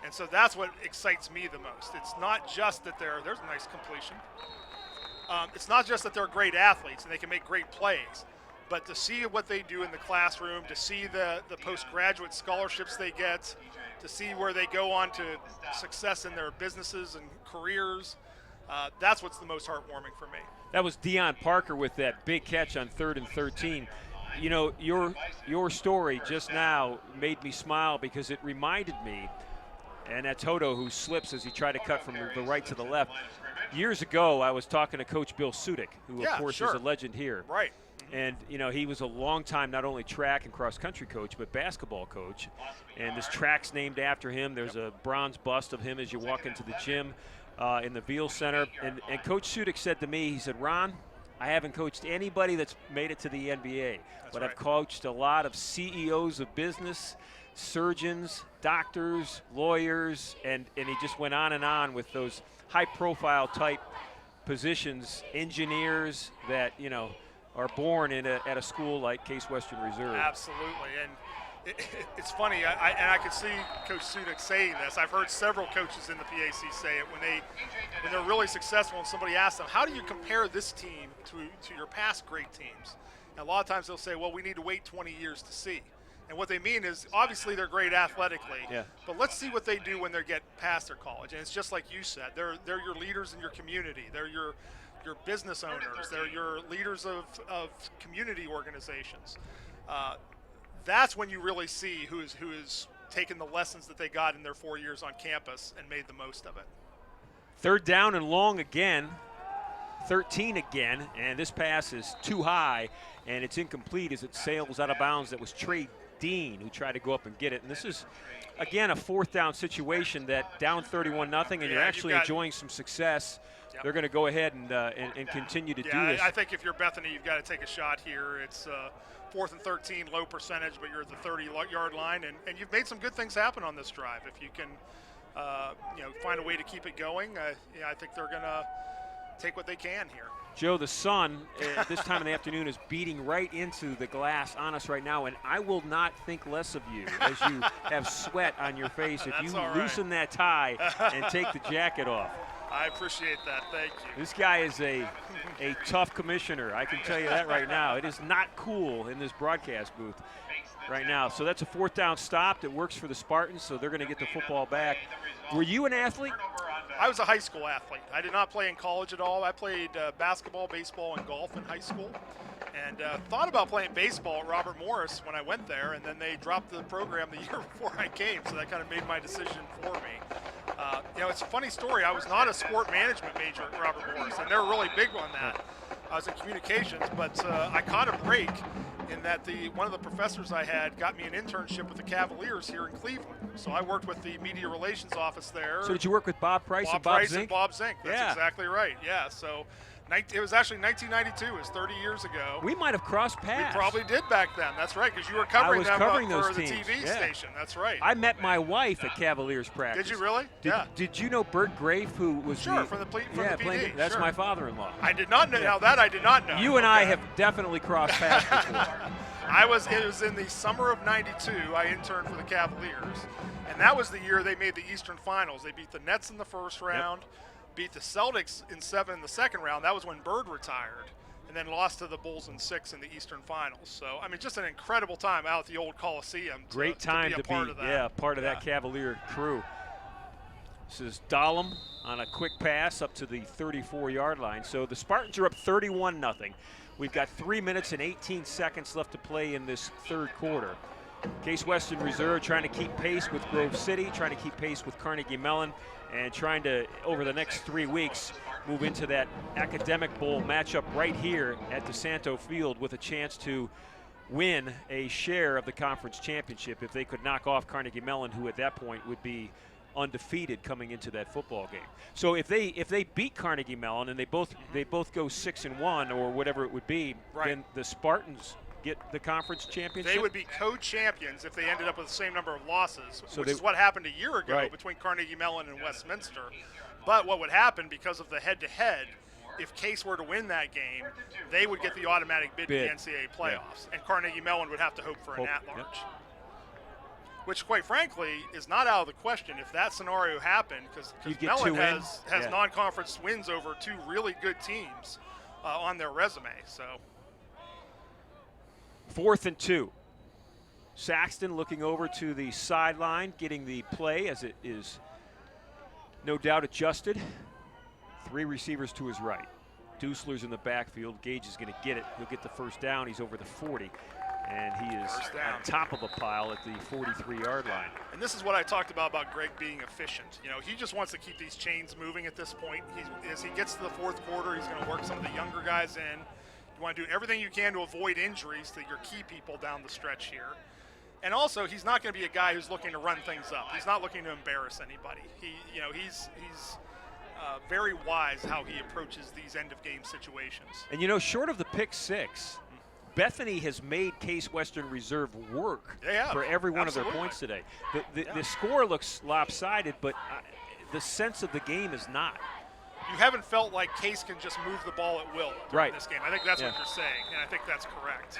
Speaker 8: And so that's what excites me the most. It's not just that there's a nice completion. It's not just that they're great athletes and they can make great plays, but to see what they do in the classroom, to see the postgraduate scholarships they get, to see where they go on to success in their businesses and careers, that's what's the most heartwarming for me.
Speaker 1: That was Deion Parker with that big catch on 3rd and 13. Your story just now made me smile because it reminded me, and that's Hodo who slips as he tried to cut from the right to the left. Years ago, I was talking to Coach Bill Sudik, who, of course, is a legend here.
Speaker 8: Right.
Speaker 1: And, he was a long-time not only track and cross-country coach, but basketball coach. And this track's named after him. There's a bronze bust of him as you walk into the gym in the Veal Center. And Coach Sudik said to me, he said, Ron, I haven't coached anybody that's made it to the NBA, but I've coached a lot of CEOs of business, surgeons, doctors, lawyers, and he just went on with those high-profile type positions, engineers that, are born at a school like Case Western Reserve.
Speaker 8: Absolutely, and it's funny, I could see Coach Sudik saying this. I've heard several coaches in the PAC say it when they're really successful and somebody asks them, how do you compare this team to your past great teams? And a lot of times they'll say, well, we need to wait 20 years to see. And what they mean is, obviously they're great athletically, but let's see what they do when they get past their college. And it's just like you said, they're your leaders in your community. They're your business owners. They're your leaders of community organizations. That's when you really see who is taking the lessons that they got in their 4 years on campus and made the most of it.
Speaker 1: 3rd down and long again, 13 again, and this pass is too high, and it's incomplete as it sails out of bounds. That was Trey Dean who tried to go up and get it. And this is, again, a 4th down situation that down 31-0, and you're actually enjoying some success. Yep. They're going to go ahead and continue to do this.
Speaker 8: I think if you're Bethany, you've got to take a shot here. It's 4th and 13, low percentage, but you're at the 30-yard line, and you've made some good things happen on this drive. If you can, find a way to keep it going, I think they're going to take what they can here.
Speaker 1: Joe, the sun at this time of the afternoon is beating right into the glass on us right now, and I will not think less of you as you have sweat on your face if you loosen that tie and take the jacket off.
Speaker 8: I appreciate that. Thank you.
Speaker 1: This guy is a tough commissioner. I can tell you that right now. It is not cool in this broadcast booth right now. So that's a 4th down stop that works for the Spartans, so they're going to get the football back. Were you an athlete?
Speaker 8: I was a high school athlete. I did not play in college at all. I played basketball, baseball, and golf in high school. And thought about playing baseball at Robert Morris when I went there, and then they dropped the program the year before I came, so that kind of made my decision for me. It's a funny story. I was not a sport management major at Robert Morris, and they're really big on that. I was in communications, but I caught a break in that one of the professors I had got me an internship with the Cavaliers here in Cleveland. So I worked with the media relations office there.
Speaker 1: So did you work with Bob Price and Bob Zink?
Speaker 8: Bob Zink. That's exactly right. Yeah. So it was actually 1992. It was 30 years ago.
Speaker 1: We might have crossed paths.
Speaker 8: We probably did back then. That's right, because you were covering them
Speaker 1: those
Speaker 8: for
Speaker 1: teams.
Speaker 8: The TV station. That's right.
Speaker 1: I met my wife at Cavaliers practice.
Speaker 8: Did you really?
Speaker 1: Did you know Bert Grafe, who was
Speaker 8: from the PD?
Speaker 1: That's my father-in-law.
Speaker 8: I did not know. Now that I did not know.
Speaker 1: You and I have definitely crossed paths before.
Speaker 8: It was in the summer of '92. I interned for the Cavaliers, and that was the year they made the Eastern Finals. They beat the Nets in the first round, beat the Celtics in 7 in the second round. That was when Bird retired, and then lost to the Bulls in 6 in the Eastern Finals. So, just an incredible time out at the old Coliseum.
Speaker 1: Great time to be part of that Cavalier crew. This is Dahlem on a quick pass up to the 34-yard line. So the Spartans are up 31-0. We've got 3 minutes and 18 seconds left to play in this 3rd quarter. Case Western Reserve trying to keep pace with Grove City, trying to keep pace with Carnegie Mellon, and trying to, over the next 3 weeks, move into that Academic Bowl matchup right here at DeSanto Field with a chance to win a share of the conference championship if they could knock off Carnegie Mellon, who at that point would be undefeated coming into that football game. So if they beat Carnegie Mellon and they both go 6-1 or whatever it would be, then the Spartans get the conference championship.
Speaker 8: They would be co-champions if they ended up with the same number of losses, which is what happened a year ago between Carnegie Mellon and Westminster. But what would happen because of the head-to-head, if Case were to win that game, they would get the automatic bid to the NCAA playoffs, and Carnegie Mellon would have to hope for an at-large. Which, quite frankly, is not out of the question if that scenario happened, because Mellon has non-conference wins over 2 really good teams on their resume. So
Speaker 1: 4th and 2. Saxton looking over to the sideline, getting the play as it is no doubt adjusted. 3 receivers to his right. Dusler's in the backfield. Gage is going to get it. He'll get the first down. He's over the 40. And he is on top of the pile at the 43-yard line.
Speaker 8: And this is what I talked about Greg being efficient. He just wants to keep these chains moving at this point. As he gets to the 4th quarter, he's going to work some of the younger guys in. You want to do everything you can to avoid injuries to your key people down the stretch here. And also, he's not going to be a guy who's looking to run things up. He's not looking to embarrass anybody. He's very wise how he approaches these end-of-game situations.
Speaker 1: And you know, short of the pick six, Bethany has made Case Western Reserve work for every one of their points today. The score looks lopsided, but the sense of the game is not.
Speaker 8: You haven't felt like Case can just move the ball at will during this game. I think that's what you're saying, and I think that's correct.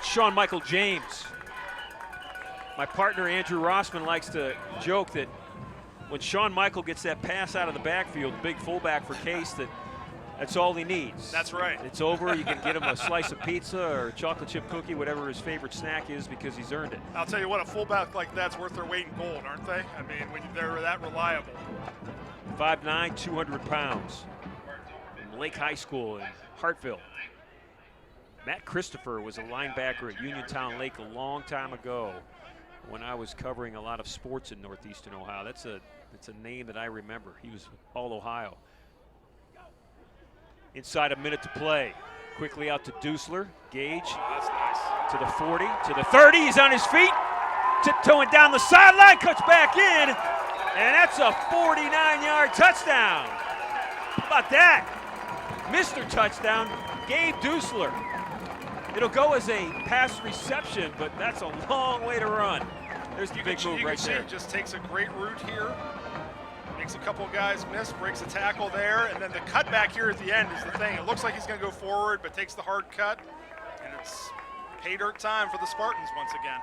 Speaker 1: Sean Michael James. My partner Andrew Rossman likes to joke that when Sean Michael gets that pass out of the backfield, big fullback for Case, that's all he needs.
Speaker 8: That's right.
Speaker 1: It's over. You can get him a slice of pizza or chocolate chip cookie, whatever his favorite snack is, because he's earned it.
Speaker 8: I'll tell you what, a fullback like that's worth their weight in gold, aren't they? I mean, when they're that reliable.
Speaker 1: 5'9", 200 pounds. From Lake High School in Hartville. Matt Christopher was a linebacker at Uniontown Lake a long time ago when I was covering a lot of sports in northeastern Ohio. That's a name that I remember. He was all Ohio. Inside a minute to play. Quickly out to Dusler. Gage.
Speaker 8: That's nice.
Speaker 1: To the 40, to the 30. He's on his feet. Tiptoeing down the sideline. Cuts back in. And that's a 49-yard touchdown. How about that? Mr. Touchdown, Gabe Dusler. It'll go as a pass reception, but that's a long way to run. There's the big move right there.
Speaker 8: He just takes a great route here. Makes a couple of guys miss, breaks a tackle there, and then the cut back here at the end is the thing. It looks like he's going to go forward, but takes the hard cut, and it's pay dirt time for the Spartans once again.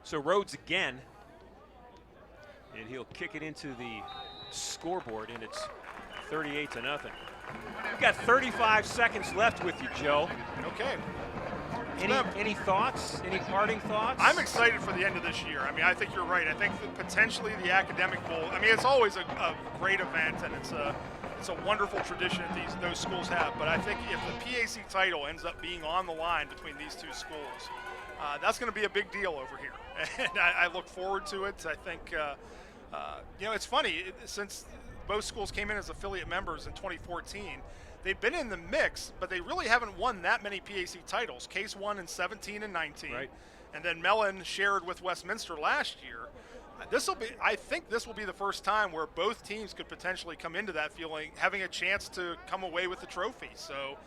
Speaker 1: So Rhodes again, and he'll kick it into the scoreboard, and it's 38-0. We've got 35 seconds left with you, Joe.
Speaker 8: Okay.
Speaker 1: Any thoughts? Any parting thoughts?
Speaker 8: I'm excited for the end of this year. I mean, I think you're right. I think that potentially the Academic Bowl, I mean, it's always a great event, and it's a wonderful tradition that those schools have. But I think if the PAC title ends up being on the line between these two schools, that's going to be a big deal over here. And I look forward to it. I think, you know, it's funny, since both schools came in as affiliate members in 2014, they've been in the mix, but they really haven't won that many PAC titles. Case won in 17 and 19,
Speaker 1: right.
Speaker 8: And then Mellon shared with Westminster last year. I think this will be the first time where both teams could potentially come into that feeling, having a chance to come away with the trophy. So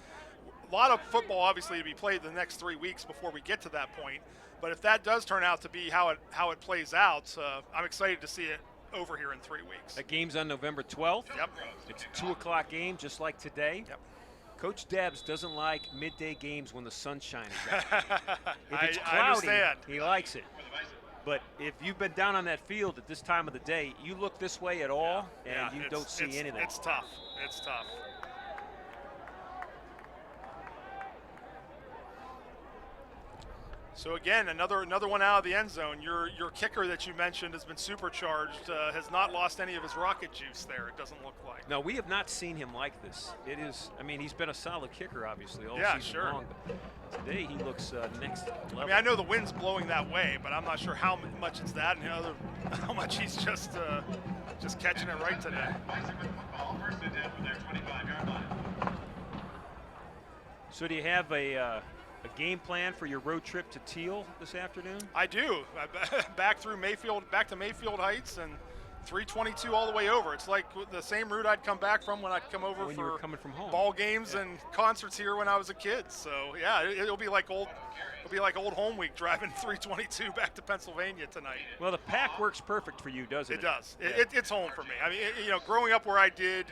Speaker 8: a lot of football obviously to be played the next 3 weeks before we get to that point. But if that does turn out to be how it plays out, I'm excited to see it over here in 3 weeks.
Speaker 1: That game's on November 12th.
Speaker 8: Yep.
Speaker 1: It's a 2 o'clock game, just like today.
Speaker 8: Yep.
Speaker 1: Coach Debs doesn't like midday games when the sun's shining out. If it's
Speaker 8: I
Speaker 1: cloudy,
Speaker 8: understand.
Speaker 1: he likes it. But if you've been down on that field at this time of the day, you look this way at all, and you don't see anything.
Speaker 8: It's tough. It's tough. So again, another one out of the end zone. Your kicker that you mentioned has been supercharged, has not lost any of his rocket juice there, it doesn't look like.
Speaker 1: No, we have not seen him like this. It is, I mean, he's been a solid kicker, obviously, all season long. But today he looks next level.
Speaker 8: I mean, I know the wind's blowing that way, but I'm not sure how much it's that and how much he's just catching it right today.
Speaker 1: So do you have a game plan for your road trip to Teal this afternoon?
Speaker 8: I do. Back to Mayfield Heights, and 322 all the way over. It's like the same route I'd come back from when I'd come over
Speaker 1: when
Speaker 8: for
Speaker 1: you were coming from home.
Speaker 8: Ball games and concerts here when I was a kid. So yeah, it'll be like old home week driving 322 back to Pennsylvania tonight.
Speaker 1: Well, the pack works perfect for you, doesn't it?
Speaker 8: It does.
Speaker 1: Yeah.
Speaker 8: It's home for me. I mean, growing up where I did.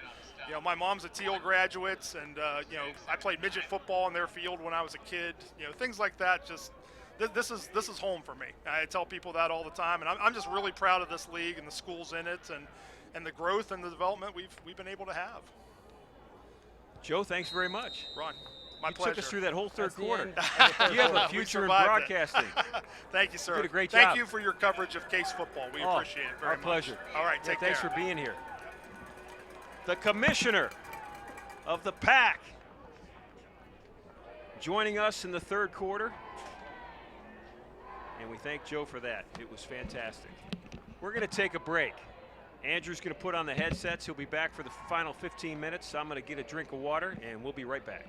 Speaker 8: My mom's a Teal graduate, and I played midget football in their field when I was a kid. Things like that. Just this is home for me. I tell people that all the time, and I'm just really proud of this league and the schools in it, and the growth and the development we've been able to have.
Speaker 1: Joe, thanks very much.
Speaker 8: Ron, my
Speaker 1: you
Speaker 8: pleasure.
Speaker 1: took us through that whole third quarter.
Speaker 8: You
Speaker 1: have a future in broadcasting.
Speaker 8: Thank you, sir.
Speaker 1: You did a great job.
Speaker 8: Thank you for your coverage of Case football. We appreciate it very much.
Speaker 1: Our pleasure.
Speaker 8: All right, take care.
Speaker 1: Thanks for being here. The commissioner of the pack joining us in the third quarter, and we thank Joe for that. It was fantastic. We're going to take a break. Andrew's going to put on the headsets. He'll be back for the final 15 minutes. I'm going to get a drink of water, and we'll be right back.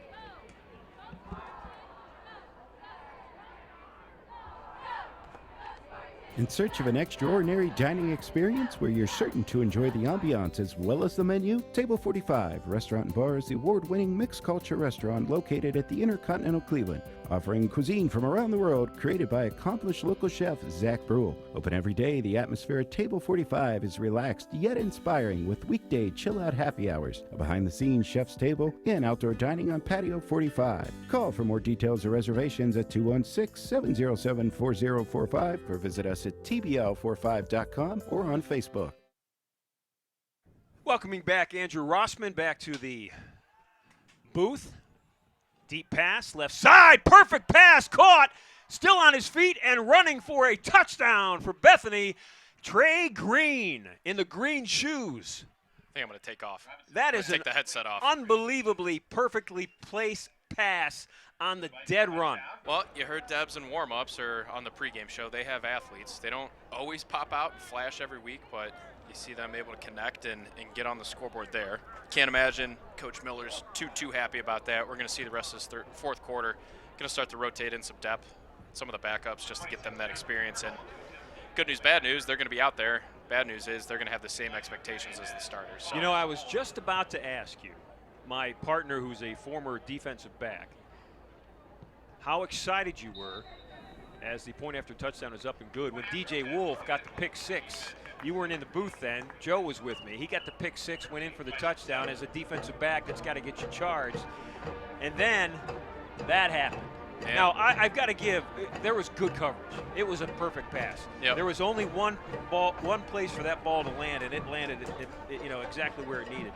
Speaker 6: In search of an extraordinary dining experience where you're certain to enjoy the ambiance as well as the menu? Table 45 Restaurant and Bar is the award-winning mixed culture restaurant located at the Intercontinental Cleveland, offering cuisine from around the world created by accomplished local chef Zach Brule. Open every day, the atmosphere at Table 45 is relaxed yet inspiring with weekday chill-out happy hours, a behind-the-scenes chef's table, and outdoor dining on Patio 45. Call for more details or reservations at 216-707-4045 or visit us at tbl45.com or on Facebook.
Speaker 1: Welcoming back Andrew Rossman back to the booth. Deep pass, left side, perfect pass, caught, still on his feet and running for a touchdown for Bethany. Trey Green in the green shoes.
Speaker 2: I think I'm going to take off.
Speaker 1: That is
Speaker 2: take the headset off.
Speaker 1: Unbelievably perfectly placed pass on the dead run.
Speaker 2: Well, you heard Debs in warm-ups or on the pregame show. They have athletes. They don't always pop out and flash every week, but you see them able to connect and get on the scoreboard there. Can't imagine Coach Miller's too happy about that. We're going to see the rest of this fourth quarter. Going to start to rotate in some depth, some of the backups, just to get them that experience. And good news, bad news, they're going to be out there. Bad news is they're going to have the same expectations as the starters. So.
Speaker 1: You know, I was just about to ask you, my partner who's a former defensive back, how excited you were as the point after touchdown was up and good when DJ Wolf got the pick six. You weren't in the booth then. Joe was with me. He got the pick six, went in for the touchdown as a defensive back that's got to get you charged. And then that happened.
Speaker 2: Yeah.
Speaker 1: Now, I've got to give, there was good coverage. It was a perfect pass.
Speaker 2: Yep.
Speaker 1: There was only one place for that ball to land, and it landed exactly where it needed.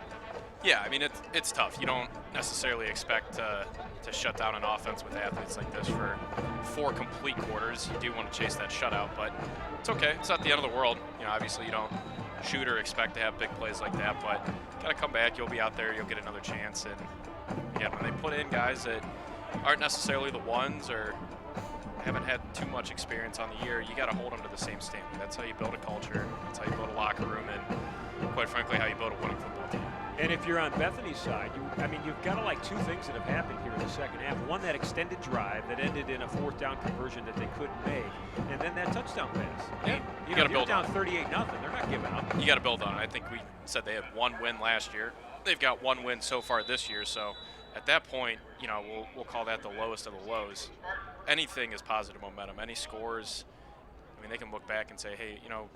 Speaker 2: Yeah, I mean, it's tough. You don't necessarily expect to shut down an offense with athletes like this for 4 complete quarters. You do want to chase that shutout, but it's okay. It's not the end of the world. You know, obviously you don't shoot or expect to have big plays like that, but got to come back. You'll be out there. You'll get another chance. And, again, when they put in guys that aren't necessarily the ones or haven't had too much experience on the year, you got to hold them to the same standard. That's how you build a culture. That's how you build a locker room, and quite frankly, how you build a winning football team.
Speaker 1: And if you're on Bethany's side, you've got like 2 things that have happened here in the second half. One, that extended drive that ended in a 4th down conversion that they couldn't make, and then that touchdown pass.
Speaker 2: Yeah, you got to build
Speaker 1: down
Speaker 2: on
Speaker 1: 38-0. They're not giving up.
Speaker 2: You got to build on it. I think we said they had 1 win last year. They've got 1 win so far this year. So at that point, you know, we'll call that the lowest of the lows. Anything is positive momentum. Any scores, I mean, they can look back and say, hey, you know,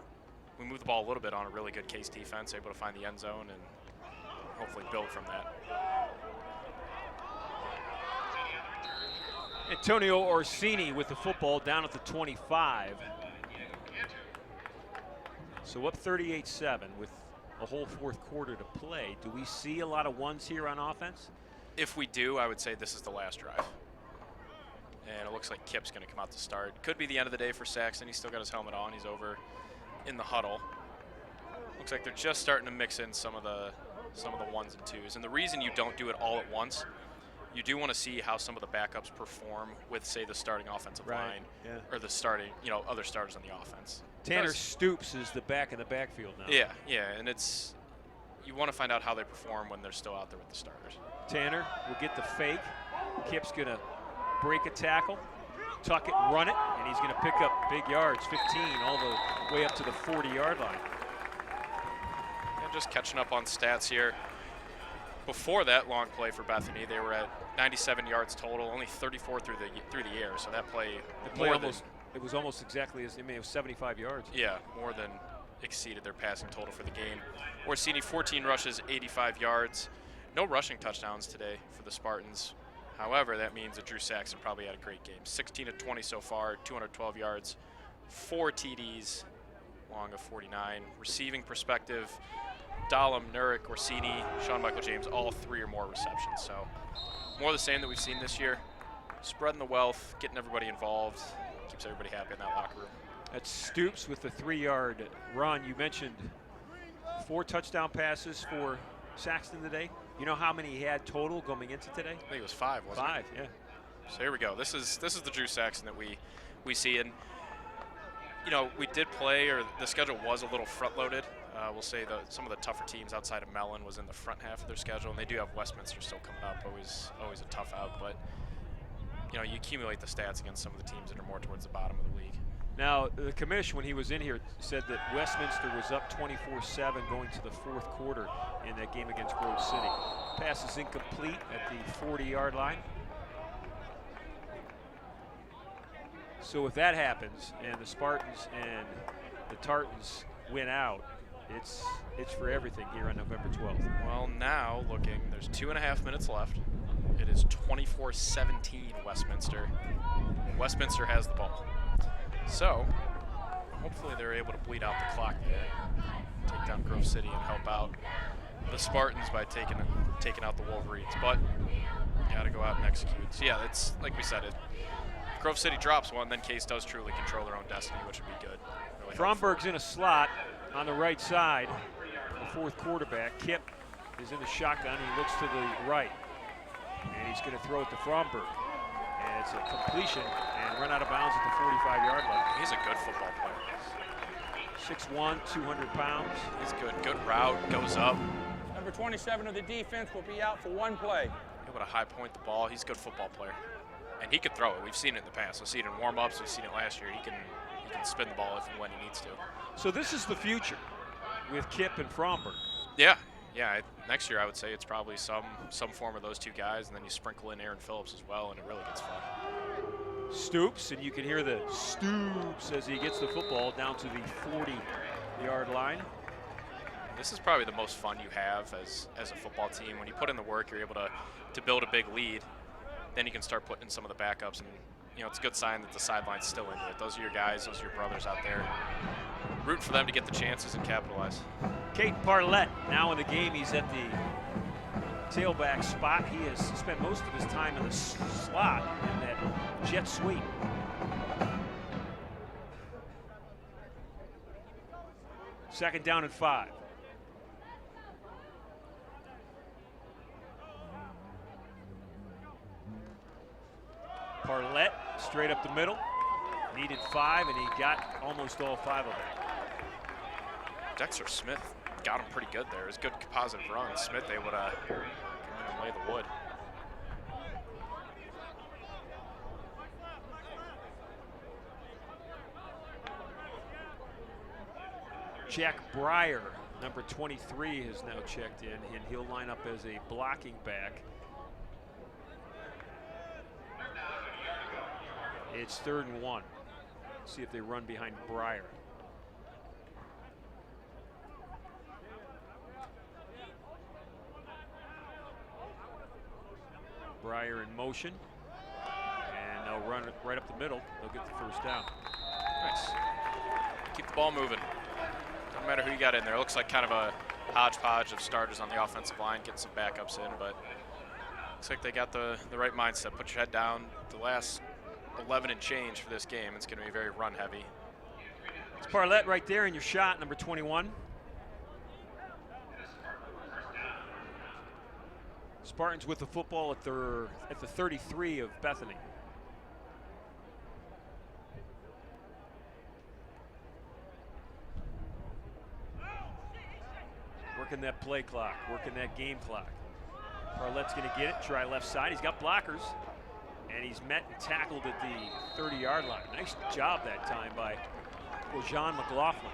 Speaker 2: we moved the ball a little bit on a really good Case defense, able to find the end zone and hopefully build from that.
Speaker 1: Antonio Orsini with the football down at the 25. So up 38-7 with a whole 4th quarter to play. Do we see a lot of ones here on offense?
Speaker 2: If we do, I would say this is the last drive. And it looks like Kip's going to come out to start. Could be the end of the day for Saxon. He's still got his helmet on. He's over in the huddle. Looks like they're just starting to mix in some of the 1s and 2s. And the reason you don't do it all at once, you do want to see how some of the backups perform with, say, the starting offensive line or the starting, other starters on the offense.
Speaker 1: Tanner Stoops is the back in the backfield now.
Speaker 2: Yeah, and you want to find out how they perform when they're still out there with the starters.
Speaker 1: Tanner will get the fake. Kip's going to break a tackle, tuck it, run it, and he's going to pick up big yards, 15, all the way up to the 40-yard line.
Speaker 2: And just catching up on stats here. Before that long play for Bethany, they were at 97 yards total, only 34 through the air. So that play,
Speaker 1: it was almost exactly as, it was 75 yards.
Speaker 2: Yeah, more than exceeded their passing total for the game. Orsini, 14 rushes, 85 yards. No rushing touchdowns today for the Spartans. However, that means that Drew Saxon probably had a great game. 16 of 20 so far, 212 yards, 4 TDs, long of 49. Receiving perspective, Dahlem, Nurek, Orsini, Sean Michael James, all 3 or more receptions. So more of the same that we've seen this year. Spreading the wealth, getting everybody involved, keeps everybody happy in that locker room.
Speaker 1: That's Stoops with the 3-yard run. You mentioned 4 touchdown passes for Saxton today. You know how many he had total going into today?
Speaker 2: I think it was 5, wasn't it?
Speaker 1: 5, yeah.
Speaker 2: So here we go. This is the Drew Saxon that we see. And, we did play, or the schedule was a little front-loaded. We'll say some of the tougher teams outside of Mellon was in the front half of their schedule, and they do have Westminster still coming up, always a tough out. But, you accumulate the stats against some of the teams that are more towards the bottom of the league.
Speaker 1: Now, the commish, when he was in here, said that Westminster was up 24-7 going to the fourth quarter in that game against Grove City. Pass is incomplete at the 40-yard line. So if that happens and the Spartans and the Tartans win out, it's for everything here on November 12th.
Speaker 2: Well, now looking, there's 2.5 minutes left. It is 24-17 Westminster. Westminster has the ball. So hopefully they're able to bleed out the clock there, take down Grove City and help out the Spartans by taking out the Wolverines. But you got to go out and execute. So yeah, it's like we said, if Grove City drops one, then Case does truly control their own destiny, which would be good. Really
Speaker 1: Fromberg's in a slot on the right side, the fourth quarterback. Kip is in the shotgun. He looks to the right, and he's going to throw it to Fromberg. And it's a completion and run out of bounds at the 45-yard line.
Speaker 2: He's a good football player.
Speaker 1: 6'1", 200 pounds.
Speaker 2: He's good. Good route, goes up.
Speaker 7: Number 27 of the defense will be out for one play.
Speaker 2: Able to high point the ball. He's a good football player. And he can throw it. We've seen it in the past. We've seen it in warm-ups. We've seen it last year. He can spin the ball if and when he needs to.
Speaker 1: So this is the future with Kip and Fromberg.
Speaker 2: Yeah. Next year I would say it's probably some form of those two guys, and then you sprinkle in Aaron Phillips as well, and it really gets fun.
Speaker 1: Stoops, and you can hear the Stoops as he gets the football down to the 40-yard line.
Speaker 2: This is probably the most fun you have as a football team. When you put in the work, you're able to build a big lead. Then you can start putting in some of the backups, and it's a good sign that the sideline's still into it. Those are your guys, those are your brothers out there. Rooting for them to get the chances and capitalize.
Speaker 1: Caden Parlett now in the game. He's at the tailback spot. He has spent most of his time in the slot in that jet sweep. Second down and 5. Parlett straight up the middle. Needed 5, and he got almost all 5 of them.
Speaker 2: Dexter Smith got him pretty good there. It was a good positive run. Smith able to come in and lay the wood.
Speaker 1: Jack Breyer, number 23, has now checked in, and he'll line up as a blocking back. It's 3rd and 1. See if they run behind Breyer. Breyer in motion, and they'll run it right up the middle. They'll get the first down.
Speaker 2: Nice. Keep the ball moving. Doesn't matter who you got in there. It looks like kind of a hodgepodge of starters on the offensive line, getting some backups in, but looks like they got the right mindset. Put your head down. The last 11 and change for this game, it's going to be very run heavy.
Speaker 1: It's Parlett right there in your shot, number 21. Spartans with the football at the 33 of Bethany. Working that play clock, working that game clock. Parlett's going to get it, try left side. He's got blockers, and he's met and tackled at the 30-yard line. Nice job that time by John McLaughlin.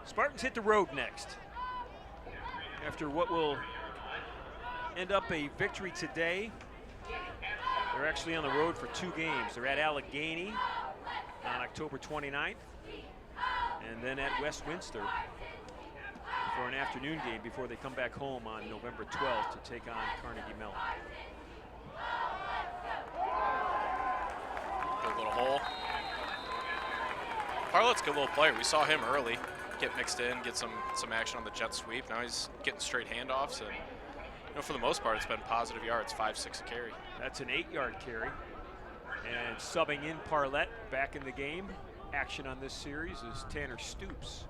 Speaker 1: Spartans hit the road next. After what will end up a victory today, they're actually on the road for 2 games. They're at Allegheny on October 29th, and then at Westminster for an afternoon game before they come back home on November 12th to take on Carnegie Mellon.
Speaker 2: Good little hole. Parlett's a good little player. We saw him early get mixed in, get some action on the jet sweep. Now he's getting straight handoffs, and for the most part, it's been positive yards, 5-6 a carry.
Speaker 1: That's an 8-yard carry. And subbing in Parlett back in the game. Action on this series is Tanner Stoops.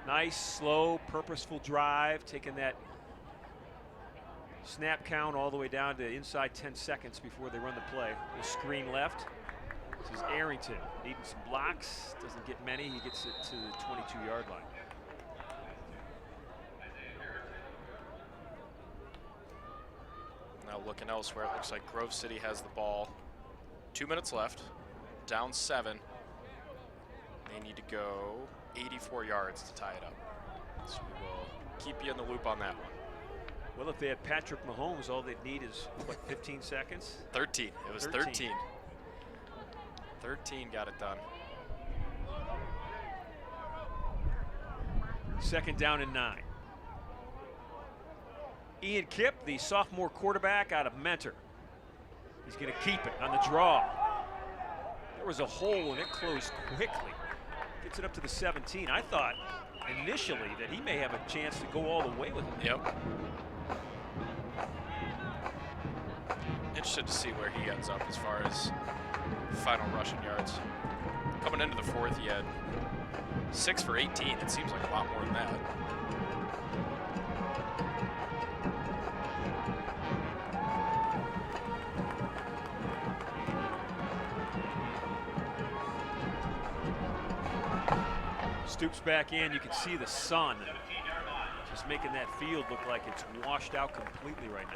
Speaker 1: Nice, slow, purposeful drive, taking that Snap count all the way down to inside 10 seconds before they run the play. The screen left. This is Arrington needing some blocks. Doesn't get many. He gets it to the 22-yard line.
Speaker 2: Now looking elsewhere, it looks like Grove City has the ball. 2 minutes left, down 7. They need to go 84 yards to tie it up. So we will keep you in the loop on that one.
Speaker 1: Well, if they had Patrick Mahomes, all they'd need is, what, 15 seconds?
Speaker 2: 13. It was 13. 13 got it done.
Speaker 1: Second down and 9. Ian Kipp, the sophomore quarterback out of Mentor. He's going to keep it on the draw. There was a hole and it closed quickly. Gets it up to the 17. I thought initially that he may have a chance to go all the way with it.
Speaker 2: Yep. Interested to see where he ends up as far as final rushing yards. Coming into the fourth, he had 6 for 18. It seems like a lot more than that.
Speaker 1: Stoops back in. You can see the sun just making that field look like it's washed out completely right now.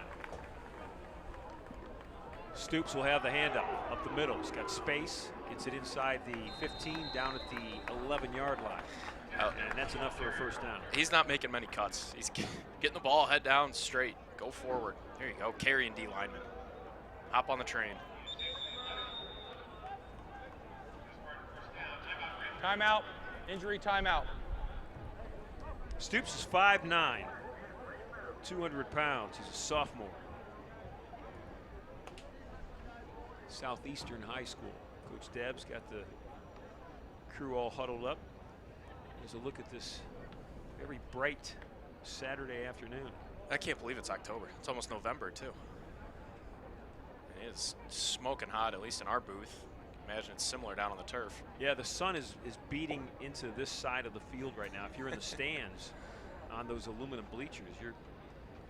Speaker 1: Stoops will have the handoff up the middle. He's got space, gets it inside the 15, down at the 11-yard line. And that's enough for a first down.
Speaker 2: He's not making many cuts. He's getting the ball head down straight. Go forward. There you go. Carrying D lineman. Hop on the train.
Speaker 7: Timeout. Injury timeout.
Speaker 1: Stoops is 5'9", 200 pounds. He's a sophomore. Southeastern High School. Coach Deb's got the crew all huddled up. Here's a look at this very bright Saturday afternoon.
Speaker 2: I can't believe it's October. It's almost November, too. It's smoking hot, at least in our booth. Imagine it's similar down on the turf.
Speaker 1: Yeah, the sun is beating into this side of the field right now. If you're in the stands on those aluminum bleachers, you're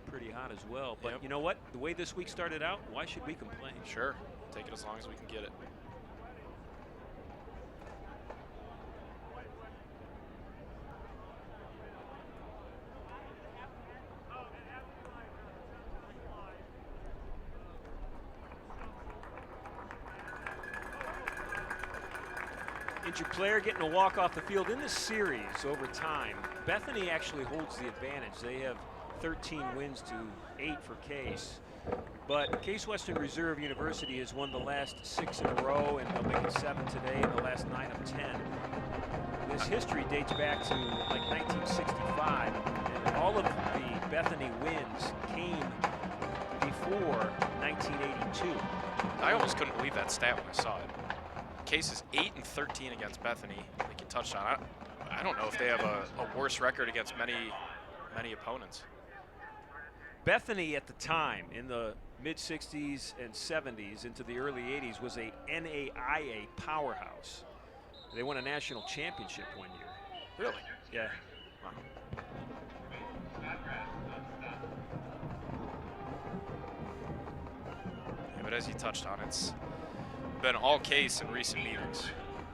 Speaker 1: pretty hot as well. But you know what? The way this week started out, why should we complain?
Speaker 2: Sure. Take it as long as we can get it.
Speaker 1: Injured player getting a walk off the field in this series over time. Bethany actually holds the advantage. They have 13 wins to 8 for Case. But Case Western Reserve University has won the last 6 in a row, and they'll make it 7 today, and the last 9 of 10. This history dates back to like 1965, and all of the Bethany wins came before 1982.
Speaker 2: I almost couldn't believe that stat when I saw it. Case is 8-13 against Bethany. They can touchdown. I don't know if they have a worse record against many opponents.
Speaker 1: Bethany at the time, in the mid-60s and 70s into the early 80s, was a NAIA powerhouse. They won a national championship one year.
Speaker 2: Really?
Speaker 1: Yeah.
Speaker 2: Wow. Yeah, but as you touched on, it's been all Case in recent meetings.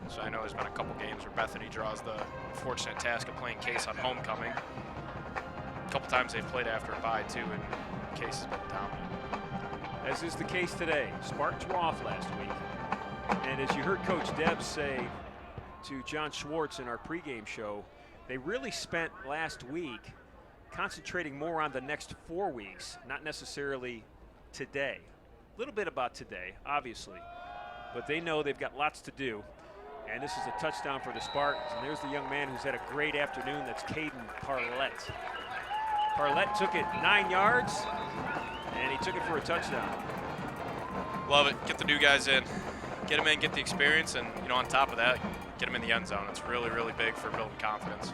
Speaker 2: So I know there's been a couple games where Bethany draws the unfortunate task of playing Case on homecoming. A couple times they've played after a bye too, and Case has been dominant.
Speaker 1: As is the case today. Spartans were off last week. And as you heard Coach Debs say to John Schwartz in our pregame show, they really spent last week concentrating more on the next 4 weeks, not necessarily today. A little bit about today, obviously. But they know they've got lots to do. And this is a touchdown for the Spartans. And there's the young man who's had a great afternoon. That's Caden Parlett. Parlett took it 9 yards, and he took it for a touchdown.
Speaker 2: Love it. Get the new guys in. Get them in, get the experience, and on top of that, get them in the end zone. It's really, really big for building confidence.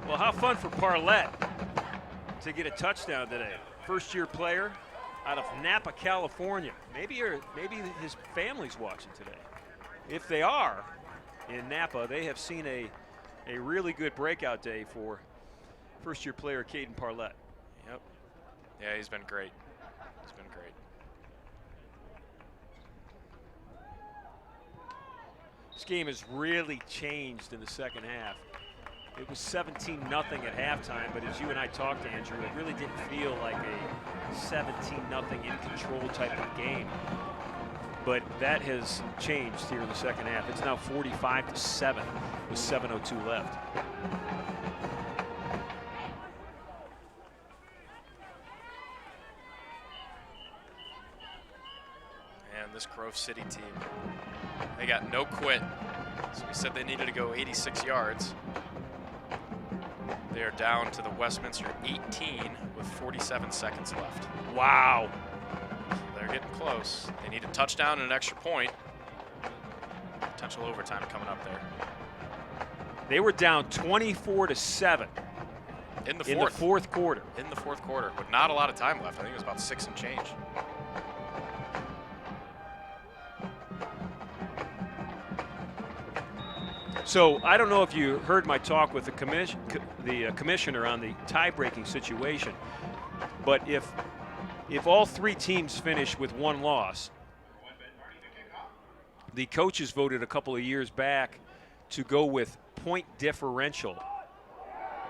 Speaker 1: Well, how fun for Parlett to get a touchdown today. First-year player out of Napa, California. Maybe his family's watching today. If they are in Napa, they have seen a really good breakout day for first-year player Caden Parlett.
Speaker 2: Yep. Yeah, he's been great. He's been great.
Speaker 1: This game has really changed in the second half. It was 17-0 at halftime, but as you and I talked, Andrew, it really didn't feel like a 17-0 in control type of game. But that has changed here in the second half. It's now 45-7 with 7:02 left.
Speaker 2: And this Grove City team, they got no quit. So we said they needed to go 86 yards. They are down to the Westminster 18 with 47 seconds left.
Speaker 1: Wow.
Speaker 2: They're getting close. They need a touchdown and an extra point. Potential overtime coming up there.
Speaker 1: They were down 24-7
Speaker 2: In the
Speaker 1: fourth quarter.
Speaker 2: In the fourth quarter, with not a lot of time left. I think it was about 6 and change.
Speaker 1: So I don't know if you heard my talk with the commissioner on the tie-breaking situation, but if all three teams finish with one loss, the coaches voted a couple of years back to go with point differential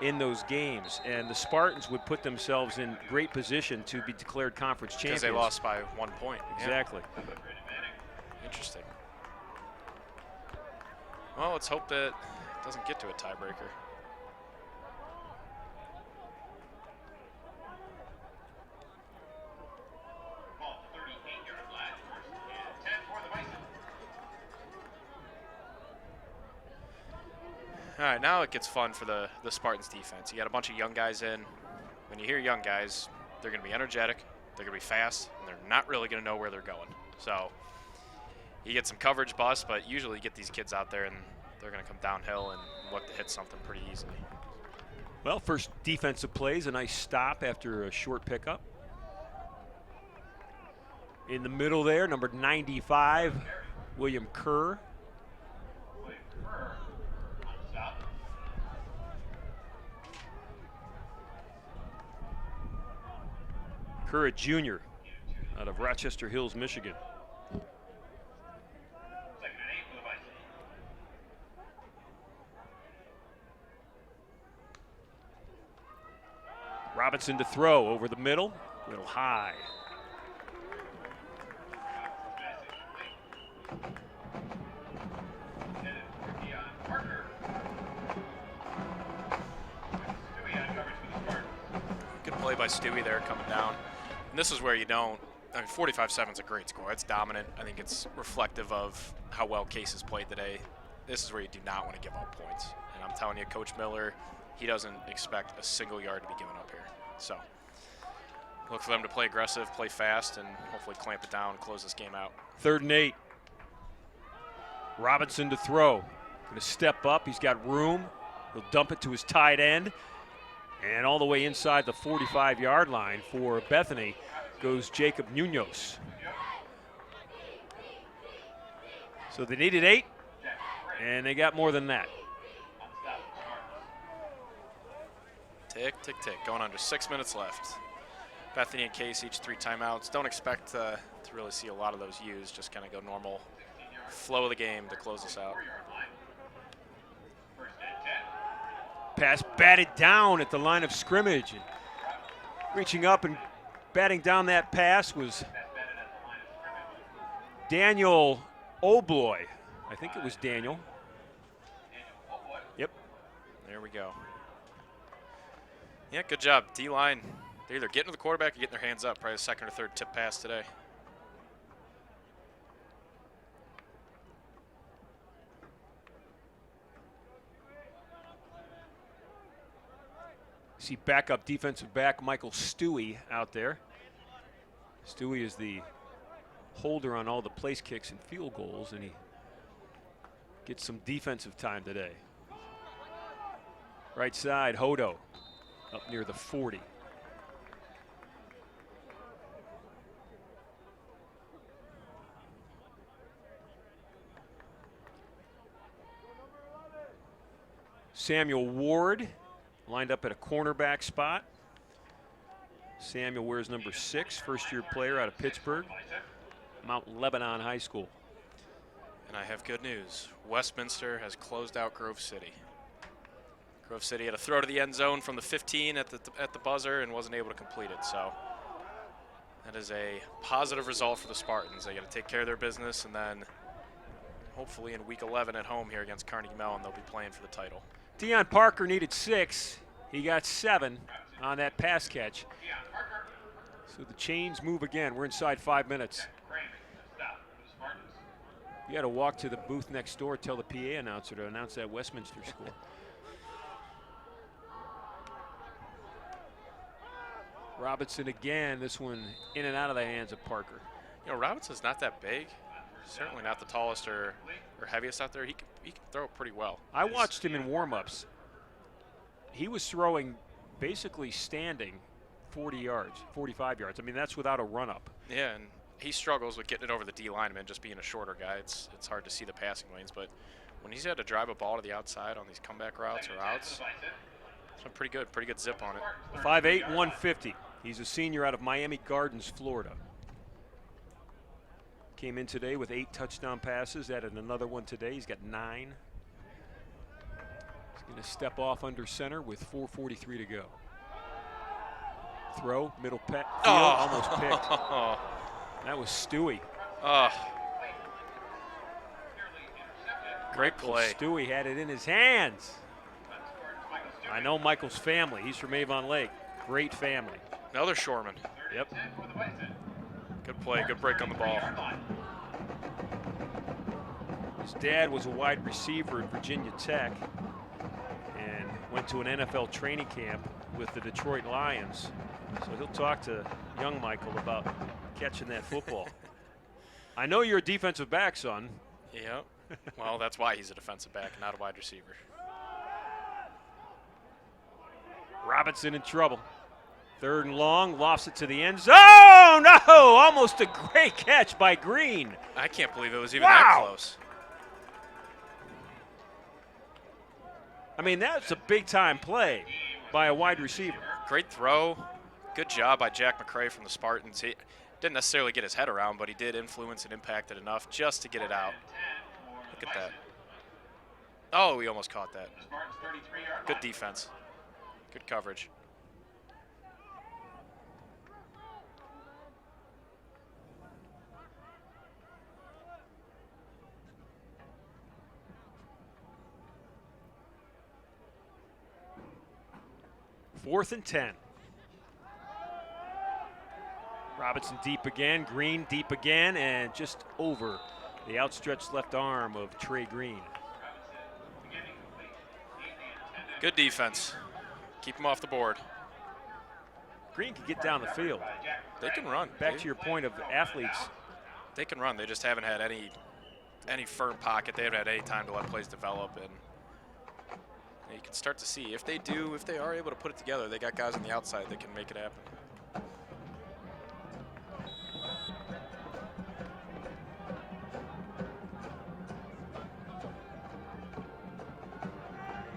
Speaker 1: in those games, and the Spartans would put themselves in great position to be declared conference champions.
Speaker 2: Because they lost by 1 point.
Speaker 1: Exactly.
Speaker 2: Yeah. Interesting. Well, let's hope that it doesn't get to a tiebreaker. All right, now it gets fun for the Spartans defense. You got a bunch of young guys in. When you hear young guys, they're going to be energetic, they're going to be fast, and they're not really going to know where they're going. So you get some coverage bust, but usually you get these kids out there and they're going to come downhill and look to hit something pretty easily.
Speaker 1: Well, first defensive plays, a nice stop after a short pickup. In the middle there, number 95, William Kerr. Kerr, a junior out of Rochester Hills, Michigan. Robinson to throw over the middle, a little high.
Speaker 2: Good play by Stewie there coming down. And this is where you don't, I mean, 45-7 is a great score. It's dominant. I think it's reflective of how well Case has played today. This is where you do not want to give up points. And I'm telling you, Coach Miller, he doesn't expect a single yard to be given up here. So look for them to play aggressive, play fast, and hopefully clamp it down and close this game out.
Speaker 1: 3rd and 8. Robinson to throw. Going to step up. He's got room. He'll dump it to his tight end. And all the way inside the 45-yard line for Bethany goes Jacob Munoz. So they needed 8, and they got more than that.
Speaker 2: Tick, tick, tick. Going under 6 minutes left. Bethany and Case each 3 timeouts. Don't expect to really see a lot of those used. Just kind of go normal flow of the game to close us out.
Speaker 1: Pass batted down at the line of scrimmage. And reaching up and batting down that pass was Daniel Obloy. I think it was Daniel. Yep.
Speaker 2: There we go. Yeah, good job. D-line, they're either getting to the quarterback or getting their hands up. Probably the 2nd or 3rd tip pass today.
Speaker 1: See backup defensive back Michael Stewie out there. Stewie is the holder on all the place kicks and field goals, and he gets some defensive time today. Right side, Hodo, up near the 40. Samuel Ward lined up at a cornerback spot. Samuel wears number 6, first-year player out of Pittsburgh, Mount Lebanon High School.
Speaker 2: And I have good news. Westminster has closed out Grove City. Grove City had a throw to the end zone from the 15 at the buzzer and wasn't able to complete it. So that is a positive result for the Spartans. They got to take care of their business, and then hopefully in week 11 at home here against Carnegie Mellon, they'll be playing for the title.
Speaker 1: Deion Parker needed 6. He got 7 on that pass catch. So the chains move again. We're inside 5 minutes. You got to walk to the booth next door, tell the PA announcer to announce that Westminster score. Robinson again, this one in and out of the hands of Parker.
Speaker 2: You know, Robinson's not that big. Certainly not the tallest or heaviest out there. He can throw it pretty well.
Speaker 1: I watched him in warm-ups. He was throwing basically standing 40 yards, 45 yards. I mean, that's without a run-up.
Speaker 2: Yeah, and he struggles with getting it over the D lineman, just being a shorter guy. It's hard to see the passing lanes, but when he's had to drive a ball to the outside on these comeback routes or outs, it's been pretty good zip on it.
Speaker 1: 5'8", 150. He's a senior out of Miami Gardens, Florida. Came in today with 8 touchdown passes, added another one today. He's got 9. He's going to step off under center with 4:43 to go. Throw, middle field, almost picked. That was Stewie.
Speaker 2: Great play.
Speaker 1: Stewie had it in his hands. I know Michael's family. He's from Avon Lake. Great family.
Speaker 2: Another Shoreman.
Speaker 1: Yep.
Speaker 2: Good play, good break on the ball.
Speaker 1: His dad was a wide receiver at Virginia Tech and went to an NFL training camp with the Detroit Lions. So he'll talk to young Michael about catching that football. I know you're a defensive back, son.
Speaker 2: Yeah. Well, that's why he's a defensive back, not a wide receiver.
Speaker 1: Robinson in trouble. 3rd and long, lofts it to the end zone. Oh, no! Almost a great catch by Green.
Speaker 2: I can't believe it was even that close.
Speaker 1: I mean, that's a big-time play by a wide receiver.
Speaker 2: Great throw. Good job by Jack McCray from the Spartans. He didn't necessarily get his head around, but he did influence and impact it enough just to get it out. Look at that. Oh, he almost caught that. Good defense. Good coverage.
Speaker 1: Fourth and 10. Robinson deep again, Green deep again, and just over the outstretched left arm of Trey Green.
Speaker 2: Good defense. Keep him off the board.
Speaker 1: Green can get down the field.
Speaker 2: They can run.
Speaker 1: Back to your point of athletes.
Speaker 2: They can run. They just haven't had any firm pocket. They haven't had any time to let plays develop, and you can start to see if they are able to put it together. They got guys on the outside that can make it happen.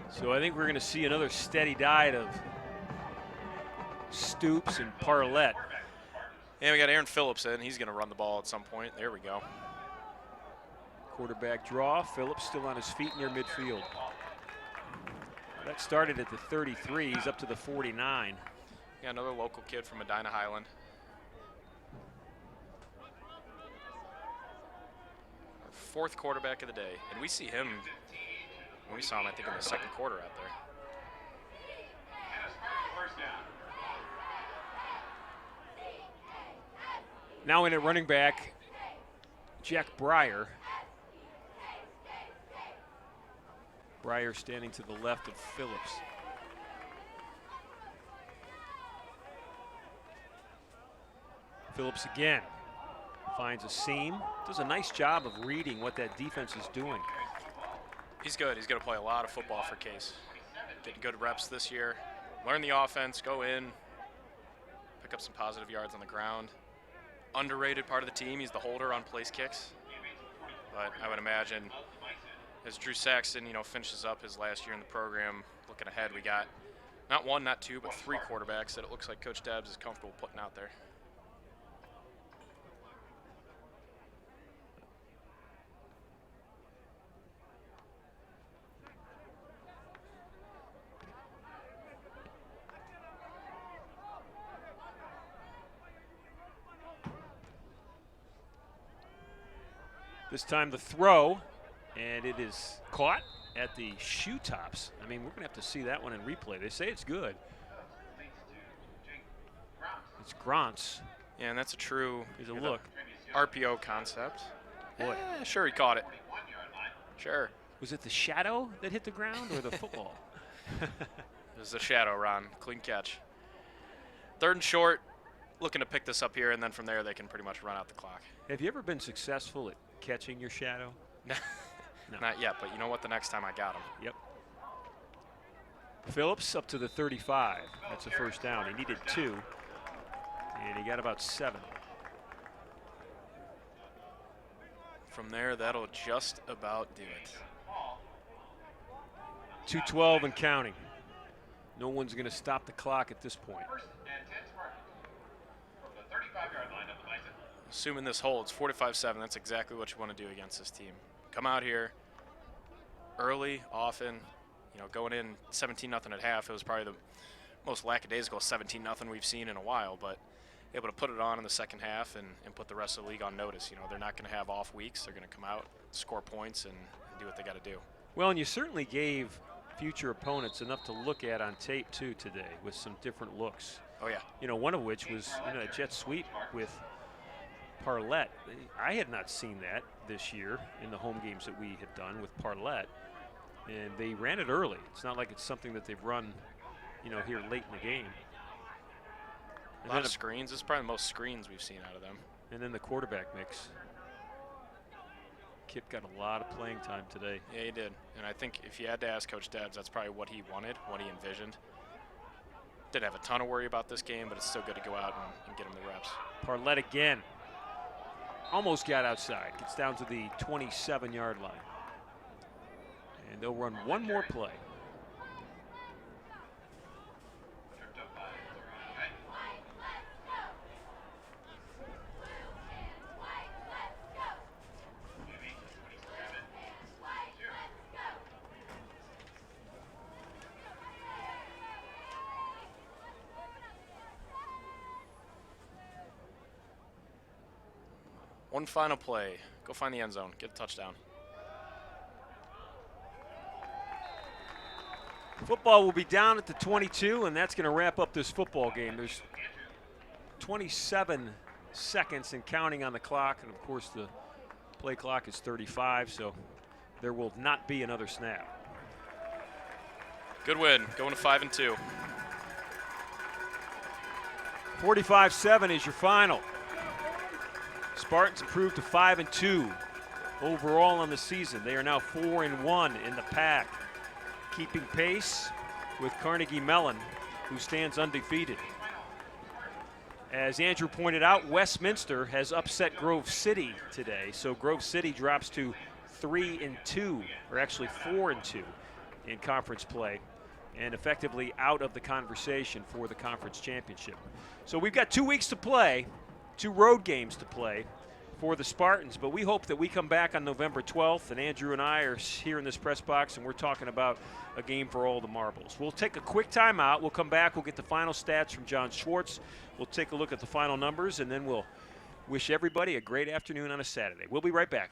Speaker 1: So I think we're going to see another steady diet of Stoops and Parlett.
Speaker 2: And we got Aaron Phillips in. He's going to run the ball at some point. There we go.
Speaker 1: Quarterback draw. Phillips still on his feet near midfield. That started at the 33. He's up to the 49.
Speaker 2: Yeah, another local kid from Medina Highland. Our 4th quarterback of the day. And we see him, we saw him, I think, in the 2nd quarter out there.
Speaker 1: Now in at running back, Jack Breyer. Breyer standing to the left of Phillips. Phillips again finds a seam. Does a nice job of reading what that defense is doing.
Speaker 2: He's good. He's going to play a lot of football for Case. Getting good reps this year. Learn the offense, go in, pick up some positive yards on the ground. Underrated part of the team. He's the holder on place kicks. But I would imagine as Drew Saxton, finishes up his last year in the program, looking ahead, we got Not one, not two, but 3 quarterbacks that it looks like Coach Debs is comfortable putting out there.
Speaker 1: This time the throw, and it is caught at the shoe tops. I mean, we're going to have to see that one in replay. They say it's good. It's Grant's.
Speaker 2: Yeah, and that's a true
Speaker 1: look.
Speaker 2: RPO concept.
Speaker 1: Boy.
Speaker 2: Sure, he caught it. Sure.
Speaker 1: Was it the shadow that hit the ground or the football?
Speaker 2: It was the shadow, Ron. Clean catch. 3rd and short. Looking to pick this up here, and then from there they can pretty much run out the clock.
Speaker 1: Have you ever been successful at catching your shadow?
Speaker 2: No. Not yet, but you know what? The next time I got him.
Speaker 1: Yep. Phillips up to the 35. That's a first down. He needed 2, and he got about 7.
Speaker 2: From there, that'll just about do it.
Speaker 1: 2:12 and counting. No one's going to stop the clock at this point.
Speaker 2: Assuming this holds, 45-7, that's exactly what you want to do against this team. Come out here early, often. You know, going in 17-0 at half, it was probably the most lackadaisical 17-0 we've seen in a while, but able to put it on in the second half and put the rest of the league on notice. You know, they're not going to have off weeks. They're going to come out, score points, and do what they got to do.
Speaker 1: Well, and you certainly gave future opponents enough to look at on tape, too, today with some different looks.
Speaker 2: Oh, yeah.
Speaker 1: You know, one of which was, a jet sweep with Parlett. I had not seen that this year in the home games that we have done with Parlett, and they ran it early. It's not like it's something that they've run, here late in the game.
Speaker 2: A lot of screens. This is probably the most screens we've seen out of them.
Speaker 1: And then the quarterback mix. Kip got a lot of playing time today.
Speaker 2: Yeah, he did. And I think if you had to ask Coach Debs, that's probably what he wanted, what he envisioned. Didn't have a ton of worry about this game, but it's still good to go out and get him the reps.
Speaker 1: Parlett again. Almost got outside. Gets down to the 27-yard line. And they'll run one more play.
Speaker 2: One final play. Go find the end zone. Get a touchdown.
Speaker 1: Football will be down at the 22, and that's going to wrap up this football game. There's 27 seconds and counting on the clock, and of course the play clock is 35, so there will not be another snap.
Speaker 2: Good win. Going to 5-2.
Speaker 1: 45-7 is your final. Spartans improved to 5-2 overall on the season. They are now 4-1 in the pack, keeping pace with Carnegie Mellon, who stands undefeated. As Andrew pointed out, Westminster has upset Grove City today, so Grove City drops to 3-2, or actually 4-2 in conference play, and effectively out of the conversation for the conference championship. So we've got 2 weeks to play, 2 road games to play for the Spartans, but we hope that we come back on November 12th, and Andrew and I are here in this press box, and we're talking about a game for all the marbles. We'll take a quick timeout. We'll come back. We'll get the final stats from John Schwartz. We'll take a look at the final numbers, and then we'll wish everybody a great afternoon on a Saturday. We'll be right back.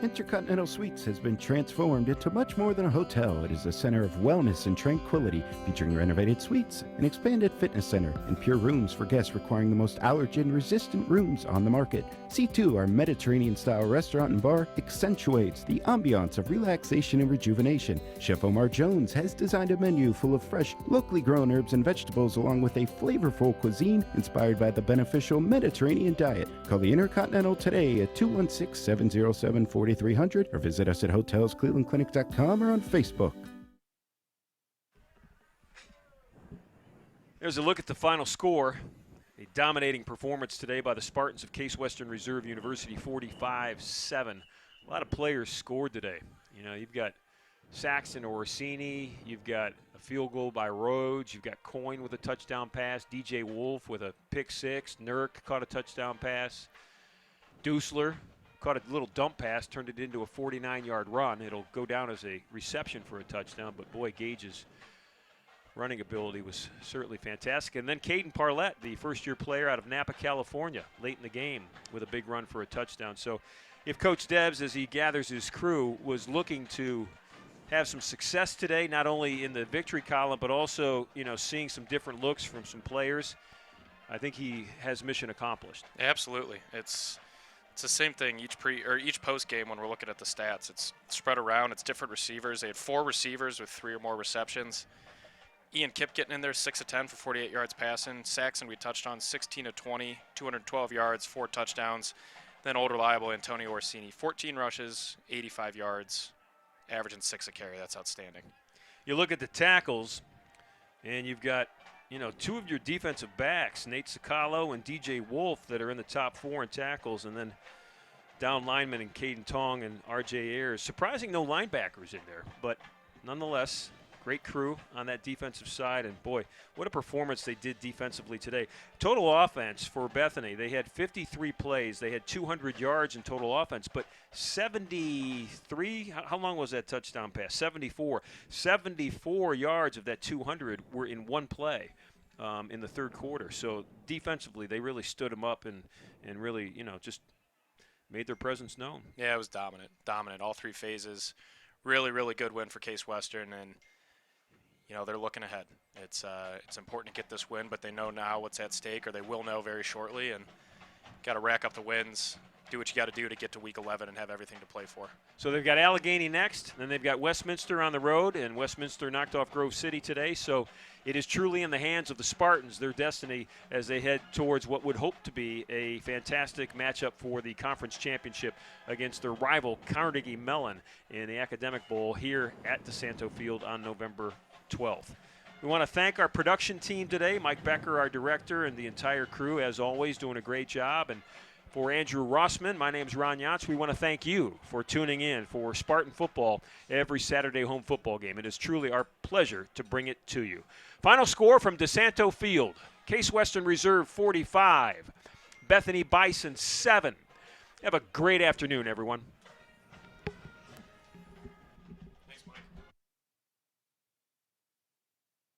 Speaker 6: Intercontinental Suites has been transformed into much more than a hotel. It is a center of wellness and tranquility, featuring renovated suites, an expanded fitness center, and pure rooms for guests requiring the most allergen-resistant rooms on the market. C2, our Mediterranean-style restaurant and bar, accentuates the ambiance of relaxation and rejuvenation. Chef Omar Jones has designed a menu full of fresh, locally grown herbs and vegetables, along with a flavorful cuisine inspired by the beneficial Mediterranean diet. Call the Intercontinental today at 216-707-4300 or visit us at hotelsclevelandclinic.com or on Facebook.
Speaker 1: There's a look at the final score. A dominating performance today by the Spartans of Case Western Reserve University, 45-7. A lot of players scored today. You know, you've got Saxon Orsini, you've got a field goal by Rhodes, you've got Coyne with a touchdown pass, DJ Wolf with a pick six, Nurk caught a touchdown pass, Dusler caught a little dump pass, turned it into a 49-yard run. It'll go down as a reception for a touchdown, but boy, Gage's running ability was certainly fantastic. And then Caden Parlett, the first-year player out of Napa, California, late in the game with a big run for a touchdown. So if Coach Debs, as he gathers his crew, was looking to have some success today, not only in the victory column, but also, you know, seeing some different looks from some players, I think he has mission accomplished.
Speaker 2: Absolutely. It's the same thing each post game when we're looking at the stats. It's spread around. It's different receivers. They had 4 receivers with 3 or more receptions. Ian Kipp getting in there, 6 of 10 for 48 yards passing. Saxon, we touched on, 16 of 20, 212 yards, 4 touchdowns. Then old reliable Antonio Orsini, 14 rushes, 85 yards, averaging 6 a carry. That's outstanding.
Speaker 1: You look at the tackles, and you've got, you know, 2 of your defensive backs, Nate Sicalo and DJ Wolf, that are in the top 4 in tackles, and then down linemen in Caden Tong and RJ Ayers. Surprising no linebackers in there, but nonetheless, great crew on that defensive side, and boy, what a performance they did defensively today. Total offense for Bethany, they had 53 plays. They had 200 yards in total offense, but 73, how long was that touchdown pass? 74. 74 yards of that 200 were in one play in the third quarter. So defensively, they really stood them up and really, you know, just made their presence known.
Speaker 2: Yeah, it was dominant, all 3 phases. Really, really good win for Case Western, and you know, they're looking ahead. It's important to get this win, but they know now what's at stake, or they will know very shortly, and got to rack up the wins, do what you got to do to get to Week 11 and have everything to play for.
Speaker 1: So they've got Allegheny next, then they've got Westminster on the road, and Westminster knocked off Grove City today, so it is truly in the hands of the Spartans, their destiny, as they head towards what would hope to be a fantastic matchup for the conference championship against their rival Carnegie Mellon in the Academic Bowl here at DeSanto Field on November 12th. We want to thank our production team today, Mike Becker, our director, and the entire crew, as always, doing a great job. And for Andrew Rossman, my name's Ron Yantz. We want to thank you for tuning in for Spartan football every Saturday home football game. It is truly our pleasure to bring it to you. Final score from DeSanto Field: Case Western Reserve 45, Bethany Bison 7. Have a great afternoon, everyone.